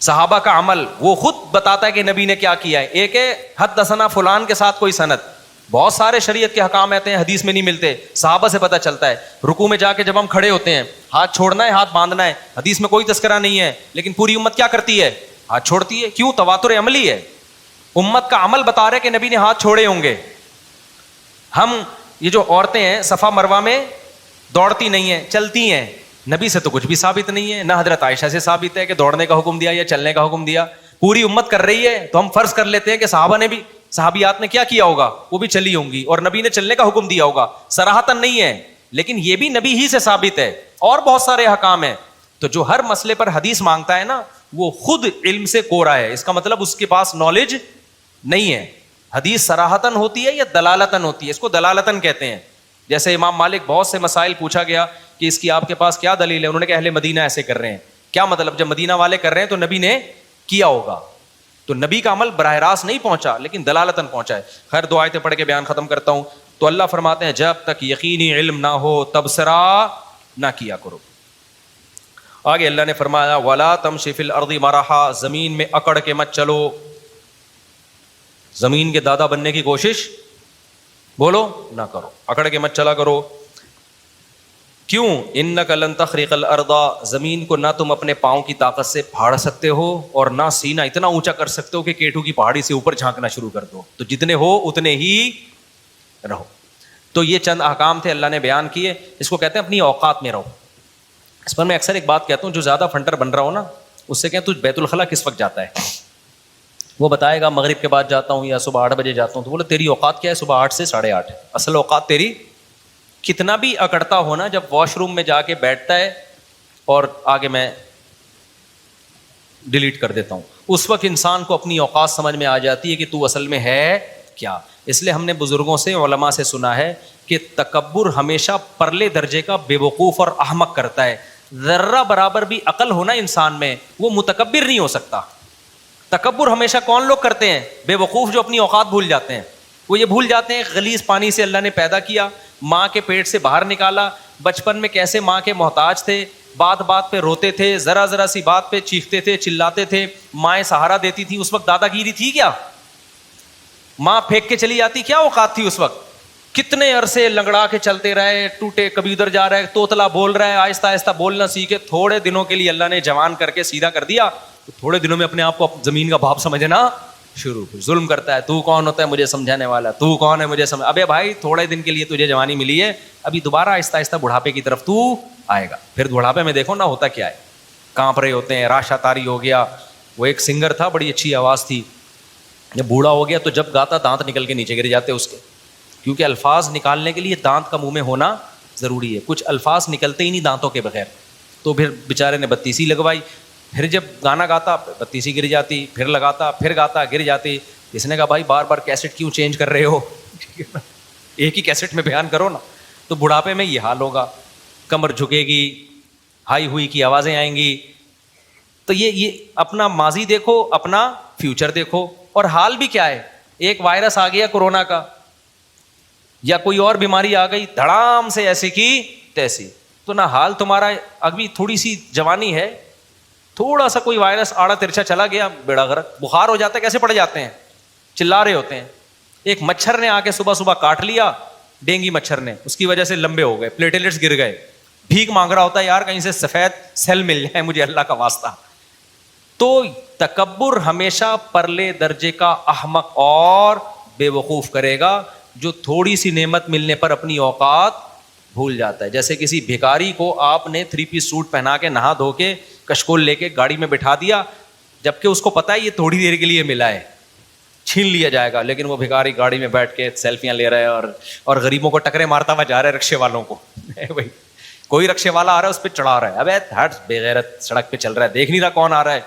صحابہ کا عمل, وہ خود بتاتا ہے کہ نبی نے کیا کیا ہے. ایک ہے حدثنا فلان کے ساتھ کوئی سند. بہت سارے شریعت کے احکام آتے ہیں حدیث میں نہیں ملتے, صحابہ سے پتہ چلتا ہے. رکوع میں جا کے جب ہم کھڑے ہوتے ہیں, ہاتھ چھوڑنا ہے ہاتھ باندھنا ہے, حدیث میں کوئی تذکرہ نہیں ہے, لیکن پوری امت کیا کرتی ہے, ہاتھ چھوڑتی ہے. کیوں؟ تواتر عملی ہے. امت کا عمل بتا رہا ہے کہ نبی نے ہاتھ چھوڑے ہوں گے. ہم یہ جو عورتیں ہیں صفا مروہ میں دوڑتی نہیں ہیں, چلتی ہیں. نبی سے تو کچھ بھی ثابت نہیں ہے, نہ حضرت عائشہ سے ثابت ہے کہ دوڑنے کا حکم دیا یا چلنے کا حکم دیا. پوری امت کر رہی ہے تو ہم فرض کر لیتے ہیں کہ صحابہ نے بھی, صحابیات نے کیا کیا ہوگا, وہ بھی چلی ہوں گی, اور نبی نے چلنے کا حکم دیا ہوگا. صراحتاً نہیں ہے, لیکن یہ بھی نبی ہی سے ثابت ہے. اور بہت سارے احکام ہیں. تو جو ہر مسئلے پر حدیث مانگتا ہے نا, وہ خود علم سے کورا ہے. اس کا مطلب اس کے پاس نالج نہیں ہے. حدیث صراحتاً ہوتی ہے یا دلالتاً ہوتی ہے, اس کو دلالتاً کہتے ہیں. جیسے امام مالک بہت سے مسائل پوچھا گیا کہ اس کی آپ کے پاس کیا دلیل ہے, انہوں نے کہا اہل مدینہ ایسے کر رہے ہیں. کیا مطلب, جب مدینہ والے کر رہے ہیں تو نبی نے کیا ہوگا. تو نبی کا عمل براہ راست نہیں پہنچا, لیکن دلالتاً پہنچا ہے. خیر 2 آیتیں پڑھ کے بیان ختم کرتا ہوں. تو اللہ فرماتے ہیں جب تک یقینی علم نہ ہو تبصرہ نہ کیا کرو. آگے اللہ نے فرمایا وَلَا تَمْشِ فِي الْأَرْضِ مَرَحًا, زمین میں اکڑ کے مت چلو, زمین کے دادا بننے کی کوشش بولو نہ کرو, اکڑ کے مت چلا کرو. کیوں؟ انک لن تخرق الارض, زمین کو نہ تم اپنے پاؤں کی طاقت سے پھاڑ سکتے ہو اور نہ سینہ اتنا اونچا کر سکتے ہو کہ کیٹو کی پہاڑی سے اوپر جھانکنا شروع کر دو. تو جتنے ہو اتنے ہی رہو. تو یہ چند احکام تھے اللہ نے بیان کیے. اس کو کہتے ہیں اپنی اوقات میں رہو. اس پر میں اکثر ایک بات کہتا ہوں, جو زیادہ فنٹر بن رہا ہو نا اس سے کہیں تو بیت الخلاء کس وقت جاتا ہے, وہ بتائے گا مغرب کے بعد جاتا ہوں یا صبح 8 بجے جاتا ہوں. تو بولے تیری اوقات کیا ہے, صبح 8 سے 8:30. اصل اوقات تیری کتنا بھی اکڑتا ہونا, جب واش روم میں جا کے بیٹھتا ہے اور آگے میں ڈیلیٹ کر دیتا ہوں, اس وقت انسان کو اپنی اوقات سمجھ میں آ جاتی ہے کہ تو اصل میں ہے کیا. اس لیے ہم نے بزرگوں سے, علماء سے سنا ہے کہ تکبر ہمیشہ پرلے درجے کا بے وقوف اور احمق کرتا ہے. ذرہ برابر بھی عقل ہونا انسان میں, وہ متکبر نہیں ہو سکتا. تکبر ہمیشہ کون لوگ کرتے ہیں؟ بے وقوف جو اپنی اوقات بھول جاتے ہیں. وہ یہ بھول جاتے ہیں غلیظ پانی سے اللہ نے پیدا کیا, ماں کے پیٹ سے باہر نکالا, بچپن میں کیسے ماں کے محتاج تھے, بات بات پہ روتے تھے, ذرا ذرا سی بات پہ چیختے تھے, چلاتے تھے, مائیں سہارا دیتی تھی. اس وقت دادا گیری تھی کیا؟ ماں پھینک کے چلی جاتی, کیا اوقات تھی اس وقت؟ کتنے عرصے لنگڑا کے چلتے رہے, ٹوٹے, کبھی ادھر جا رہا ہے, توتلا بول رہا ہے, آہستہ آہستہ بولنا سیکھے. تھوڑے دنوں کے لیے اللہ نے جوان کر کے سیدھا کر دیا, تو تھوڑے دنوں میں اپنے آپ کو زمین کا باپ سمجھنا شروع. ظلم کرتا ہے, تو کون ہوتا ہے مجھے سمجھانے والا, تو کون ہے مجھے سمجھ. ابے بھائی تھوڑے دن کے لیے تجھے جوانی ملی ہے, ابھی دوبارہ آہستہ آہستہ بڑھاپے کی طرف تو آئے گا. پھر بڑھاپے میں دیکھو نا ہوتا کیا ہے, کانپ رہے ہوتے ہیں, راشا تاری ہو گیا. وہ ایک سنگر تھا, بڑی اچھی آواز تھی, جب بوڑھا ہو گیا تو جب گاتا دانت نکل کے نیچے گر جاتے اس کے, کیونکہ الفاظ نکالنے کے لیے دانت کا منہ میں ہونا ضروری ہے. کچھ الفاظ نکلتے ہی نہیں دانتوں کے بغیر, تو پھر بیچارے نے بتیسی لگوائی. پھر جب گانا گاتا بتیسی گر جاتی, پھر لگاتا, پھر گاتا, گر جاتی. اس نے کہا بھائی بار بار کیسٹ کیوں چینج کر رہے ہو, ایک ہی کیسٹ میں بیان کرو نا. تو بڑھاپے میں یہ حال ہوگا, کمر جھکے گی, ہائی ہوئی کی آوازیں آئیں گی. تو یہ اپنا ماضی دیکھو, اپنا فیوچر دیکھو. اور حال بھی کیا ہے, ایک وائرس آ گیا کورونا کا, یا کوئی اور بیماری آ گئی دھڑام سے ایسی کی تیسی, تو نہ حال تمہارا, ابھی تھوڑی سی جوانی ہے, تھوڑا سا کوئی وائرس آڑا ترچا چلا گیا, بیڑا غرق. بخار ہو جاتا ہے, کیسے پڑ جاتے ہیں, چلا رہے ہوتے ہیں. ایک مچھر نے آ کے صبح صبح کاٹ لیا, ڈینگی مچھر نے, اس کی وجہ سے لمبے ہو گئے, پلیٹلیٹس گر گئے. بھیک مانگ رہا ہوتا ہے, یار کہیں سے سفید سیل مل جائے مجھے اللہ کا واسطہ. تو تکبر ہمیشہ پرلے درجے کا احمق اور بے وقوف کرے گا, جو تھوڑی سی نعمت ملنے پر اپنی اوقات بھول جاتا ہے. جیسے کسی بھکاری کو آپ نے 3 پیس سوٹ پہنا کے, نہا دھو کے, کشکول لے کے گاڑی میں بٹھا دیا, جبکہ اس کو پتا ہے یہ تھوڑی دیر کے لیے ملا ہے, چھین لیا جائے گا, لیکن وہ بھکاری گاڑی میں بیٹھ کے سیلفیاں لے رہا ہے اور غریبوں کو ٹکرے مارتا ہوا جا رہا ہے, رکشے والوں کو. بھائی کوئی رکشے والا آ رہا ہے اس پہ چڑھا رہا ہے, ابے ہٹ بے غیرت, سڑک پہ چل رہا ہے, دیکھ نہیں رہا کون آ رہا ہے.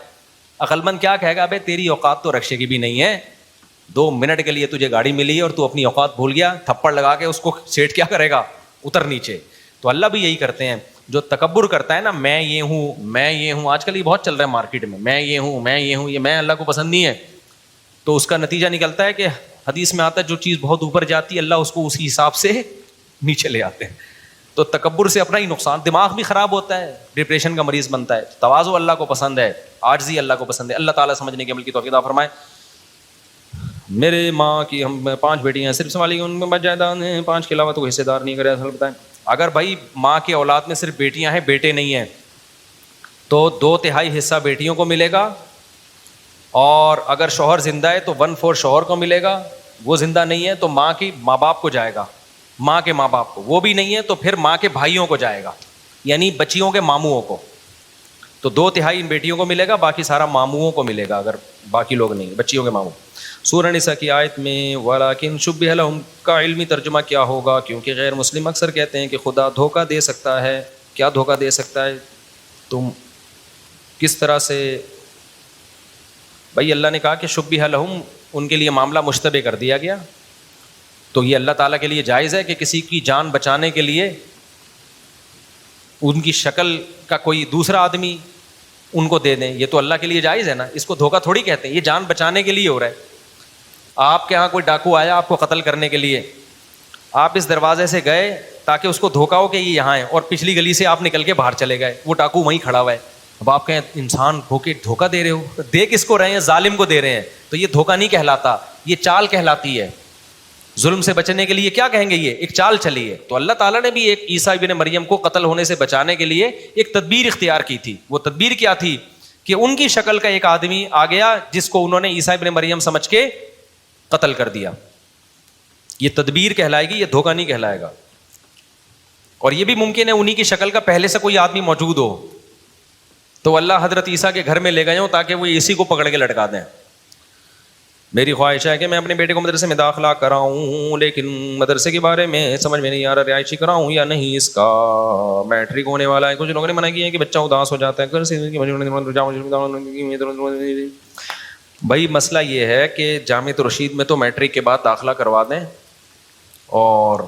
عقل مند کیا کہے گا, ابے تیری اوقات تو رکشے کی بھی نہیں ہے, 2 منٹ کے لیے تجھے گاڑی ملی ہے اور تو اپنی اوقات بھول گیا. تھپڑ لگا کے اس کو سیٹ کیا کرے گا, اتر نیچے. تو اللہ بھی یہی کرتے ہیں, جو تکبر کرتا ہے نا, میں یہ ہوں, میں یہ ہوں, آج کل یہ بہت چل رہا ہے مارکیٹ میں, میں یہ ہوں, میں یہ ہوں, یہ میں اللہ کو پسند نہیں ہے. تو اس کا نتیجہ نکلتا ہے کہ حدیث میں آتا ہے جو چیز بہت اوپر جاتی ہے اللہ اس کو اسی حساب سے نیچے لے آتے ہیں. تو تکبر سے اپنا ہی نقصان, دماغ بھی خراب ہوتا ہے, ڈپریشن کا مریض بنتا ہے. تواضع اللہ کو پسند ہے, عاجزی اللہ کو پسند ہے. اللہ تعالیٰ سمجھنے کے عمل کی توفیق عطا فرمائے. میرے ماں کی ہم 5 بیٹیاں ہیں, صرف سوال ان میں جائیداد ہیں, 5 کے علاوہ تو حصے دار نہیں کرے. اصل بتائیں, اگر بھائی ماں کے اولاد میں صرف بیٹیاں ہیں, بیٹے نہیں ہیں, تو 2/3 حصہ بیٹیوں کو ملے گا, اور اگر شوہر زندہ ہے تو 1/4 شوہر کو ملے گا. وہ زندہ نہیں ہے تو ماں کی ماں باپ کو جائے گا, ماں کے ماں باپ کو. وہ بھی نہیں ہے تو پھر ماں کے بھائیوں کو جائے گا, یعنی بچیوں کے ماموؤں کو. تو 2/3 ان بیٹیوں کو ملے گا, باقی سارا ماموؤں کو ملے گا, اگر باقی لوگ نہیں, بچیوں کے ماموں. سورہ نساء کی آیت میں وَلَٰكِن شُبِّهَ لَهُمْ کا علمی ترجمہ کیا ہوگا, کیونکہ غیر مسلم اکثر کہتے ہیں کہ خدا دھوکہ دے سکتا ہے. کیا دھوکہ دے سکتا ہے, تم کس طرح سے. بھائی اللہ نے کہا کہ شُبِّهَ لَهُمْ, ان کے لیے معاملہ مشتبہ کر دیا گیا. تو یہ اللہ تعالیٰ کے لیے جائز ہے کہ کسی کی جان بچانے کے لیے ان کی شکل کا کوئی دوسرا آدمی ان کو دے دیں, یہ تو اللہ کے لیے جائز ہے نا, اس کو دھوکہ تھوڑی کہتے ہیں. یہ جان بچانے کے لیے ہو رہا ہے. آپ کے یہاں کوئی ڈاکو آیا آپ کو قتل کرنے کے لیے, آپ اس دروازے سے گئے تاکہ اس کو دھوکا ہو کہ یہ یہاں ہے, اور پچھلی گلی سے آپ نکل کے باہر چلے گئے, وہ ڈاکو وہیں کھڑا ہوا ہے. اب آپ کہیں انسان کو کہ دھوکہ دے رہے ہو, دے کس کو رہے ہیں, ظالم کو دے رہے ہیں. تو یہ دھوکہ نہیں کہلاتا, یہ چال کہلاتی ہے. ظلم سے بچنے کے لیے کیا کہیں گے, یہ ایک چال چلی ہے. تو اللہ تعالیٰ نے بھی ایک عیسیٰ ابن مریم کو قتل ہونے سے بچانے کے لیے ایک تدبیر اختیار کی تھی. وہ تدبیر کیا تھی کہ ان کی شکل کا ایک آدمی آ گیا جس کو انہوں نے عیسیٰ ابن مریم سمجھ کے قتل کر دیا. یہ تدبیر کہلائے گی, یہ دھوکہ نہیں کہلائے گا. اور یہ بھی ممکن ہے انہی کی شکل کا پہلے سے کوئی آدمی موجود ہو, تو اللہ حضرت عیسیٰ کے گھر میں لے گئے ہوں تاکہ وہ اسی کو پکڑ کے لٹکا دیں. میری خواہش ہے کہ میں اپنے بیٹے کو مدرسے میں داخلہ کراؤں, لیکن مدرسے کے بارے میں سمجھ میں نہیں آ رہا رہائشی کراؤں یا نہیں. اس کا میٹرک ہونے والا ہے. کچھ لوگوں نے منع کیا ہے کہ بچہ اداس ہو جاتا ہے. بھائی مسئلہ یہ ہے کہ جامعۃ رشید میں تو میٹرک کے بعد داخلہ کروا دیں, اور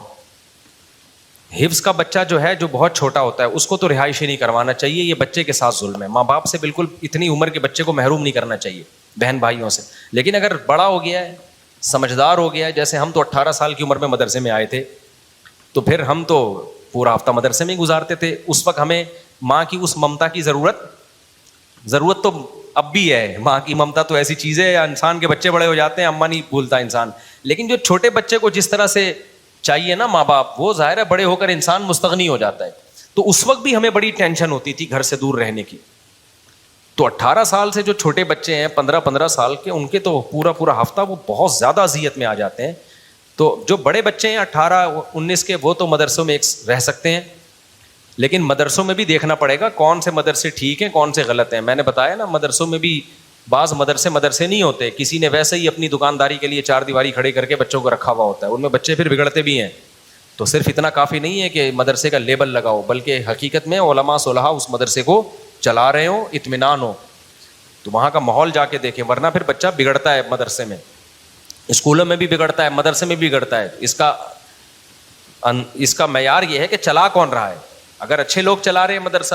حفظ کا بچہ جو ہے جو بہت چھوٹا ہوتا ہے اس کو تو رہائشی نہیں کروانا چاہیے. یہ بچے کے ساتھ ظلم ہے. ماں باپ سے بالکل اتنی عمر کے بچے کو محروم نہیں کرنا چاہیے, بہن بھائیوں سے. لیکن اگر بڑا ہو گیا ہے, سمجھدار ہو گیا ہے, جیسے ہم تو 18 سال کی عمر میں مدرسے میں آئے تھے, تو پھر ہم تو پورا ہفتہ مدرسے میں ہی گزارتے تھے. اس وقت ہمیں ماں کی اس ممتا کی ضرورت تو اب بھی ہے. ماں کی ممتا تو ایسی چیز ہے, انسان کے بچے بڑے ہو جاتے ہیں, اماں نہیں بھولتا انسان. لیکن جو چھوٹے بچے کو جس طرح سے چاہیے نا ماں باپ, وہ ظاہر ہے بڑے ہو کر انسان مستغنی ہو جاتا ہے. تو اس وقت بھی ہمیں بڑی ٹینشن ہوتی تھی گھر سے دور رہنے کی. تو 18 سال سے جو چھوٹے بچے ہیں 15 سال کے, ان کے تو پورا ہفتہ وہ بہت زیادہ اذیت میں آ جاتے ہیں. تو جو بڑے بچے ہیں 18-19 کے, وہ تو مدرسوں میں رہ سکتے ہیں, لیکن مدرسوں میں بھی دیکھنا پڑے گا کون سے مدرسے ٹھیک ہیں کون سے غلط ہیں. میں نے بتایا نا مدرسوں میں بھی بعض مدرسے نہیں ہوتے, کسی نے ویسے ہی اپنی دکانداری کے لیے 4 دیواری کھڑے کر کے بچوں کو رکھا ہوا ہوتا ہے, ان میں بچے پھر بگڑتے بھی ہیں. تو صرف اتنا کافی نہیں ہے کہ مدرسے کا لیبل لگاؤ, بلکہ حقیقت میں علماء صلحاء اس مدرسے کو چلا رہے ہوں, اطمینان ہو, تو وہاں کا ماحول جا کے دیکھیں. ورنہ پھر بچہ بگڑتا ہے مدرسے میں, اسکولوں میں بھی بگڑتا ہے, مدرسے میں بھی بگڑتا ہے. اس کا معیار یہ ہے کہ چلا کون رہا ہے. اگر اچھے لوگ چلا رہے ہیں مدرسہ